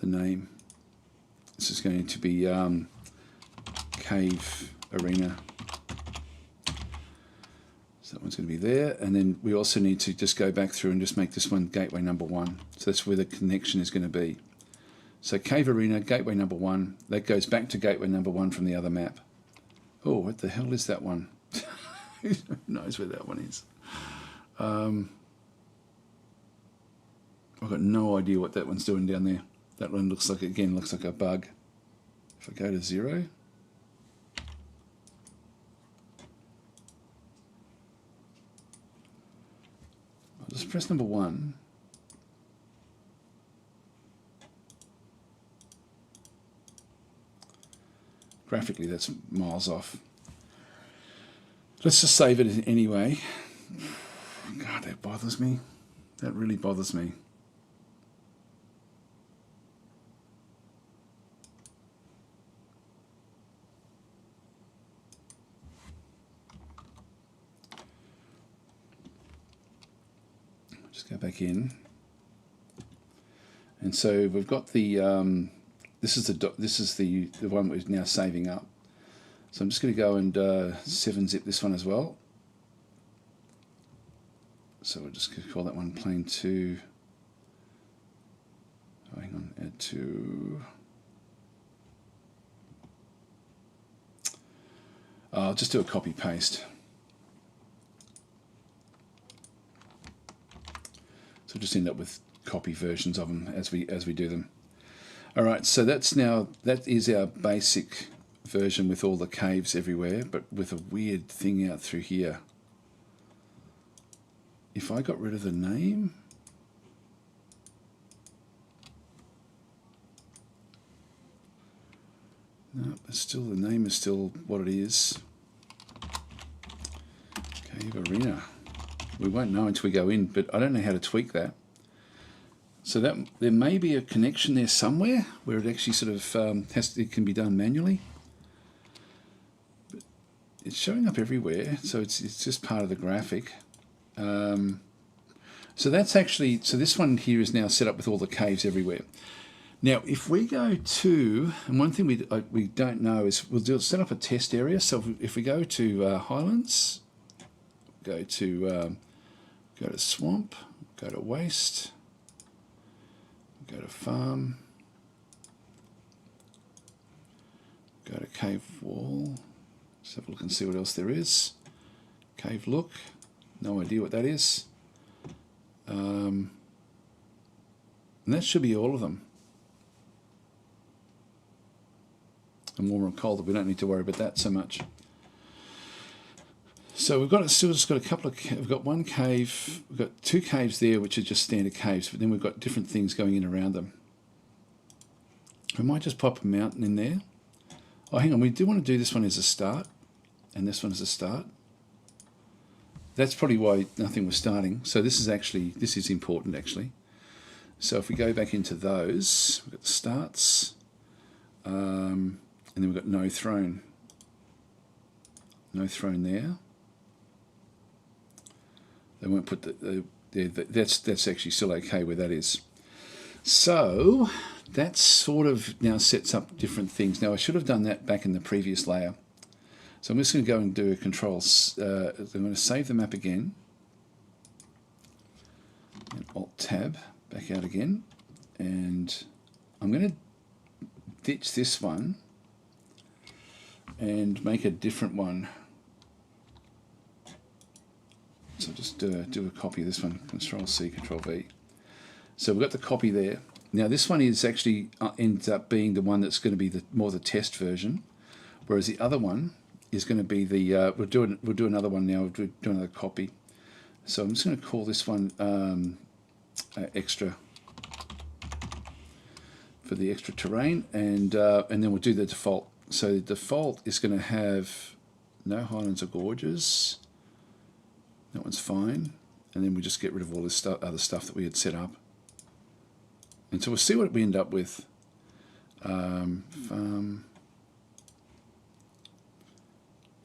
name. This is going to be Cave Arena. So that one's going to be there, and then we also need to just go back through and just make this one gateway number 1. So that's where the connection is going to be. So Cave Arena, gateway number 1, that goes back to gateway number 1 from the other map. Oh, what the hell is that one? Who knows where that one is? I've got no idea what that one's doing down there. That one looks like a bug. If I go to 0, I'll just press number 1. Graphically, that's miles off. Let's just save it anyway. God, that bothers me. That really bothers me. Just go back in. And so we've got the this is the one we're now saving up. So I'm just going to go and 7-zip this one as well. So we'll just call that one plane 2. hang on, add to. I'll just do a copy paste. So just end up with copy versions of them as we do them. All right, so that is our basic version with all the caves everywhere, but with a weird thing out through here. If I got rid of the name, no, still the name is still what it is. Cave Arena. We won't know until we go in, but I don't know how to tweak that. So that there may be a connection there somewhere where it actually sort of it can be done manually. But it's showing up everywhere, so it's just part of the graphic. So that's actually, so this one here is now set up with all the caves everywhere. Now, if we go to, and one thing we don't know is set up a test area. So if we go to Highlands, go to Swamp, go to Waste, go to Farm, go to Cave Wall. Let's have a look and see what else there is. Cave Look, no idea what that is. And that should be all of them. And warmer and colder, we don't need to worry about that so much. So we've still just got a couple of, we've got one cave, we've got two caves there which are just standard caves, but then we've got different things going in around them. We might just pop a mountain in there. Oh, hang on, we do want to do this one as a start, and this one as a start. That's probably why nothing was starting. So this is important actually. So if we go back into those, we've got the starts, and then we've got no throne. No throne there. They won't put that's actually still okay where that is. So that sort of now sets up different things. Now I should have done that back in the previous layer. So I'm just going to go and do a control. I'm going to save the map again. And Alt-Tab, back out again. And I'm going to ditch this one and make a different one. So just do a copy of this one, Control-C, Control-V. So we've got the copy there. Now this one is actually ends up being the one that's going to be more the test version, whereas the other one is going to be the we'll do another one now. We'll do another copy. So I'm just going to call this one extra for the extra terrain, and then we'll do the default. So the default is going to have no highlands or gorges. That one's fine, and then we just get rid of all this other stuff that we had set up. And so we'll see what we end up with. Farm.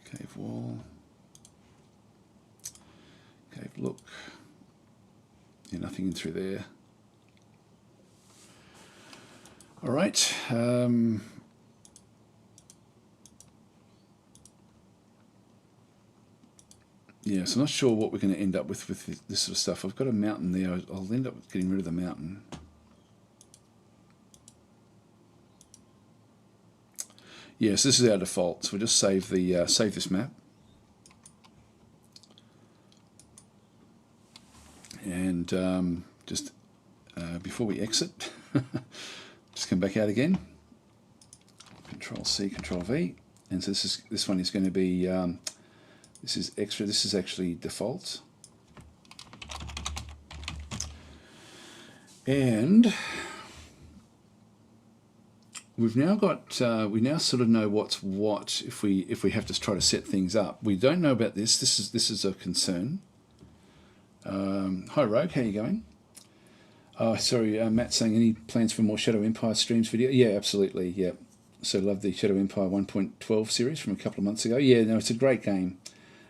Cave Wall, Cave Look, yeah, nothing in through there. All right, yeah, so I'm not sure what we're going to end up with this sort of stuff. I've got a mountain there. I'll end up getting rid of the mountain. Yes, this is our default. So we'll just save this map, and just before we exit, just come back out again. Control-C, Control-V, and so this one is going to be this is extra. This is actually default, and we've now got we now sort of know what's what if we have to try to set things up. We don't know about this. This is a concern. Hi Rogue, how you going? Oh, sorry, Matt saying any plans for more Shadow Empire streams video? Yeah, absolutely. Yeah, so love the Shadow Empire 1.12 series from a couple of months ago. Yeah, no, it's a great game,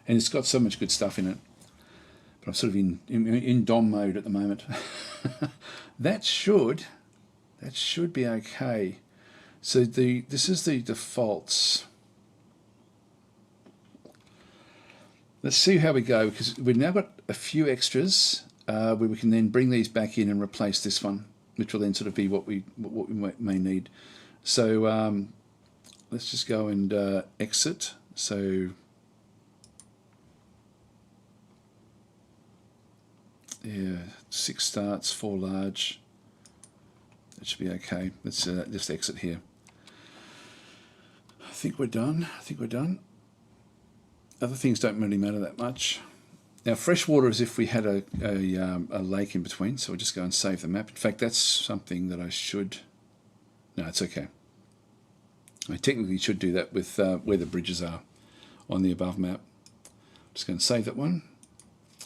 and it's got so much good stuff in it. But I'm sort of in DOM mode at the moment. that should be okay. So this is the defaults. Let's see how we go, because we've now got a few extras where we can then bring these back in and replace this one. which will then sort of be what we may need. So let's just go and exit. So yeah, 6 starts, 4 large. That should be okay. Let's just exit here. I think we're done. Other things don't really matter that much. Now, freshwater is if we had a lake in between, so we'll just go and save the map. In fact, that's something that I should... No, it's okay. I technically should do that with where the bridges are on the above map. Just going to save that one.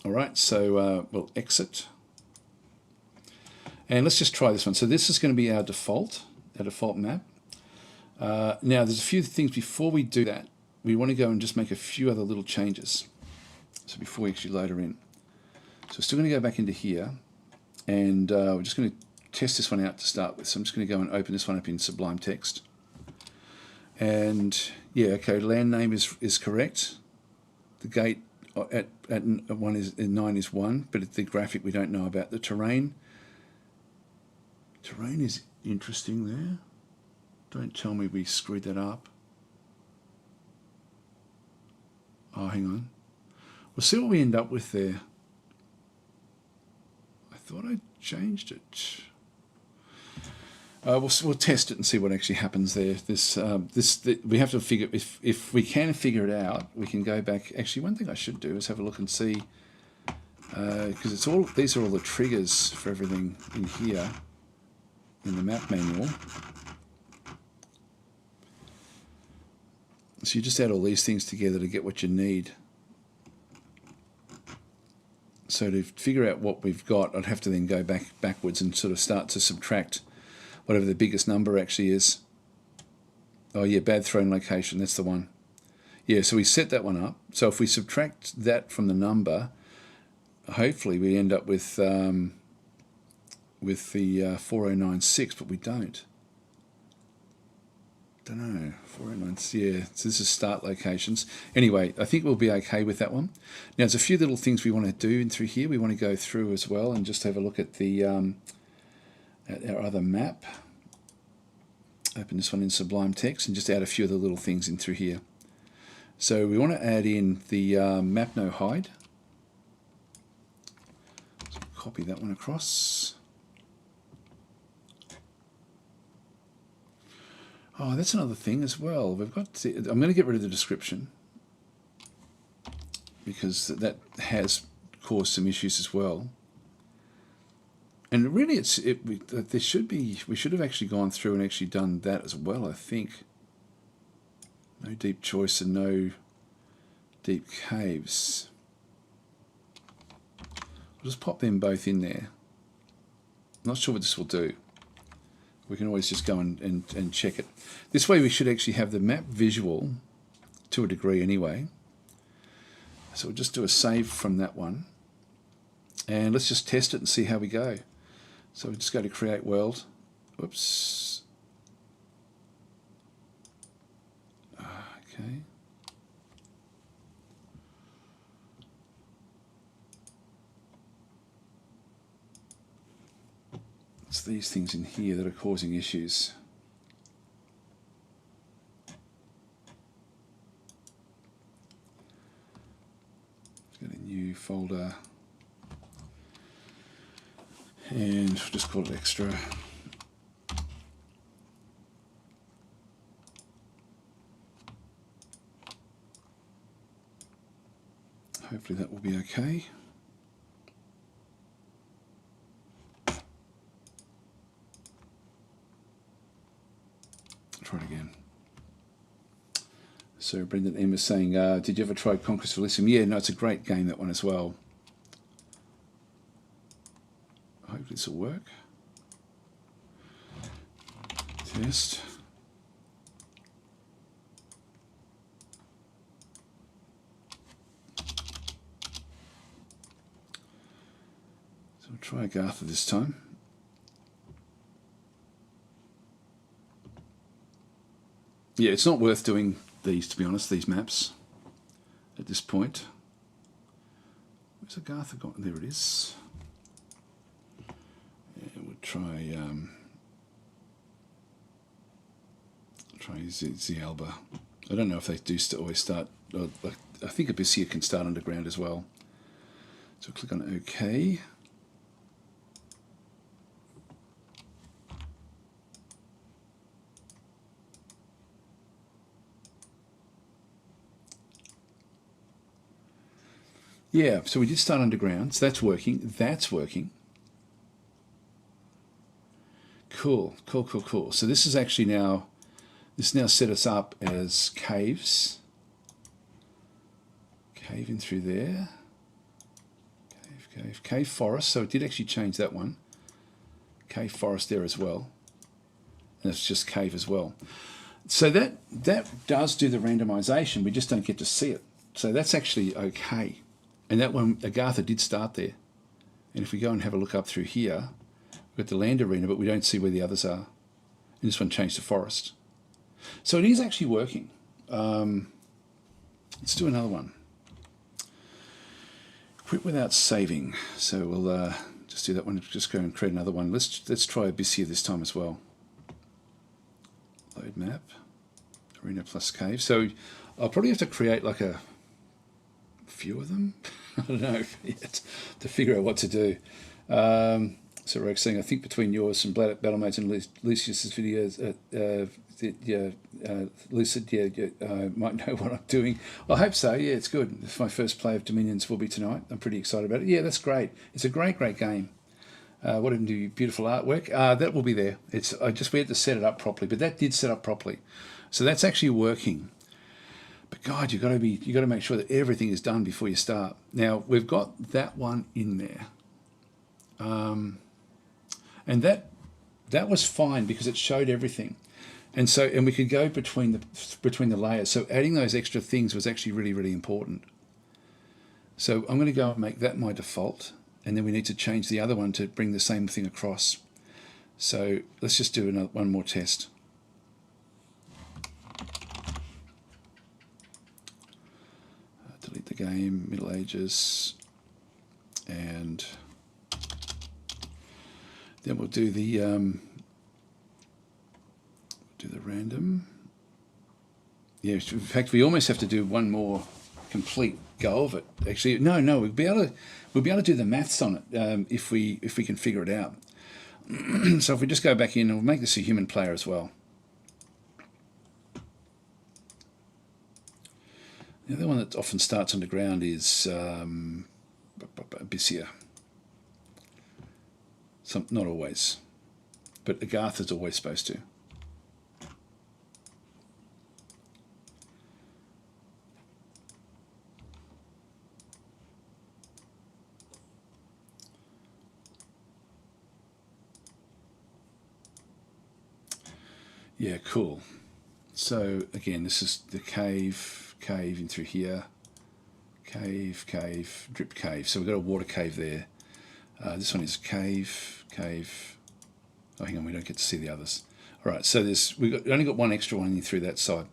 All right, so we'll exit. And let's just try this one. So this is going to be our default map. Now, there's a few things before we do that. We want to go and just make a few other little changes. So before we actually load her in. So we're still going to go back into here. And we're just going to test this one out to start with. So I'm just going to go and open this one up in Sublime Text. And yeah, okay, land name is correct. The gate at 9 is 1, but the graphic we don't know about. The terrain is interesting there. Don't tell me we screwed that up. Oh, hang on. We'll see what we end up with there. I thought I changed it. We'll test it and see what actually happens there. We have to figure, if we can figure it out, we can go back. Actually, one thing I should do is have a look and see, because these are all the triggers for everything in here in the map manual. So you just add all these things together to get what you need. So to figure out what we've got, I'd have to then go backwards and sort of start to subtract whatever the biggest number actually is. Oh yeah, bad thrown location, that's the one. Yeah, so we set that one up. So if we subtract that from the number, hopefully we end up with the 4096, but we don't. Don't know, 409, yeah, so this is start locations. Anyway, I think we'll be okay with that one. Now, there's a few little things we want to do in through here. We want to go through as well and just have a look at the at our other map. Open this one in Sublime Text and just add a few other little things in through here. So we want to add in the map no hide. So copy that one across. Oh, that's another thing as well. We've got. I'm going to get rid of the description because that has caused some issues as well. And really, we should have actually gone through and actually done that as well. I think. No deep choice and no deep caves. I'll just pop them both in there. Not sure what this will do. We can always just go and check it. This way we should actually have the map visual to a degree anyway. So we'll just do a save from that one. And let's just test it and see how we go. So we'll just go to create world. Whoops. Okay. It's these things in here that are causing issues. Let's get a new folder and we'll just call it extra. Hopefully that will be okay. Try it again. So Brendan M is saying, did you ever try Conquest of Elysium? Yeah, no, it's a great game, that one as well. Hopefully this will work. Test. So we'll try Agartha this time. Yeah, it's not worth doing these, to be honest, these maps at this point. Where's Agartha gone? There it is. And we'll try Zialba. I don't know if they do always start. I think Abyssia can start underground as well. So click on OK. Yeah, so we did start underground, so that's working. That's working. Cool. So this is actually now, this now set us up as caves. Cave in through there. Cave forest, so it did actually change that one. Cave forest there as well. And it's just cave as well. So that does do the randomization, we just don't get to see it. So that's actually okay. And that one, Agartha did start there. And if we go and have a look up through here, we've got the land arena, but we don't see where the others are. And this one changed to forest. So it is actually working. Let's do another one. Quit without saving. So we'll just do that one. Just go and create another one. Let's try Abyssia this time as well. Load map. Arena plus cave. So I'll probably have to create like a few of them. I don't know yet to figure out what to do. So Rex saying, I think between yours and Battlemates and Lucius's videos, Lucid, I might know what I'm doing. I hope so. Yeah, it's good. It's my first play of Dominions will be tonight. I'm pretty excited about it. Yeah, that's great. It's a great game. What did do? Beautiful artwork. That will be there. We had to set it up properly, but that did set up properly. So that's actually working. But God, you got to make sure that everything is done before you start. Now we've got that one in there, and that was fine because it showed everything, and we could go between the layers. So adding those extra things was actually really important. So I'm going to go and make that my default, and then we need to change the other one to bring the same thing across. So let's just do one more test. Delete the game, Middle Ages, and then we'll do the random. Yeah, in fact, we almost have to do one more complete go of it. Actually, no, we'll be able to do the maths on it if we can figure it out. So if we just go back in, and we'll make this a human player as well. The other one that often starts underground is Abyssia. Not always, but Agartha's always supposed to. Yeah, cool. So again, this is the cave in through here, cave, drip cave. So we've got a water cave there. This one is cave. Oh, hang on, we don't get to see the others. All right, so we've only got one extra one in through that side.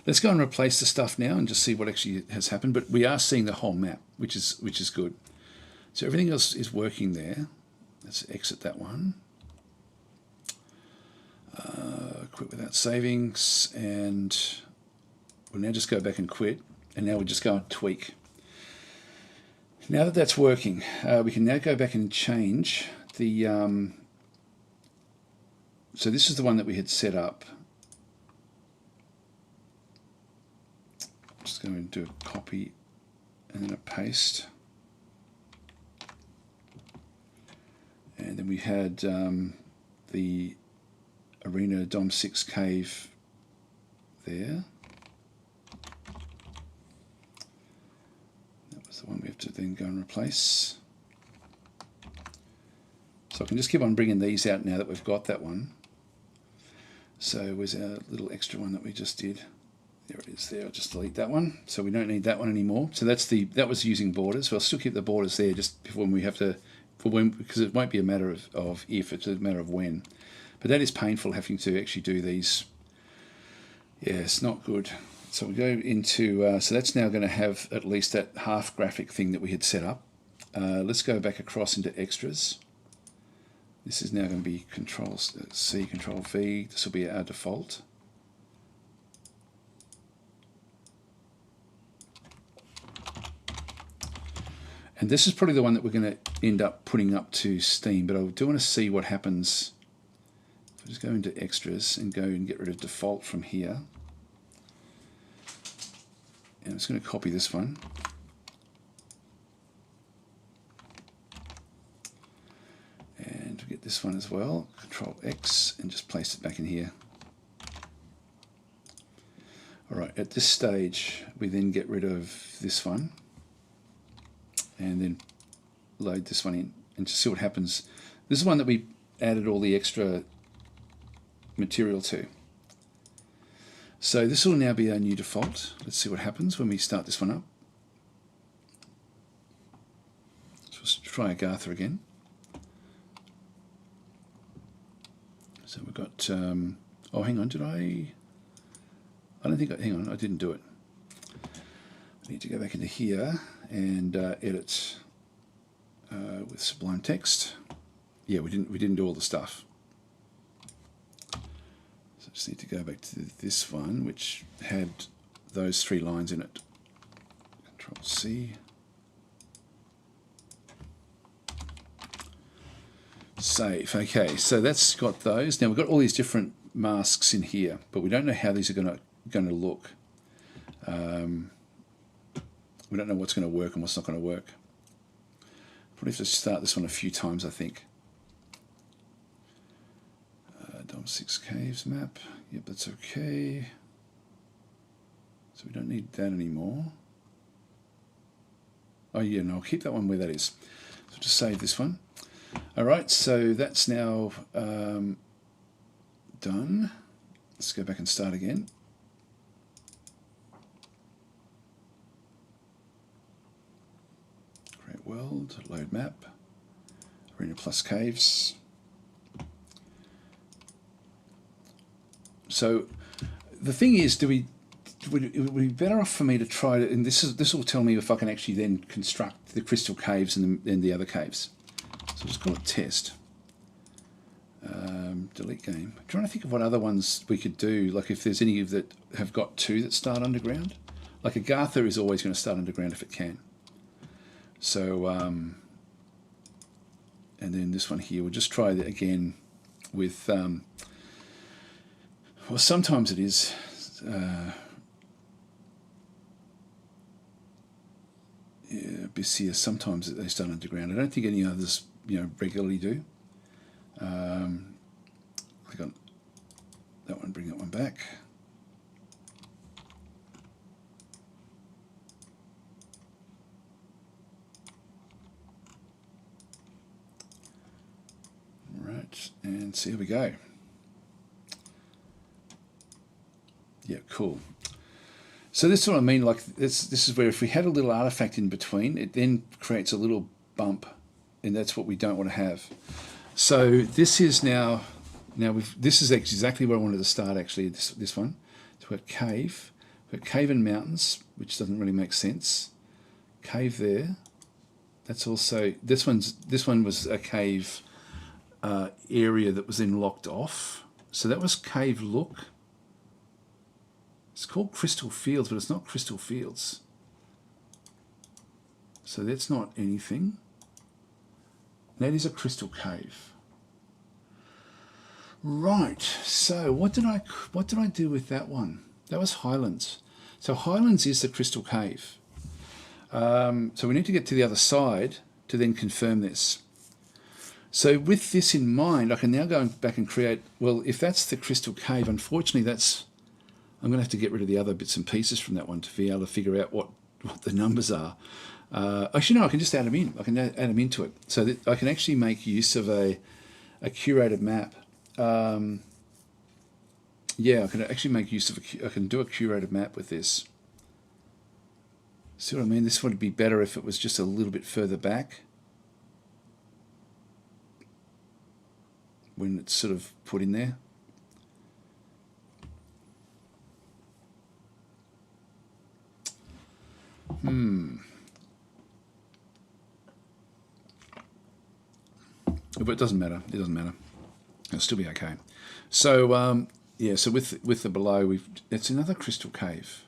Let's go and replace the stuff now and just see what actually has happened. But we are seeing the whole map, which is good. So everything else is working there. Let's exit that one. Quit without savings, and we'll now just go back and quit, and now we'll just go and tweak. Now that that's working, we can now go back and change the so this is the one that we had set up. Just going to do a copy and then a paste, and then we had the Arena Dom 6 cave there. That was the one we have to then go and replace. So I can just keep on bringing these out now that we've got that one. So where's our little extra one that we just did? There it is there. I'll just delete that one. So we don't need that one anymore. So that was using borders. So I'll still keep the borders there just when we have to, because it won't be a matter of if, it's a matter of when. But that is painful having to actually do these. Yeah, it's not good. So we go into, so that's now going to have at least that half graphic thing that we had set up. Let's go back across into extras. This is now going to be Control C, Control V. This will be our default. And this is probably the one that we're going to end up putting up to Steam, but I do want to see what happens. If I just go into extras and go and get rid of default from here. And I'm just going to copy this one. And we get this one as well. Control X and just place it back in here. All right, at this stage, we then get rid of this one. And then load this one in and just see what happens. This is one that we added all the extra material to. So this will now be our new default. Let's see what happens when we start this one up. So let's try Agatha again. So we've got, oh, hang on, did I don't think, hang on, I didn't do it. I need to go back into here and edit with Sublime Text. Yeah, we didn't do all the stuff. So I just need to go back to this one, which had those 3 lines in it. Control C. Save. Okay, so that's got those. Now we've got all these different masks in here, but we don't know how these are going to look. We don't know what's going to work and what's not going to work. Probably have to start this one a few times, I think. DOM 6 caves map. Yep, that's okay. So we don't need that anymore. Oh yeah, no, I'll keep that one where that is. So just save this one. All right, so that's now done. Let's go back and start again. Create world, load map, arena plus caves. So the thing is, it would be better off for me to try to, and this will tell me if I can actually then construct the crystal caves and the other caves. So just call it test. Delete game. I'm trying to think of what other ones we could do, like if there's any that have got 2 that start underground. Like Agatha is always going to start underground if it can. So, and then this one here, we'll just try that again with, well, sometimes it is, yeah, Abyssia, sometimes they start underground. I don't think any others, regularly do. Click on that one, bring that one back. Right, and so here we go. Yeah, cool. So this is what I mean, like this is where if we had a little artifact in between, it then creates a little bump, and that's what we don't want to have. So this is now this is exactly where I wanted to start actually, this one. So we've got cave, we've got cave and mountains, which doesn't really make sense. Cave there. That's also, this one was a cave area that was then locked off. So that was cave look. It's called Crystal Fields, but it's not Crystal Fields. So that's not anything. That is a crystal cave. Right. So what did I do with that one? That was Highlands. So Highlands is the crystal cave. So we need to get to the other side to then confirm this. So with this in mind, I can now go back and create, well, if that's the crystal cave, unfortunately I'm going to have to get rid of the other bits and pieces from that one to be able to figure out what the numbers are. Actually, no, I can just add them in. I can add them into it. So that I can actually make use of a curated map. Yeah, I can actually make use of I can do a curated map with this. See what I mean? This would be better if it was just a little bit further back, when it's sort of put in there. but it doesn't matter. It doesn't matter. It'll still be okay. So yeah, so with the below, it's another crystal cave.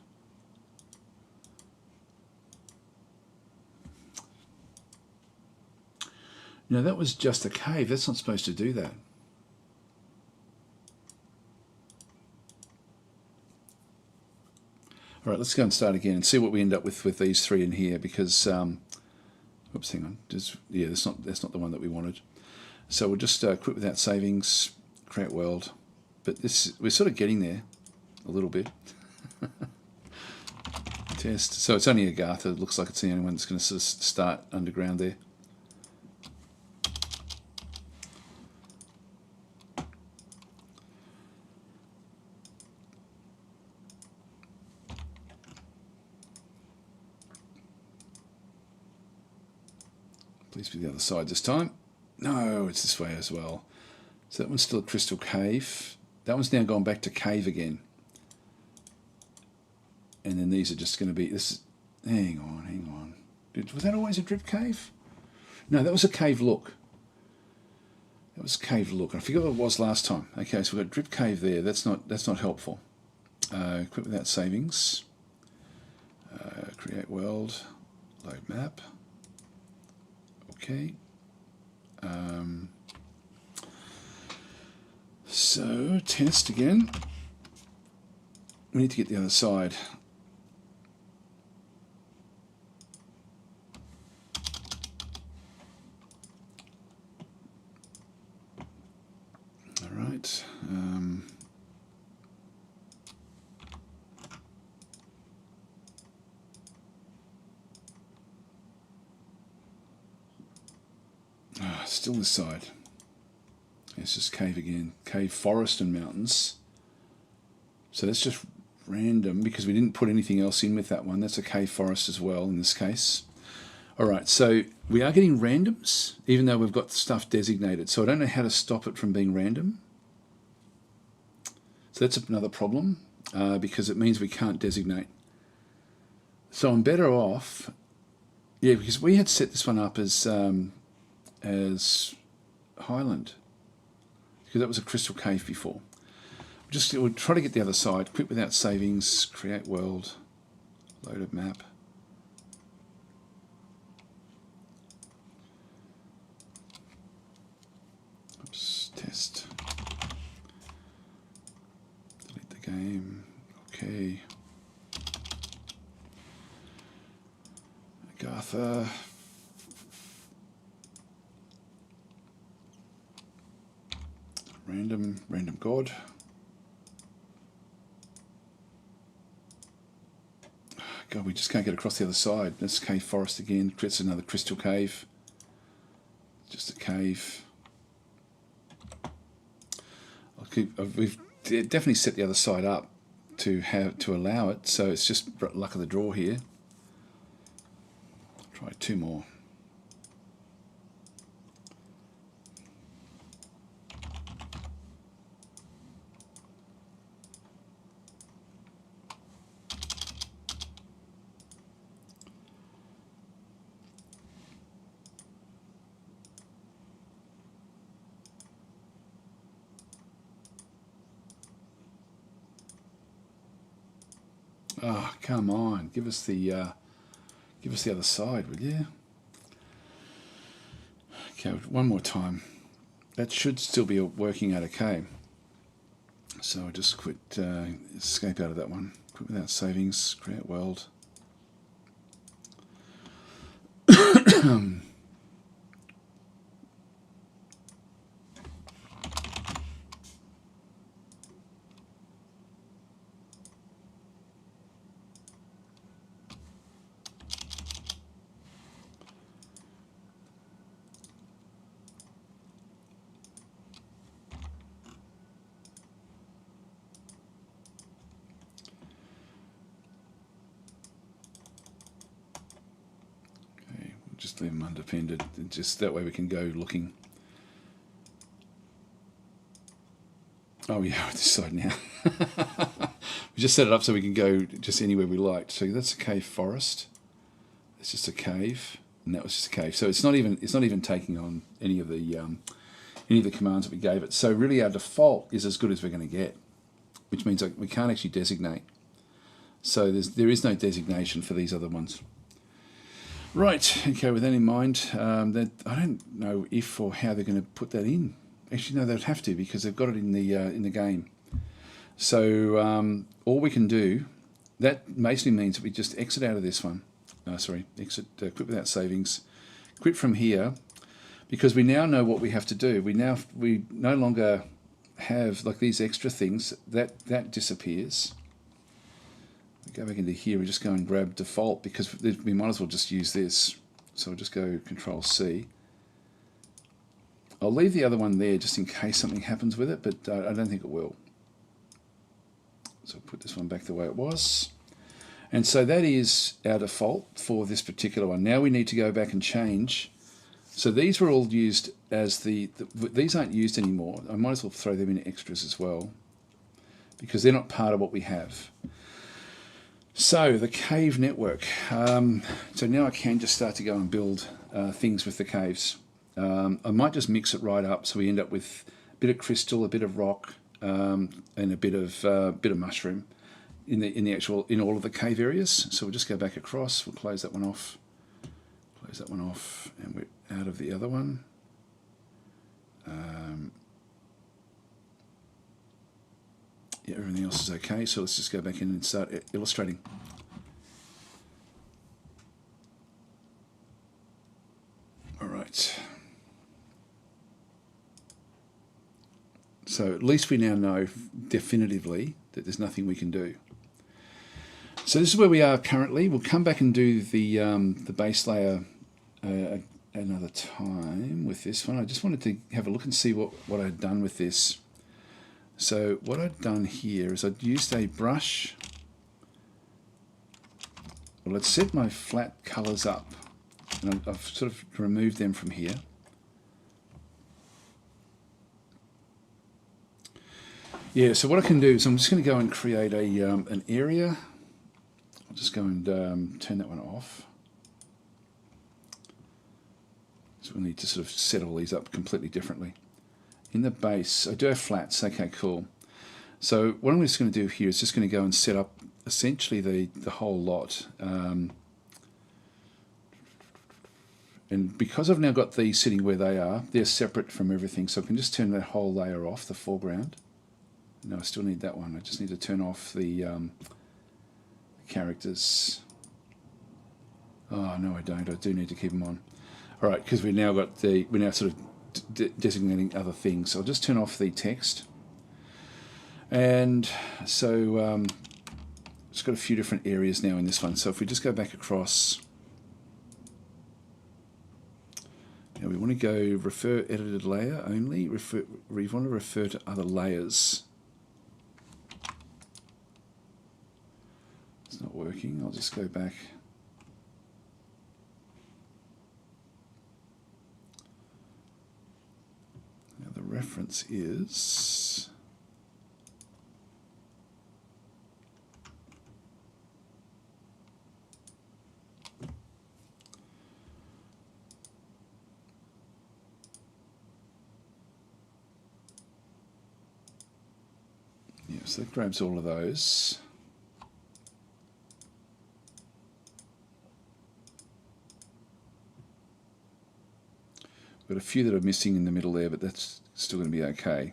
No, that was just a cave. That's not supposed to do that. All right, let's go and start again and see what we end up with these three in here, because oops, hang on. Yeah, that's not the one that we wanted. So we'll just quit without savings, create world. But we're sort of getting there a little bit. Test. So it's only Agatha. It looks like it's the only one that's going to sort of start underground there. Please be the other side this time. No, it's this way as well. So that one's still a crystal cave. That one's now gone back to cave again. And then these are just going to be this. Hang on. Was that always a drip cave? No, that was a cave look. That was a cave look. I forget what it was last time. Okay, so we've got drip cave there. That's not helpful. Quit without savings. Create world. Load map. Okay. So test again. We need to get the other side. All right. Still this side. It's just cave again. Cave, forest and mountains. So that's just random because we didn't put anything else in with that one. That's a cave forest as well in this case. All right, so we are getting randoms even though we've got stuff designated. So I don't know how to stop it from being random. So that's another problem because it means we can't designate. So I'm better off, yeah, because we had set this one up as Highland, because that was a crystal cave before. We'll try to get the other side. Quit without savings. Create world. Loaded map. Oops. Test. Delete the game. Okay. Agatha. Random god. God, we just can't get across the other side. That's cave forest again. Creates another crystal cave. Just a cave. We've definitely set the other side up to allow it. So it's just luck of the draw here. Try two more. Oh, come on! Give us the other side, will you? Okay, one more time. That should still be working out okay. So I'll just quit, escape out of that one. Quit without savings. Create world. Just leave them undependent, and just that way we can go looking. Oh yeah, this side now. We just set it up so we can go just anywhere we like. So that's a cave forest. It's just a cave. and that was just a cave. So it's not even taking on any of the commands that we gave it. So really our default is as good as we're going to get, which means we can't actually designate. So there is no designation for these other ones. Right, okay, with that in mind, that I don't know if or how they're going to put that in. Actually, no, they'd have to, because they've got it in the game. So all we can do, that basically means that we just exit out of this one. Exit, quit without savings, quit from here, because we now know what we have to do. We no longer have like these extra things. That disappears. We go back into here, we just go and grab default, because we might as well just use this. So we'll just go Control C. I'll leave the other one there just in case something happens with it, but I don't think it will. So I'll put this one back the way it was. And so that is our default for this particular one. Now we need to go back and change. So these were all used as these aren't used anymore. I might as well throw them in extras as well, because they're not part of what we have. So the cave network. So now I can just start to go and build things with the caves. I might just mix it right up, so we end up with a bit of crystal, a bit of rock, and a bit of mushroom in all of the cave areas. So we'll just go back across. We'll close that one off. Close that one off, and we're out of the other one. Yeah, everything else is okay. So let's just go back in and start illustrating. All right. So at least we now know definitively that there's nothing we can do. So this is where we are currently. We'll come back and do the base layer another time with this one. I just wanted to have a look and see what I'd done with this. So what I'd done here is I'd used a brush. Well, I'd set my flat colors up, and I've sort of removed them from here. Yeah, so what I can do is I'm just going to go and create an area. I'll just go and turn that one off. So we need to sort of set all these up completely differently. In the base, I do have flats. Okay, cool. So what I'm just going to do here is just going to go and set up essentially the whole lot. And because I've now got these sitting where they are, they're separate from everything. So I can just turn that whole layer off, the foreground. No, I still need that one. I just need to turn off the characters. Oh, no, I don't. I do need to keep them on. All right, because we're now sort of designating other things. So I'll just turn off the text. And so it's got a few different areas now in this one. So if we just go back across, now we want to go refer edited layer only. We want to refer to other layers. It's not working. I'll just go back. Now the reference is so that grabs all of those. Got a few that are missing in the middle there, but that's still going to be okay.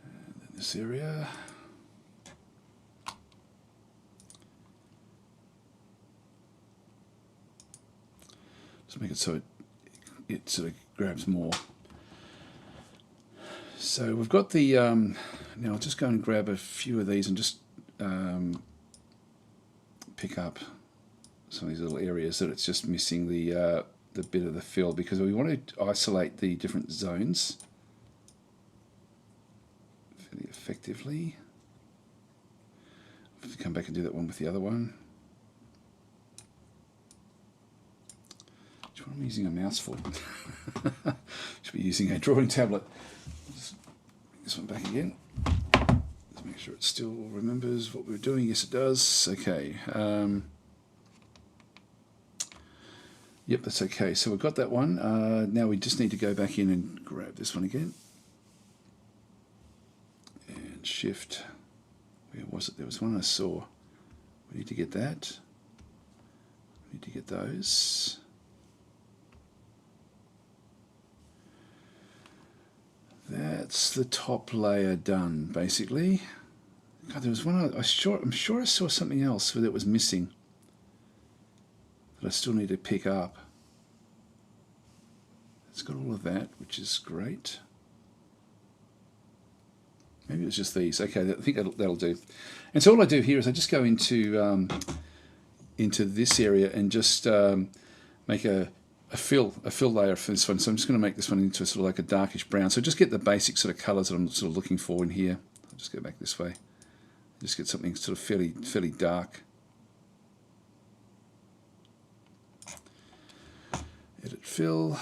And then this area. Just make it so it sort of grabs more. So we've got the, now I'll just go and grab a few of these and just pick up some of these little areas that it's just missing the bit of the fill, because we want to isolate the different zones fairly effectively. I'll have to come back and do that one with the other one. I'm using a mouse for? Should be using a drawing tablet. Just bring this one back again. Let's make sure it still remembers what we're doing. Yes, it does. Okay. Yep, that's okay. So we've got that one. Now we just need to go back in and grab this one again. And shift. Where was it? There was one I saw. We need to get that. We need to get those. That's the top layer done, basically. God, there was one. I'm sure I saw something else that was missing that I still need to pick up. It's got all of that, which is great. Maybe it was just these. Okay, I think that'll do. And so all I do here is I just go into this area and just make a fill layer for this one. So I'm just going to make this one into a sort of like a darkish brown. So just get the basic sort of colours that I'm sort of looking for in here. I'll just go back this way. Just get something sort of fairly dark. Edit fill.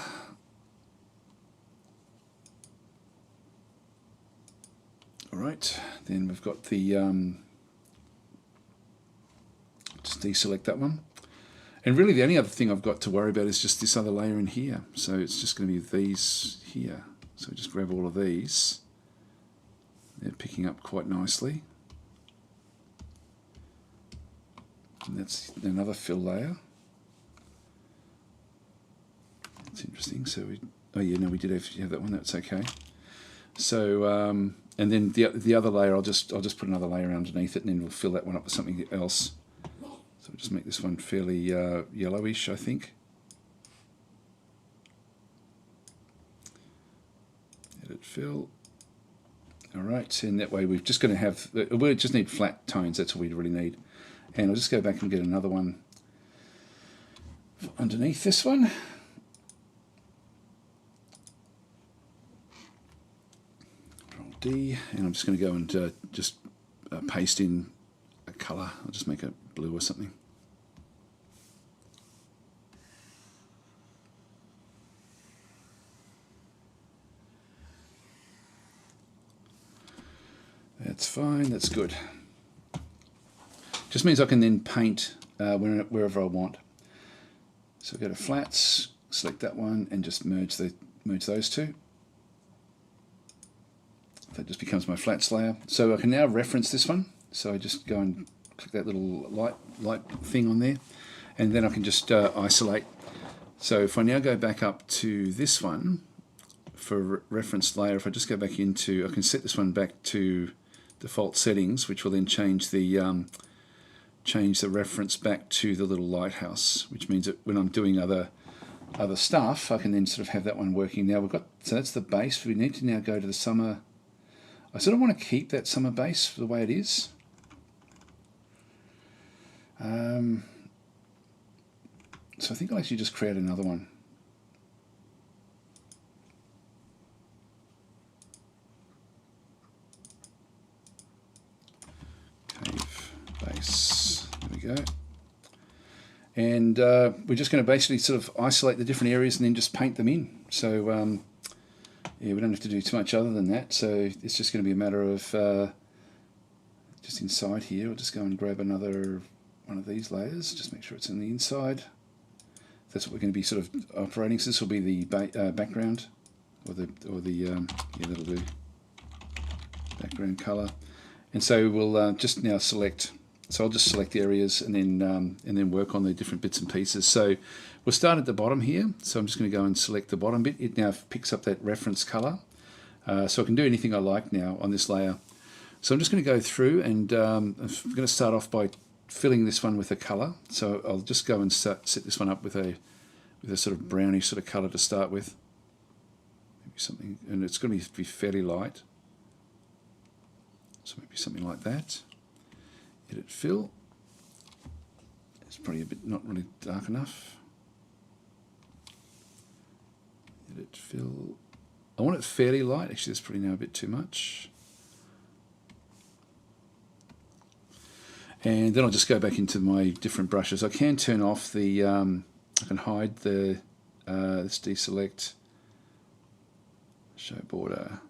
All right, then we've got the just deselect that one. And really the only other thing I've got to worry about is just this other layer in here. So it's just going to be these here. So just grab all of these. They're picking up quite nicely. And that's another fill layer. That's interesting. So oh yeah, no, we did have that one. That's okay. So and then the other layer, I'll just put another layer underneath it, and then we'll fill that one up with something else. So we'll just make this one fairly yellowish, I think. Edit fill. All right, and that way we're just going to have, we just need flat tones. That's all we really need. And I'll just go back and get another one underneath this one. D, and I'm just going to go and just paste in a colour. I'll just make it blue or something. That's fine, that's good. Just means I can then paint wherever I want. So go to flats, select that one, and just merge those two. That just becomes my flats layer. So I can now reference this one. So I just go and click that little light thing on there, and then I can just isolate. So if I now go back up to this one for reference layer, if I just go back into, I can set this one back to default settings, which will then change the reference back to the little lighthouse, which means that when I'm doing other stuff, I can then sort of have that one working. Now we've got, so that's the base. We need to now go to the summer. I sort of want to keep that summer base the way it is. So I think I'll actually just create another one. Cave base, there we go. And we're just going to basically sort of isolate the different areas and then just paint them in. So yeah, we don't have to do too much other than that. So it's just going to be a matter of just inside here. I'll just go and grab another one of these layers. Just make sure it's in the inside. That's what we're going to be sort of operating. So this will be the background, or the yeah, that'll do. Background color. And so we'll just now select. So I'll just select areas and then work on the different bits and pieces. So we'll start at the bottom here. So I'm just going to go and select the bottom bit. It now picks up that reference color. So I can do anything I like now on this layer. So I'm just going to go through, and I'm going to start off by filling this one with a color. So I'll just go and set this one up with a sort of brownish sort of color to start with. Maybe something, and it's going to be fairly light. So maybe something like that. Edit fill. It's probably a bit not really dark enough. Edit fill. I want it fairly light. Actually, that's probably now a bit too much. And then I'll just go back into my different brushes. I can turn off the, I can hide the let's deselect, show border.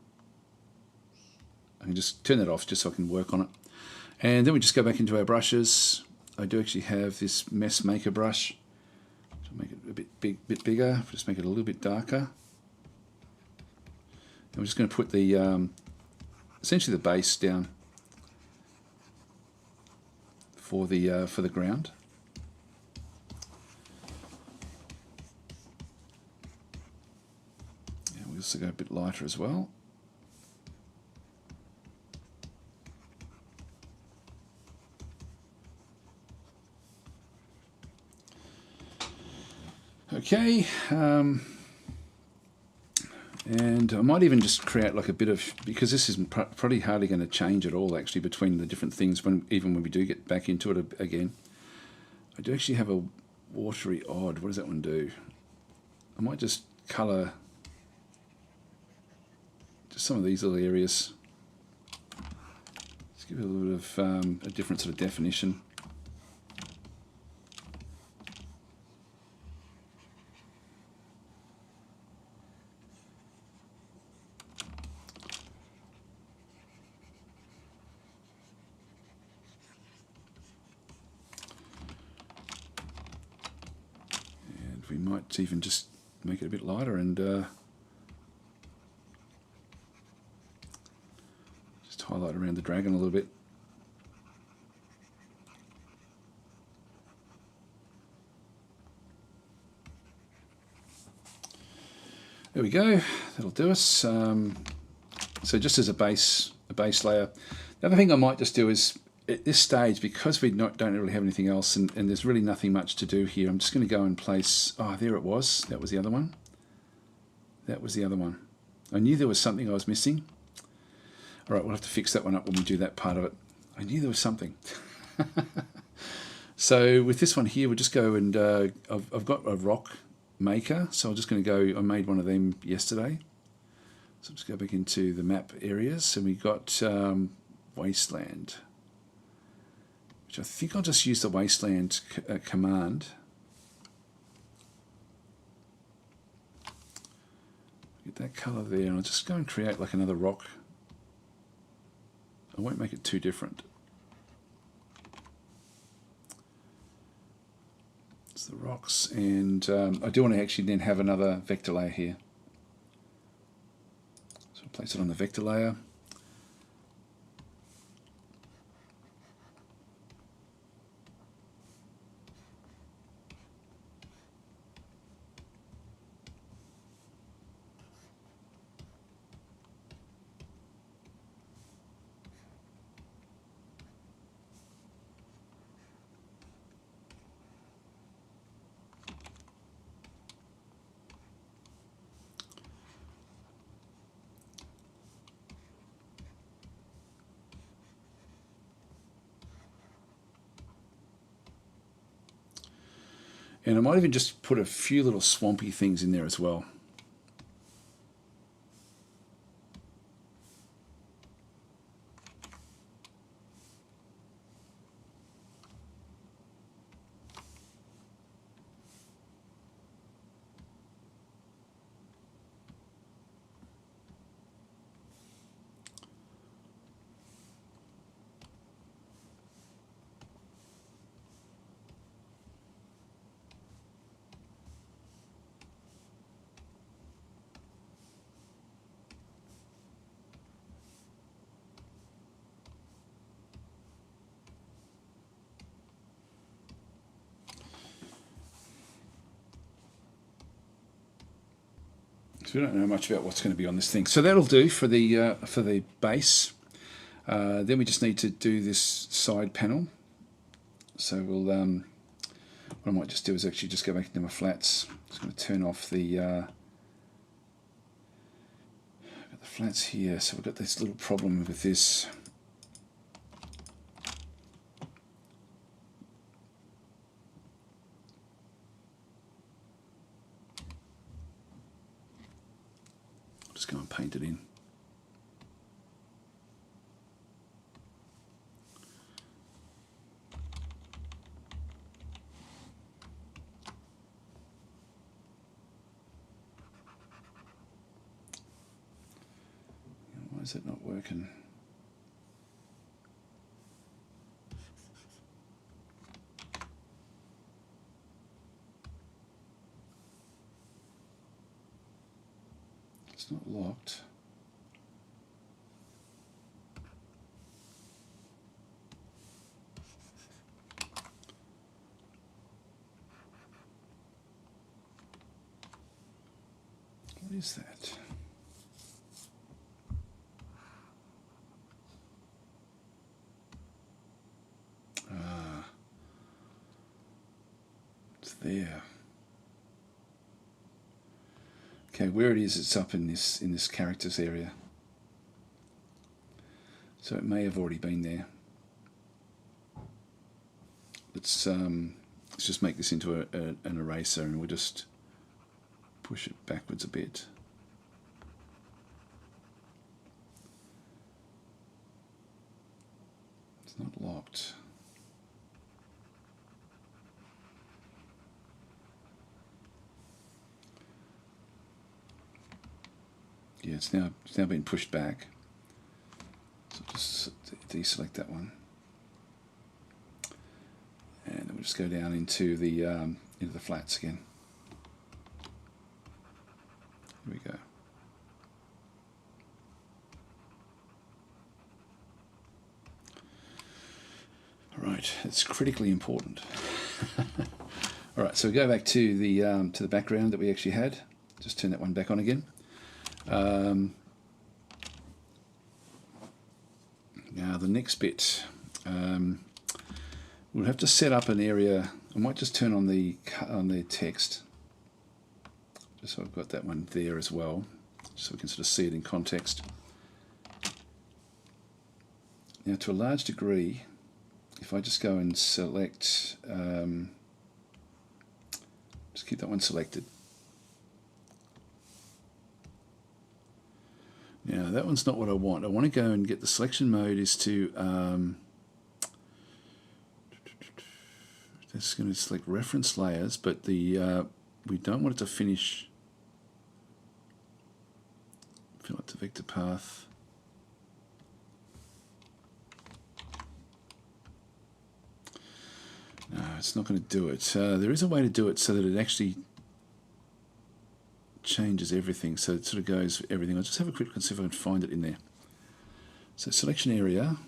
I can just turn that off just so I can work on it. And then we just go back into our brushes. I do actually have this mess maker brush. So make it a bit bigger, just make it a little bit darker. And we're just going to put the essentially the base down for the ground. And we also go a bit lighter as well. Okay, and I might even just create like a bit of, because this is probably hardly going to change at all actually between the different things even when we do get back into it again. I do actually have a watery odd. What does that one do? I might just colour just some of these little areas. Let's give it a little bit of a different sort of definition. We might even just make it a bit lighter and just highlight around the dragon a little bit. There we go. That'll do us. So just as a base layer. The other thing I might just do is, at this stage, because we don't really have anything else and there's really nothing much to do here, I'm just going to go and place, oh, there it was. That was the other one. That was the other one. I knew there was something I was missing. All right, we'll have to fix that one up when we do that part of it. I knew there was something. So with this one here, we'll just go and, I've got a rock maker, so I'm just going to go, I made one of them yesterday. So let's go back into the map areas, and we got wasteland, which I think I'll just use the wasteland command. Get that colour there, and I'll just go and create like another rock. I won't make it too different. It's the rocks, and I do want to actually then have another vector layer here. So I'll place it on the vector layer. And I might even just put a few little swampy things in there as well. So we don't know much about what's going to be on this thing. So that'll do for the base. Then we just need to do this side panel. So we'll what I might just do is actually just go back into my flats. Just going to turn off the got the flats here. So we've got this little problem with this. Just go and paint it in. is it not working? It's not locked. What is that? It's there. Okay, where it is, it's up in this characters area. So it may have already been there. Let's just make this into an eraser, and we'll just push it backwards a bit. It's not locked. Yeah, it's now been pushed back. So just deselect that one, and then we'll just go down into the flats again. Here we go. All right, it's critically important. All right, so we go back to the background that we actually had. Just turn that one back on again. Now the next bit, we'll have to set up an area. I might just turn on the text, just so I've got that one there as well, so we can sort of see it in context. Now, to a large degree, if I just go and select, just keep that one selected. Now that one's not what I want. I want to go and get the selection mode is to, that's going to select reference layers, but the we don't want it to finish, fill out the vector path. No, it's not going to do it. There is a way to do it so that it actually changes everything, so it sort of goes everything. I'll just have a quick look and see if I can find it in there. So selection area,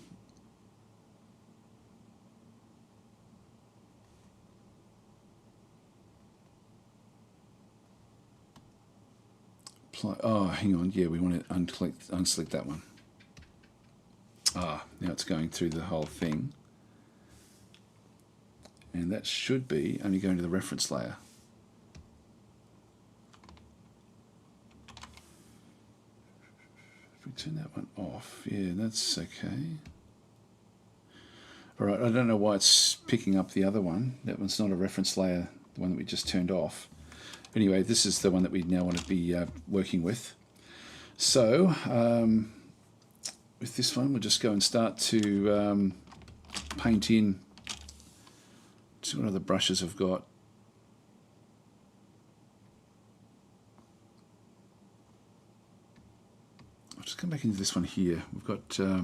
apply. Oh, hang on, yeah, we want to unselect that one. Now it's going through the whole thing, and that should be only going to the reference layer. If we turn that one off, yeah, that's okay. All right, I don't know why it's picking up the other one. That one's not a reference layer, the one that we just turned off. Anyway, this is the one that we now want to be working with. So, with this one, we'll just go and start to paint in. See what other brushes I've got. I'll just come back into this one here. We've got yeah, I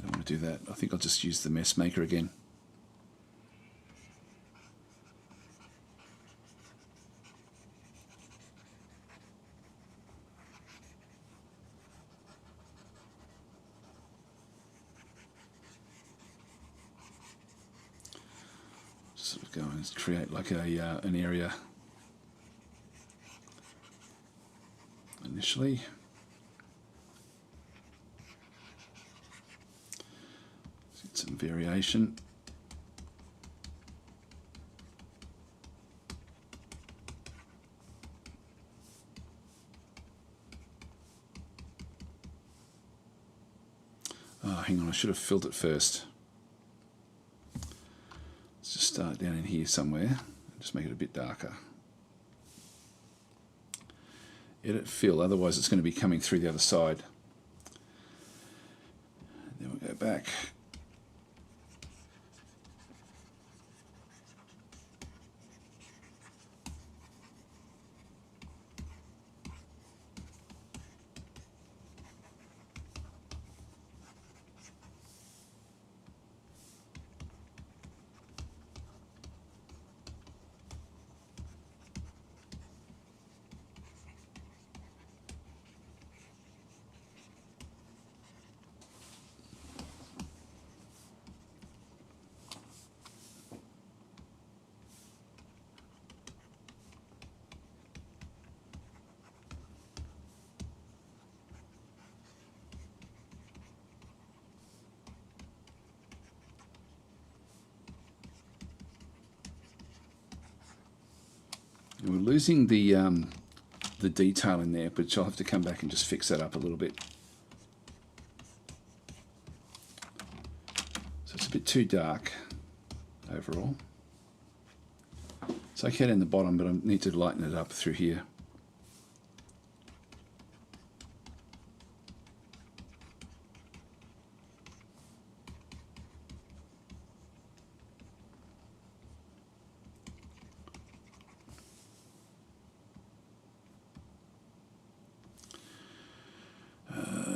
don't want to do that. I think I'll just use the mess maker again. Sort of go and create like a an area initially. Let's get some variation. Oh, hang on, I should have filled it first. Let's just start down in here somewhere and just make it a bit darker. Edit fill, otherwise it's going to be coming through the other side. And then we'll go back. And we're losing the detail in there, but I'll have to come back and just fix that up a little bit. So it's a bit too dark overall. It's okay down the bottom, but I need to lighten it up through here.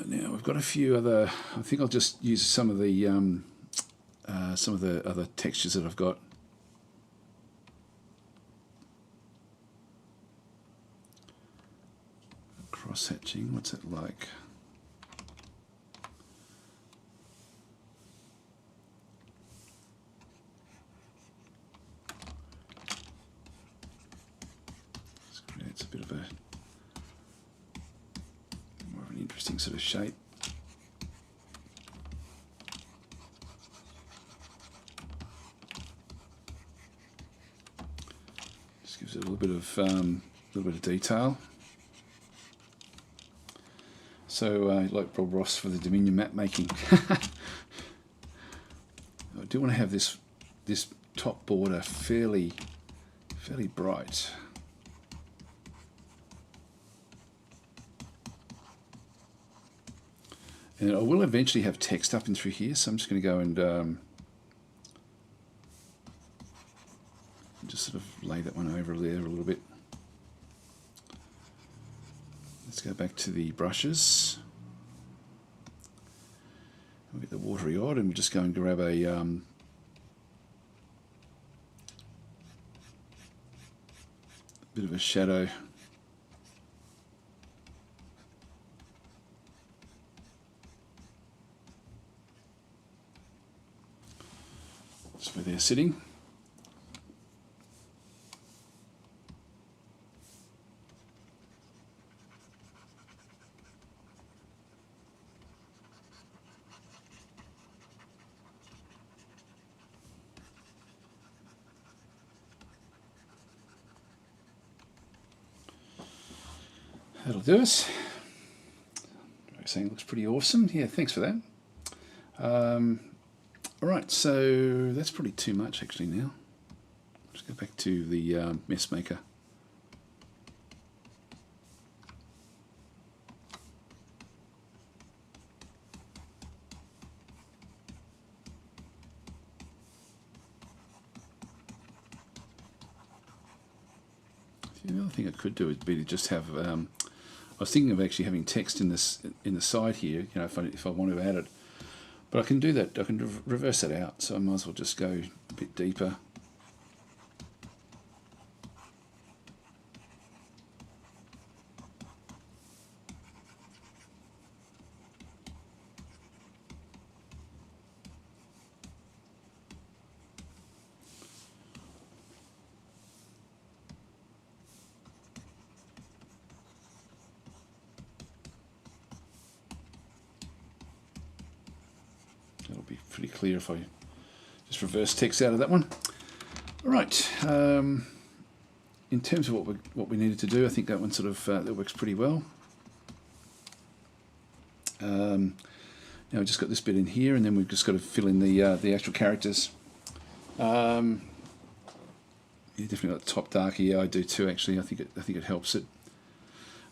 Now we've got a few other. I think I'll just use some of the other textures that I've got. Cross hatching. What's it like? This creates a bit of a more of an interesting sort of shape. Just gives it a little bit of detail. So like Bob Ross for the Dominion map making. I do want to have this top border fairly bright. And I will eventually have text up and through here, so I'm just going to go and just sort of lay that one over there a little bit. Let's go back to the brushes. We'll get the watery odd, and we'll just go and grab a bit of a shadow. That's where they're sitting. That'll do us. Saying looks pretty awesome. Yeah, thanks for that. All right, so that's probably too much actually now. Let's go back to the mess maker. The other thing I could do would be to just have. I was thinking of actually having text in the side here. You know, if I want to add it, but I can do that. I can reverse that out. So I might as well just go a bit deeper. That'll be pretty clear if I just reverse text out of that one. All right. In terms of what we needed to do, I think that one sort of that works pretty well. Now we've just got this bit in here, and then we've just got to fill in the actual characters. You definitely got the top darker. Yeah, I do too. Actually, I think it helps it.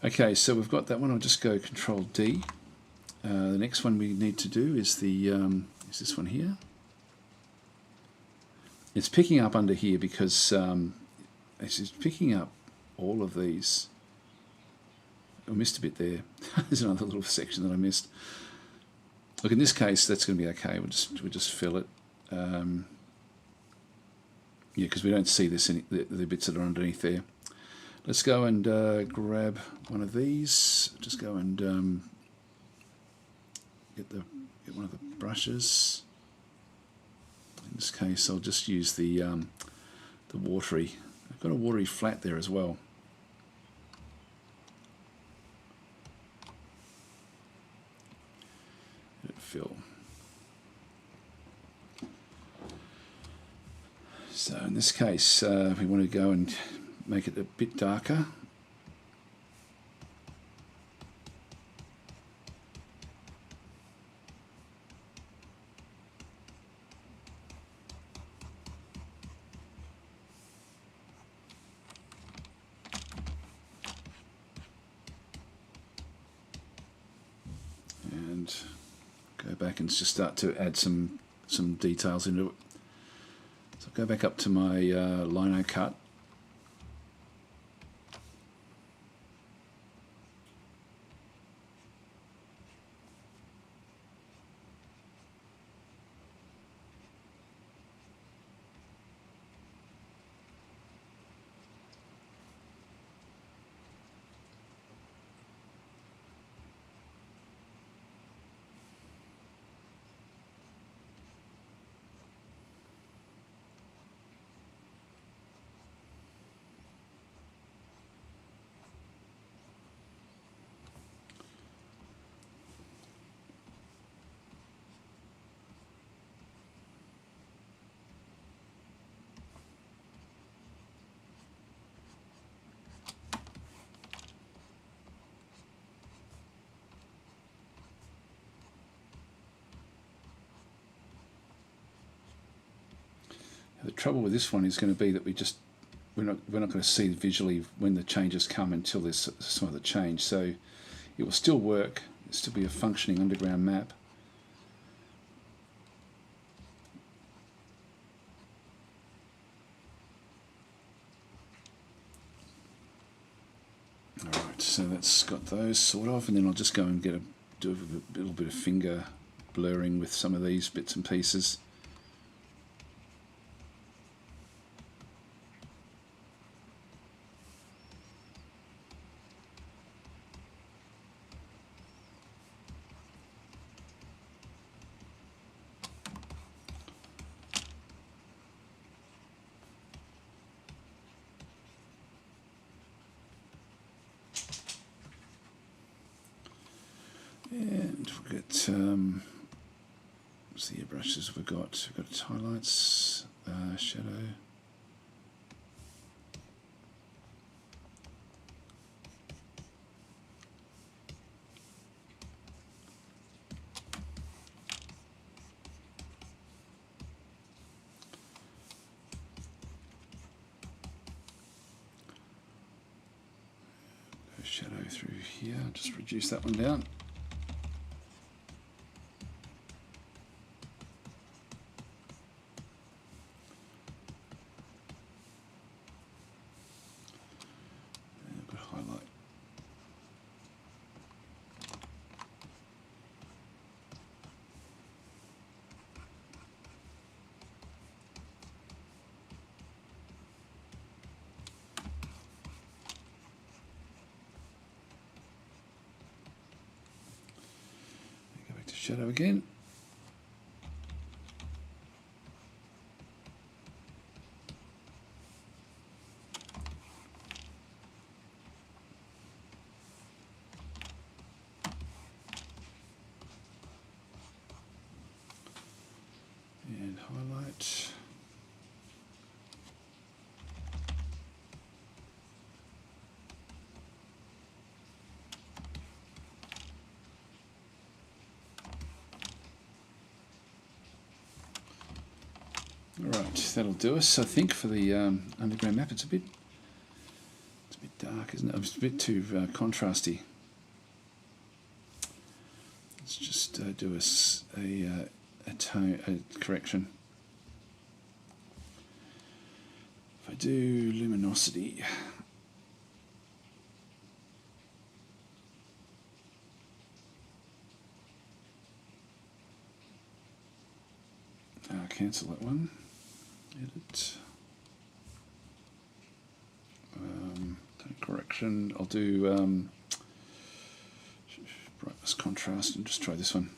Okay, so we've got that one. I'll just go Control D. The next one we need to do is is this one here. It's picking up under here because it's picking up all of these. I missed a bit there. There's another little section that I missed. Look, in this case, that's going to be okay. We'll just fill it. Yeah, because we don't see the bits that are underneath there. Let's go and grab one of these. Just go and get one of the brushes. In this case, I'll just use the watery. I've got a watery flat there as well. Let it fill. So in this case, we want to go and make it a bit darker. And go back and just start to add some details into it. So I'll go back up to my lino cut. The trouble with this one is going to be that we're not going to see visually when the changes come until there's some other change. So it will still work. It'll still be a functioning underground map. All right, so that's got those sort of, and then I'll just go and do a little bit of finger blurring with some of these bits and pieces. And we'll get what's the airbrushes we've got? We've got highlights, shadow. Shadow through here. Just reduce that one down. Shadow again. And highlight. Right, that'll do us, I think, for the underground map. It's a bit dark, isn't it? It's a bit too contrasty. Let's just do a correction. If I do luminosity, cancel that one. Edit. Correction. I'll do brightness contrast and just try this one.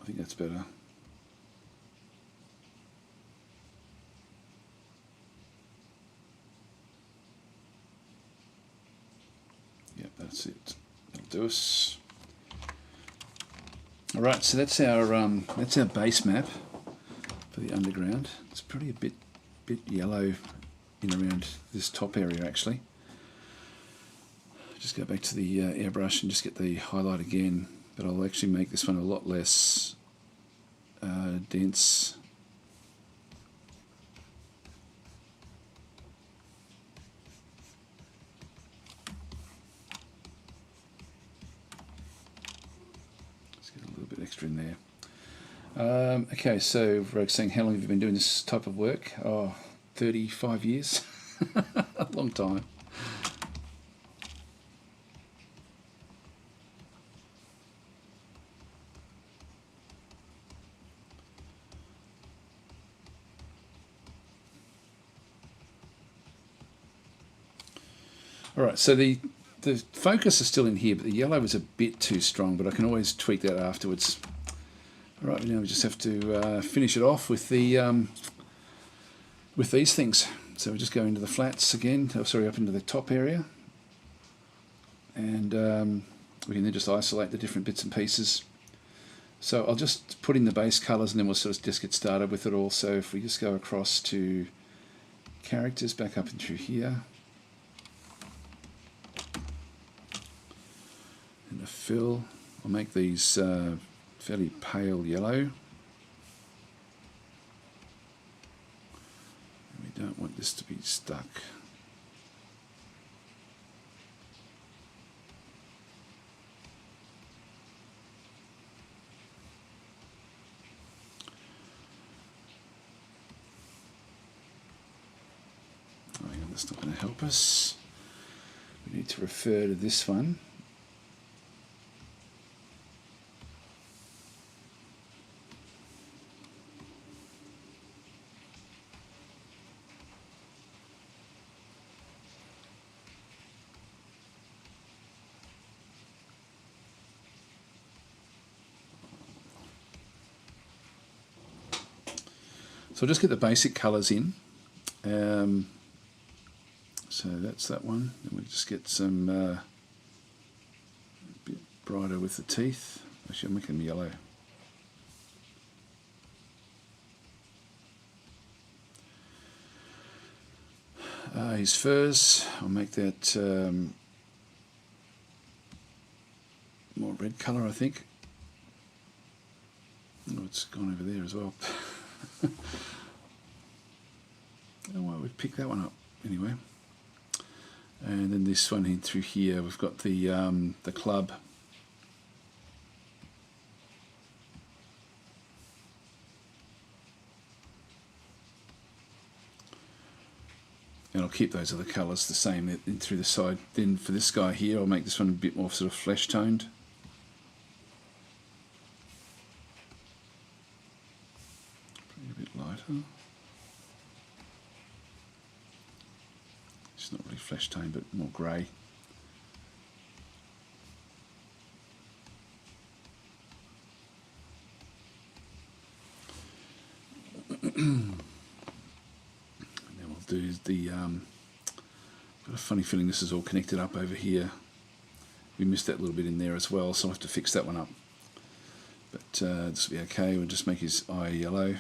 I think that's better. Yep, that's it. That'll do us. All right, so that's our base map for the underground. It's pretty a bit yellow in around this top area actually. Just go back to the airbrush and just get the highlight again, but I'll actually make this one a lot less dense. Let's get a little bit extra in there. Okay, so Rogue's saying, how long have you been doing this type of work? Oh, 35 years. A long time. Alright, so the focus is still in here, but the yellow is a bit too strong, but I can always tweak that afterwards. Alright, now we just have to finish it off with the with these things. So we just go into the flats again, oh, sorry, up into the top area, and we can then just isolate the different bits and pieces. So I'll just put in the base colours and then we'll sort of just get started with it all. So if we just go across to characters, back up and through here, and the fill, I'll make these fairly pale yellow. We don't want this to be stuck. Oh, hang on, that's not going to help us. We need to refer to this one. So I'll just get the basic colours in. So that's that one. And we'll just get some a bit brighter with the teeth. Actually, I'll make them yellow. His furs, I'll make that more red colour, I think. Oh, it's gone over there as well. Oh, well, we've picked that one up anyway. And then this one in through here, we've got the club. And I'll keep those other colours the same in through the side. Then for this guy here, I'll make this one a bit more sort of flesh toned. A bit lighter. It's not really flesh tone, but more grey. And then we'll do the. Got a funny feeling this is all connected up over here. We missed that little bit in there as well, so I'll have to fix that one up. But this will be okay. We'll just make his eye yellow.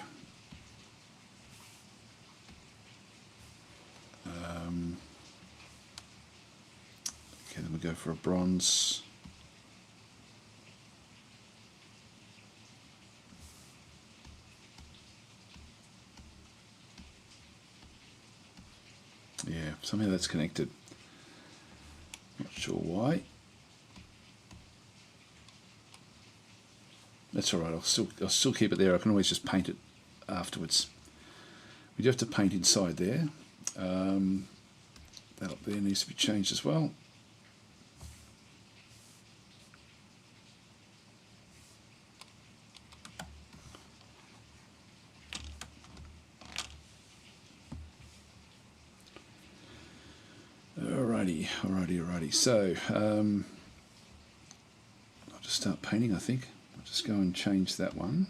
Okay, then we'll go for a bronze. Yeah, somehow that's connected. Not sure why. That's all right. I'll still keep it there. I can always just paint it afterwards. We do have to paint inside there. That up there needs to be changed as well. Alrighty. So I'll just start painting. I think I'll just go and change that one.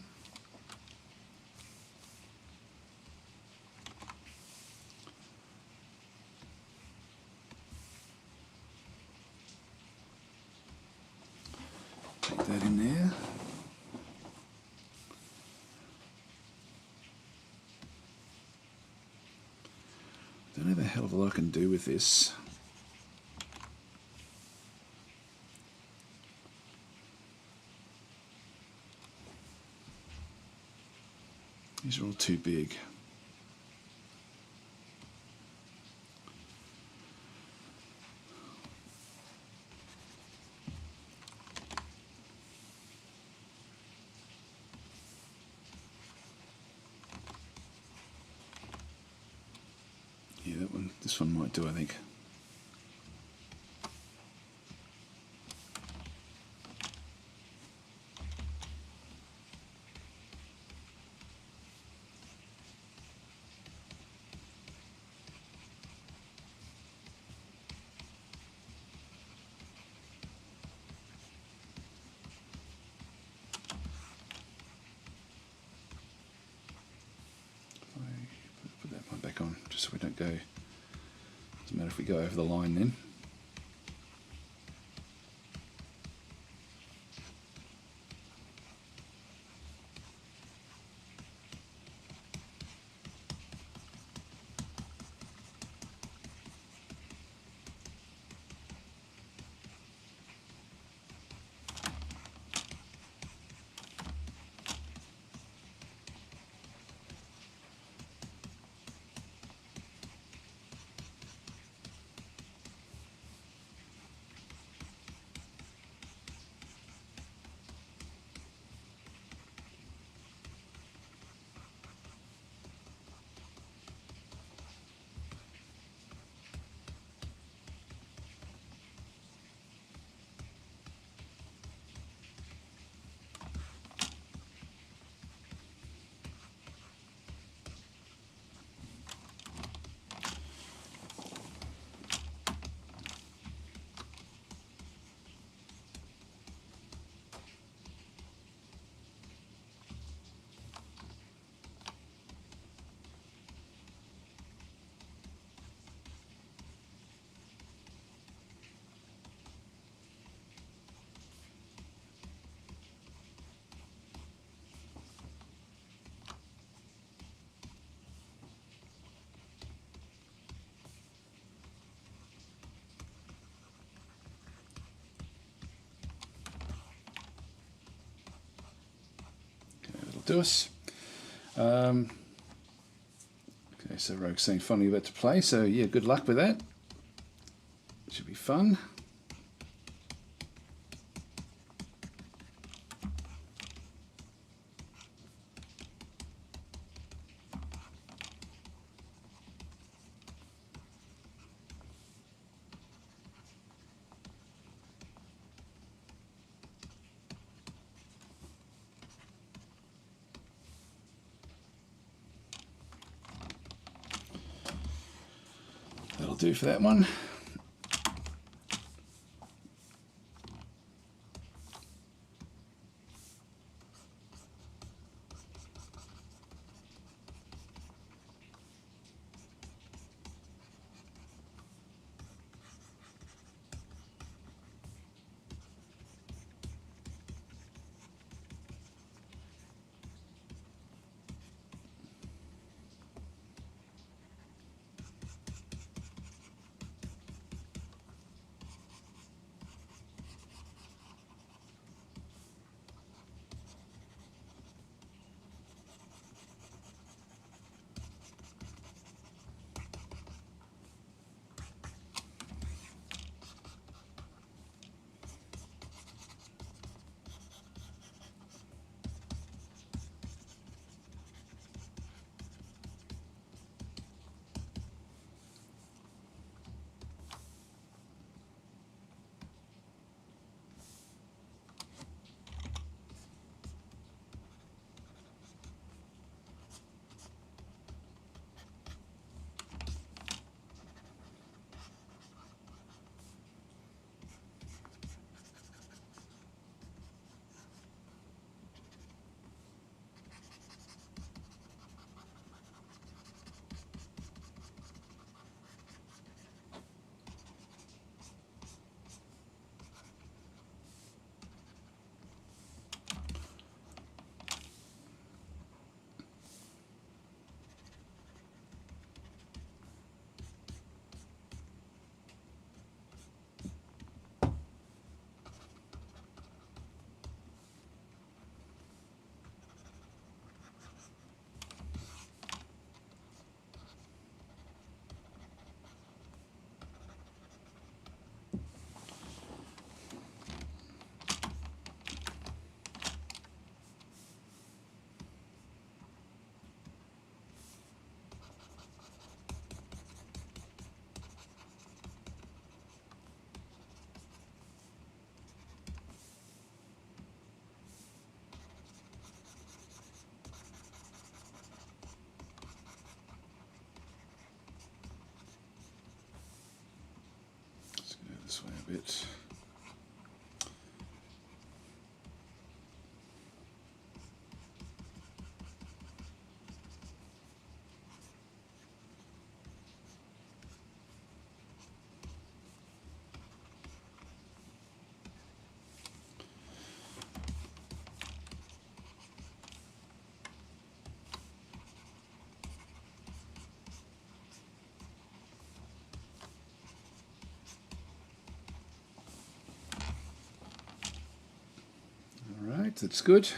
Take that in there. Don't have a hell of a lot I can do with this. These are all too big. Yeah, that one, this one might do, I think. Put that one back on, just so we don't go, doesn't matter if we go over the line then. Do us. Okay, so Rogue's saying finally about to play, so yeah, good luck with that. Should be fun. That'll do for that one. this way a bit. Right, that's good.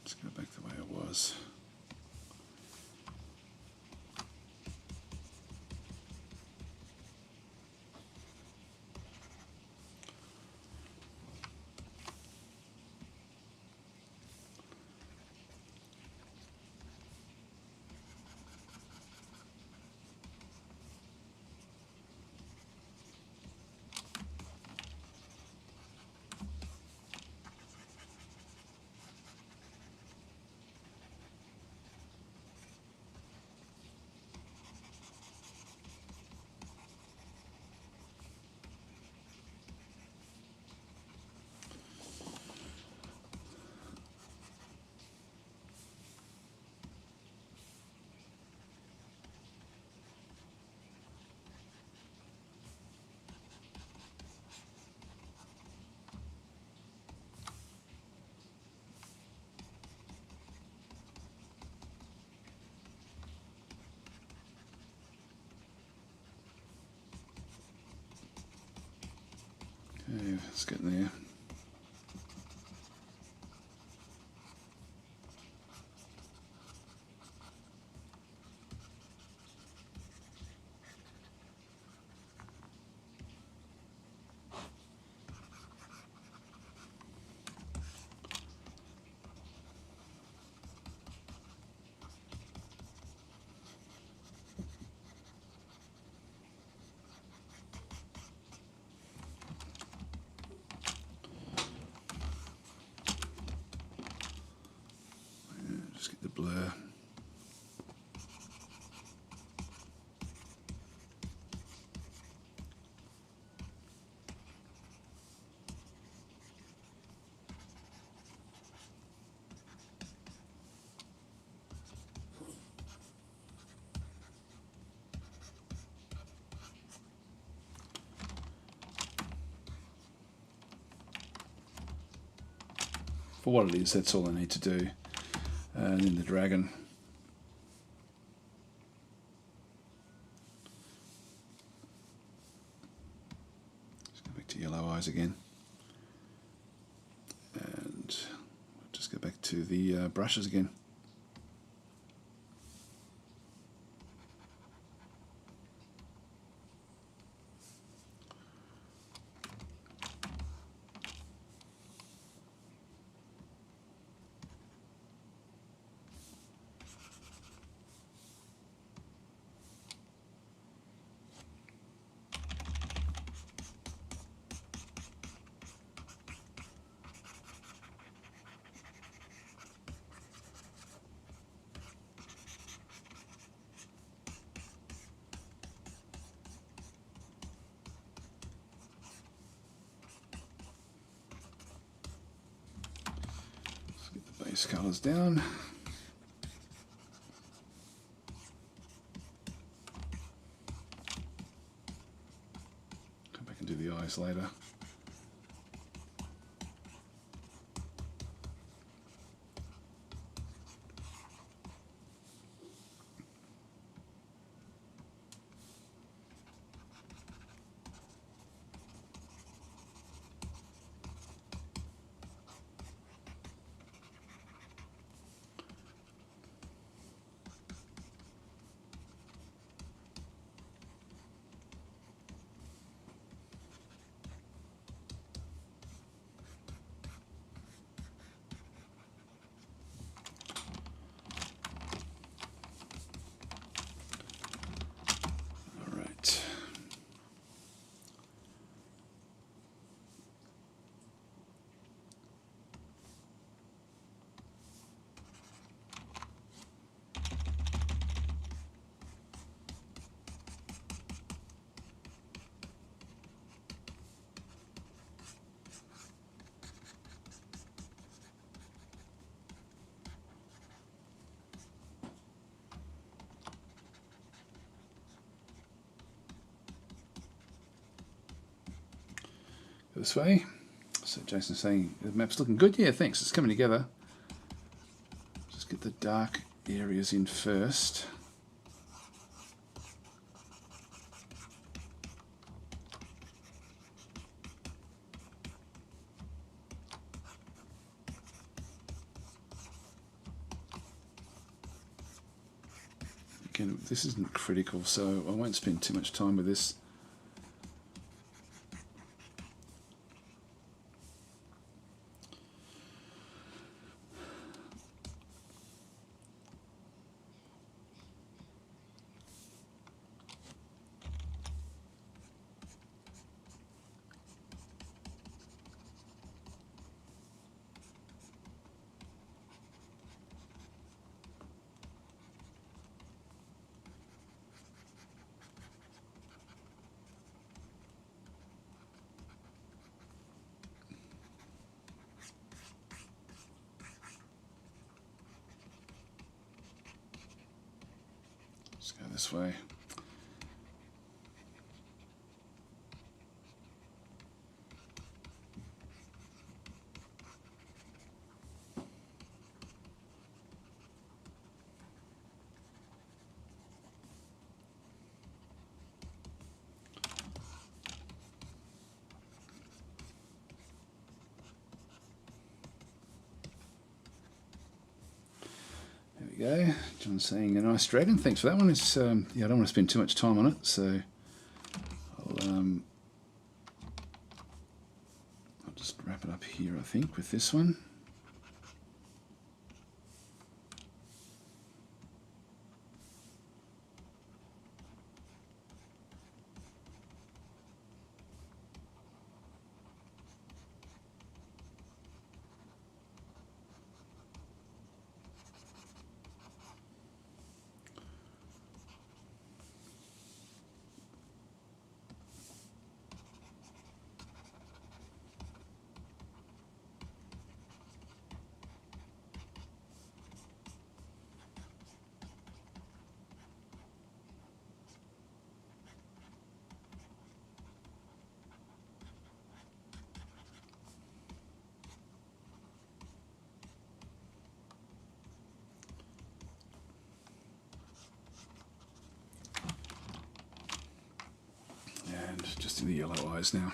Let's go back the way it was. Okay, it's getting there. Just get the blur. For what it is, that's all I need to do. And then the dragon. Just go back to yellow eyes again. And just go back to the brushes again. Base colors down. Come back and do the eyes later. this way. So Jason's saying the map's looking good. Yeah, thanks. It's coming together. Just get the dark areas in first. Again, this isn't critical, so I won't spend too much time with this. Let's go this way. There we go. John's saying a nice dragon. Thanks for that one. It's yeah, I don't want to spend too much time on it, so I'll just wrap it up here, I think, with this one. Just in the yellow eyes now.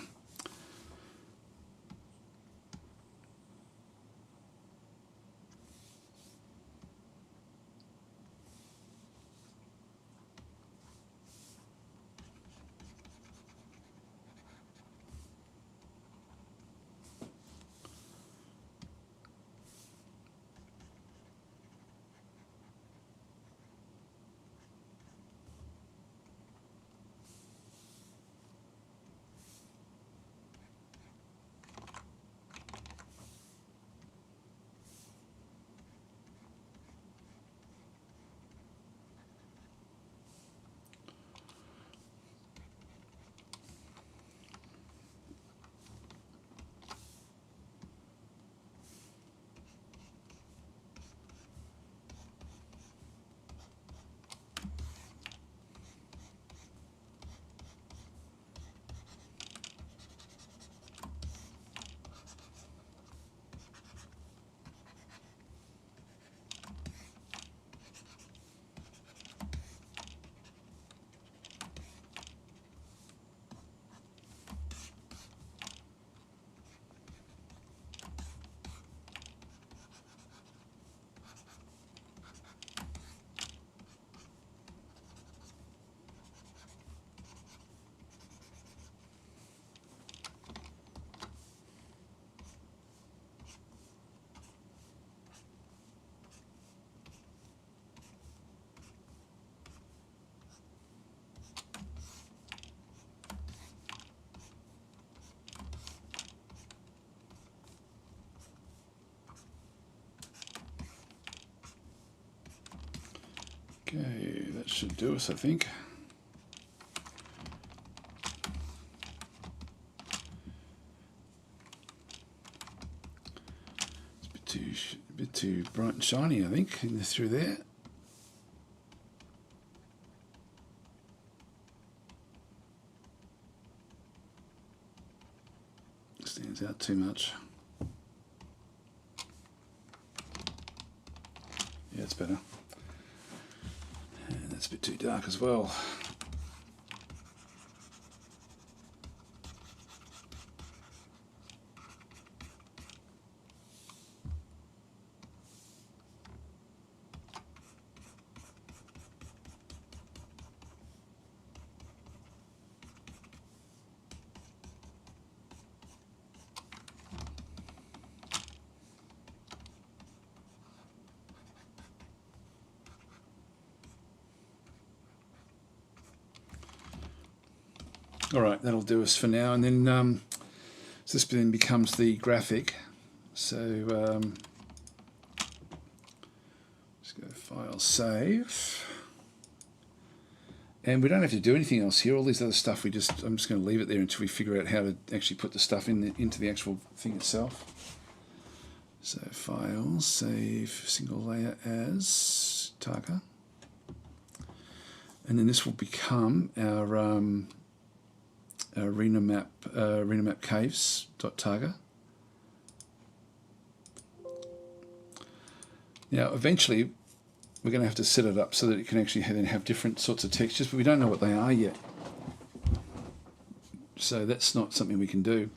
Okay, that should do us, I think. It's a bit too bright and shiny, I think, through there. out too much. Yeah, it's better. And that's a bit too dark as well. All right, that'll do us for now, and then so this then becomes the graphic. So let's go File, Save, and we don't have to do anything else here. All this other stuff, I'm just going to leave it there until we figure out how to actually put the stuff into the actual thing itself. So File, Save, Single Layer as Targa, and then this will become our arena map caves.targa. Now eventually we're going to have to set it up so that it can actually then have different sorts of textures, but we don't know what they are yet, so that's not something we can do.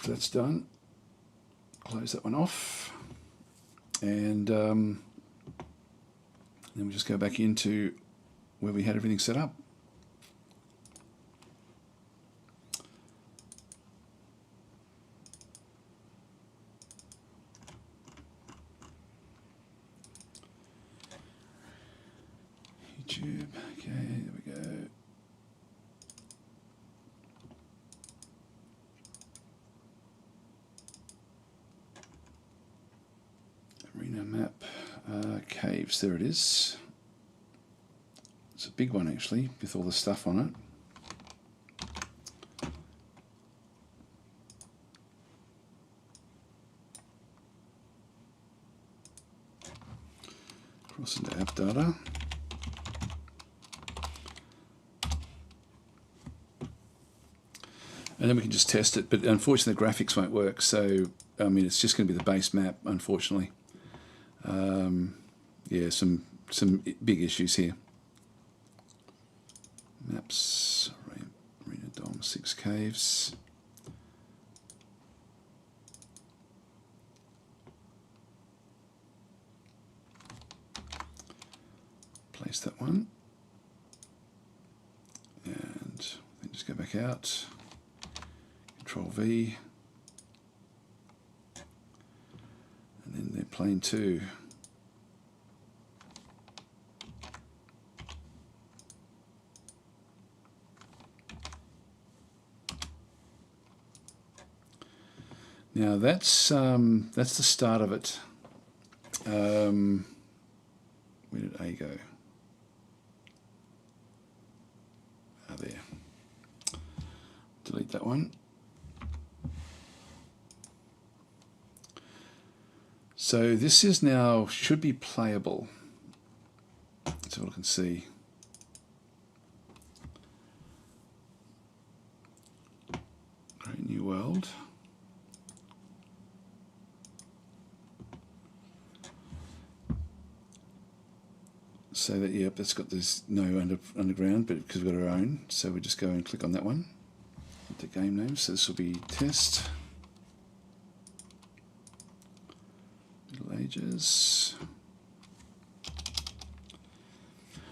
That's done. Close that one off, and then we just go back into where we had everything set up. YouTube, okay, there we go. Arena map, caves, there it is. It's a big one actually, with all the stuff on it. Cross into app data. And then we can just test it, but unfortunately the graphics won't work, so I mean it's just going to be the base map, unfortunately. Yeah, some big issues here. Maps, Arena Dom, 6 caves. Place that one. And then just go back out. Control V. And then they're plane 2. Now that's the start of it. Where did A go? Ah, there. Delete that one. So this is now should be playable. Let's have a look and see. Create new world. So that, yep, that's got this no underground, but because we've got our own, so we just go and click on that one. The game name, so this will be test. Middle Ages.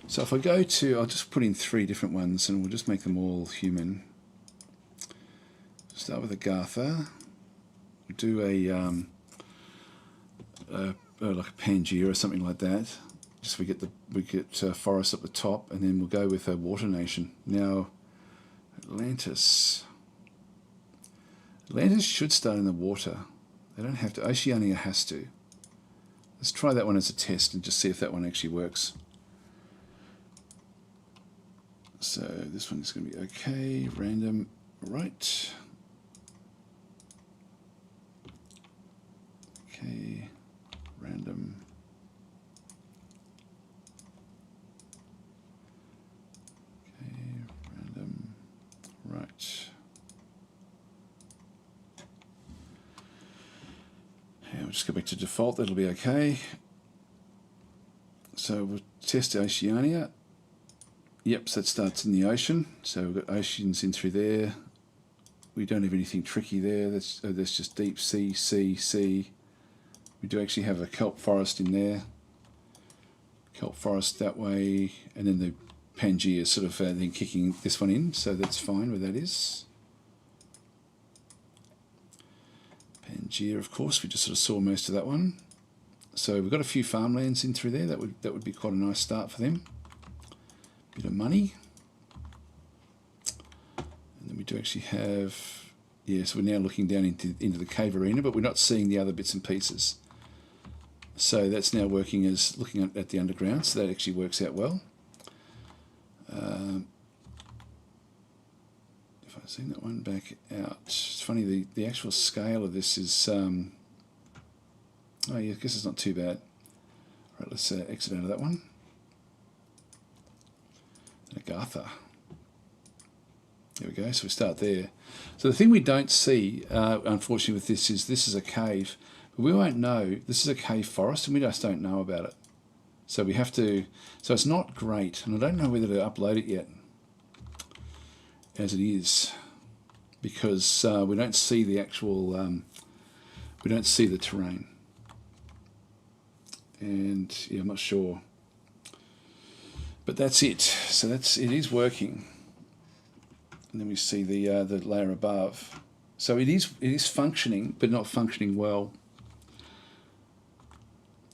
So if I go to, I'll just put in 3 different ones and we'll just make them all human. Start with Agartha. We'll do like a Pangaea or something like that. Just we get forest at the top, and then we'll go with a water nation. Now, Atlantis. Atlantis should start in the water. They don't have to. Oceania has to. Let's try that one as a test and just see if that one actually works. So this one is going to be okay. Random, right. Okay, random. Okay, random, right. just go back to default, that'll be okay. So we'll test Oceania. Yep, so that starts in the ocean. So we've got oceans in through there. We don't have anything tricky there. That's just deep sea, sea, sea. We do actually have a kelp forest in there. Kelp forest that way, and then the Pangea is sort of then kicking this one in, so that's fine where that is. Pangea, of course, we just sort of saw most of that one. So we've got a few farmlands in through there. That would be quite a nice start for them. Bit of money. And then we do actually have, so we're now looking down into the cave arena, but we're not seeing the other bits and pieces. So that's now working as looking at the underground, so that actually works out well. If I've seen that one back out, it's funny, the actual scale of this is, oh yeah, I guess it's not too bad. Right, let's exit out of that one. Agatha. There we go, so we start there. So the thing we don't see, unfortunately with this is a cave. But we won't know, this is a cave forest and we just don't know about it. So we have to, so it's not great, and I don't know whether to upload it yet as it is, because we don't see the actual, we don't see the terrain. And yeah, I'm not sure. But that's it. So it is working. And then we see the layer above. So it is functioning, but not functioning well.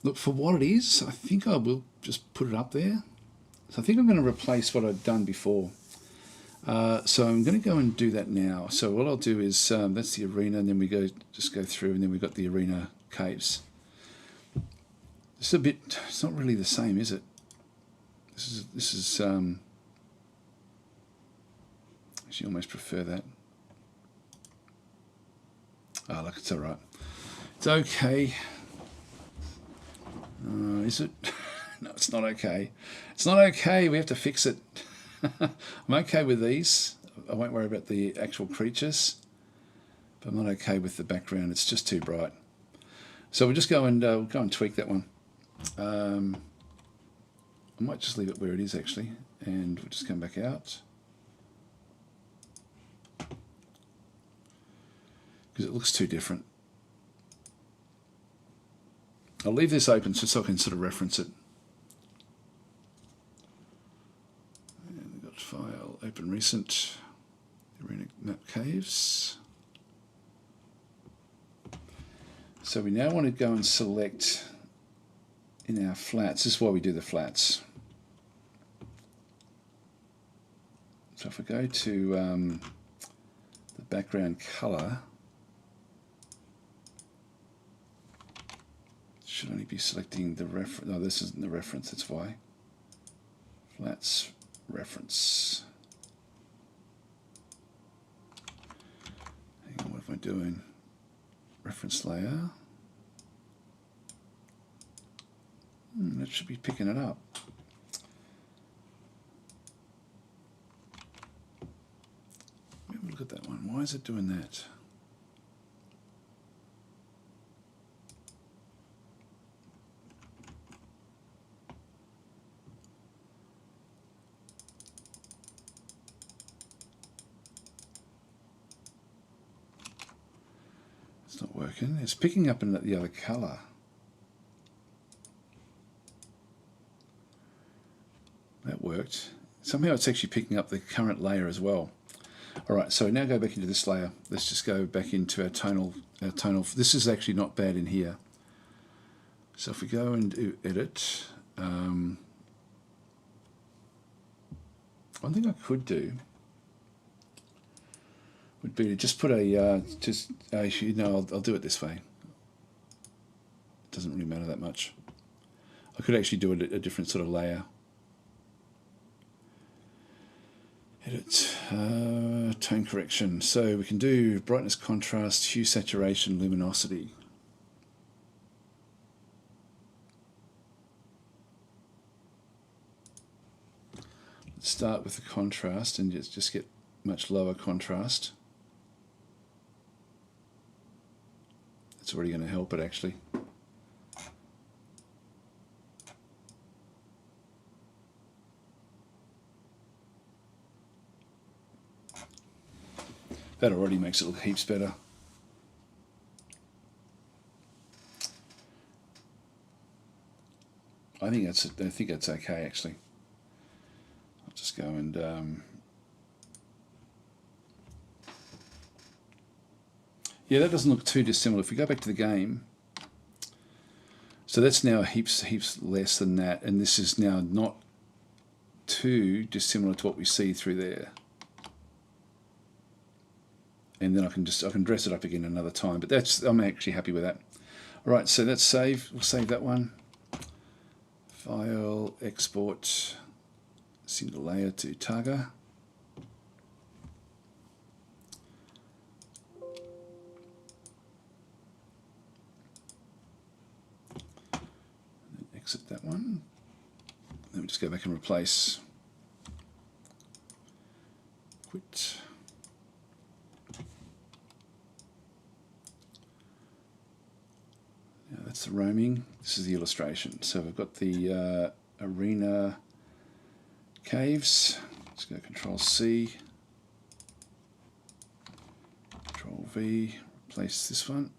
Look, for what it is, I think I will just put it up there. So I think I'm going to replace what I've done before. So I'm going to go and do that now. So what I'll do is, that's the arena, and then we just go through, and then we've got the arena caves. It's a bit, it's not really the same, is it? This is actually almost prefer that. Oh, look, it's all right. It's okay. Is it? No, it's not okay. It's not okay. We have to fix it. I'm okay with these. I won't worry about the actual creatures, but I'm not okay with the background. It's just too bright. So we'll just go and tweak that one. I might just leave it where it is actually, and we'll just come back out because it looks too different. I'll leave this open just so I can sort of reference it. And we've got file, open recent, arena map caves. So we now want to go and select in our flats. This is why we do the flats. So if we go to the background color, should only be selecting the reference. No, this isn't the reference, that's why. Flats, reference. Hang on, what am I doing? Reference layer. That should be picking it up. Let me look at that one. Why is it doing that? It's not working. It's picking up in the other color. That worked. Somehow it's actually picking up the current layer as well. Alright, so now go back into this layer. Let's just go back into our tonal. This is actually not bad in here. So if we go and do edit, one thing I could do would be to just put actually, no, I'll do it this way. It doesn't really matter that much. I could actually do it a different sort of layer. Edit, tone correction. So we can do brightness, contrast, hue, saturation, luminosity. Let's start with the contrast and just get much lower contrast. It's already going to help it actually. That already makes it look heaps better. I think that's okay actually. I'll just go and yeah, that doesn't look too dissimilar. If we go back to the game, so that's now heaps less than that, and this is now not too dissimilar to what we see through there. And then I can dress it up again another time, but I'm actually happy with that. All right, so that's save. We'll save that one. File, export, single layer to Targa. Exit that one. Then we just go back and replace. Quit. Now that's the roaming. This is the illustration. So we've got the arena caves. Let's go Control C, Control V, replace this one.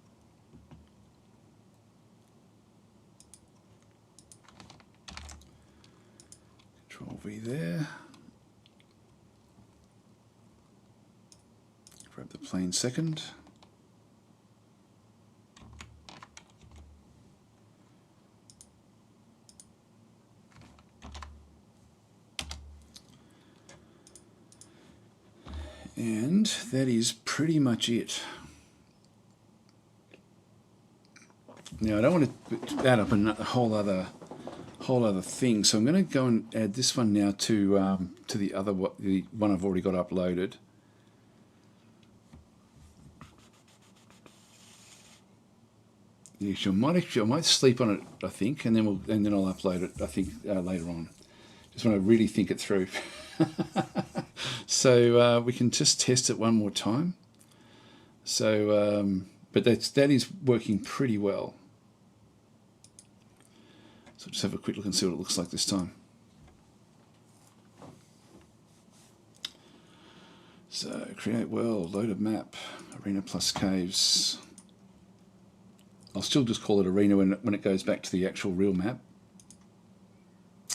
Control V there. Grab the plane second. And that is pretty much it. Now I don't want to add up a whole other thing, so I'm going to go and add this one now to the other the one I've already got uploaded. I might sleep on it, I think, and then I'll upload it, I think, later on. Just want to really think it through. So we can just test it one more time. So, but that is working pretty well. So just have a quick look and see what it looks like this time. So create world, load a map, arena plus caves. I'll still just call it arena when it goes back to the actual real map.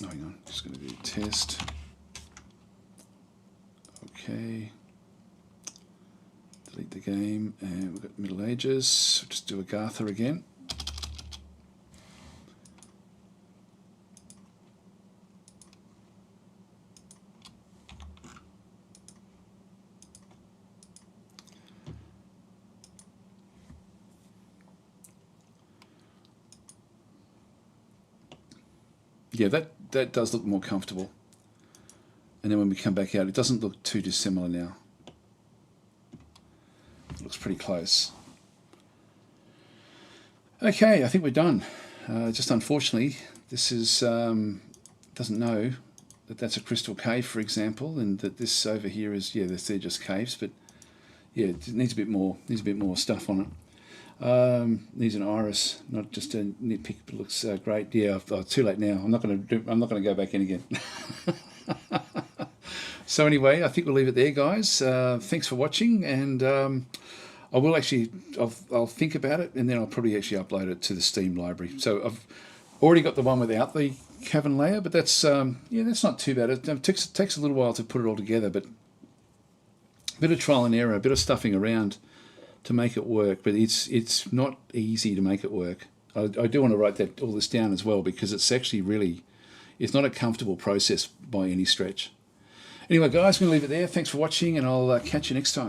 Oh, hang on, just going to do test. Okay. Delete the game, and we've got Middle Ages. We'll just do Agartha again. Yeah, that does look more comfortable. And then when we come back out, it doesn't look too dissimilar now. It looks pretty close. Okay, I think we're done. Just unfortunately, this is doesn't know that that's a crystal cave, for example, and that this over here is, yeah, they're just caves, but yeah, it needs a bit more stuff on it. Needs an iris, not just a nitpick, but it looks great. Yeah, too late now. I'm not going to go back in again. So anyway, I think we'll leave it there, guys. Thanks for watching, and I'll think about it, and then I'll probably actually upload it to the Steam library. So I've already got the one without the cavern layer, but that's that's not too bad. It takes a little while to put it all together, but a bit of trial and error, a bit of stuffing around to make it work, but it's not easy to make it work. I do want to write all this down as well, because it's actually it's not a comfortable process by any stretch. Anyway, guys, I'm going to leave it there. Thanks for watching, and I'll catch you next time.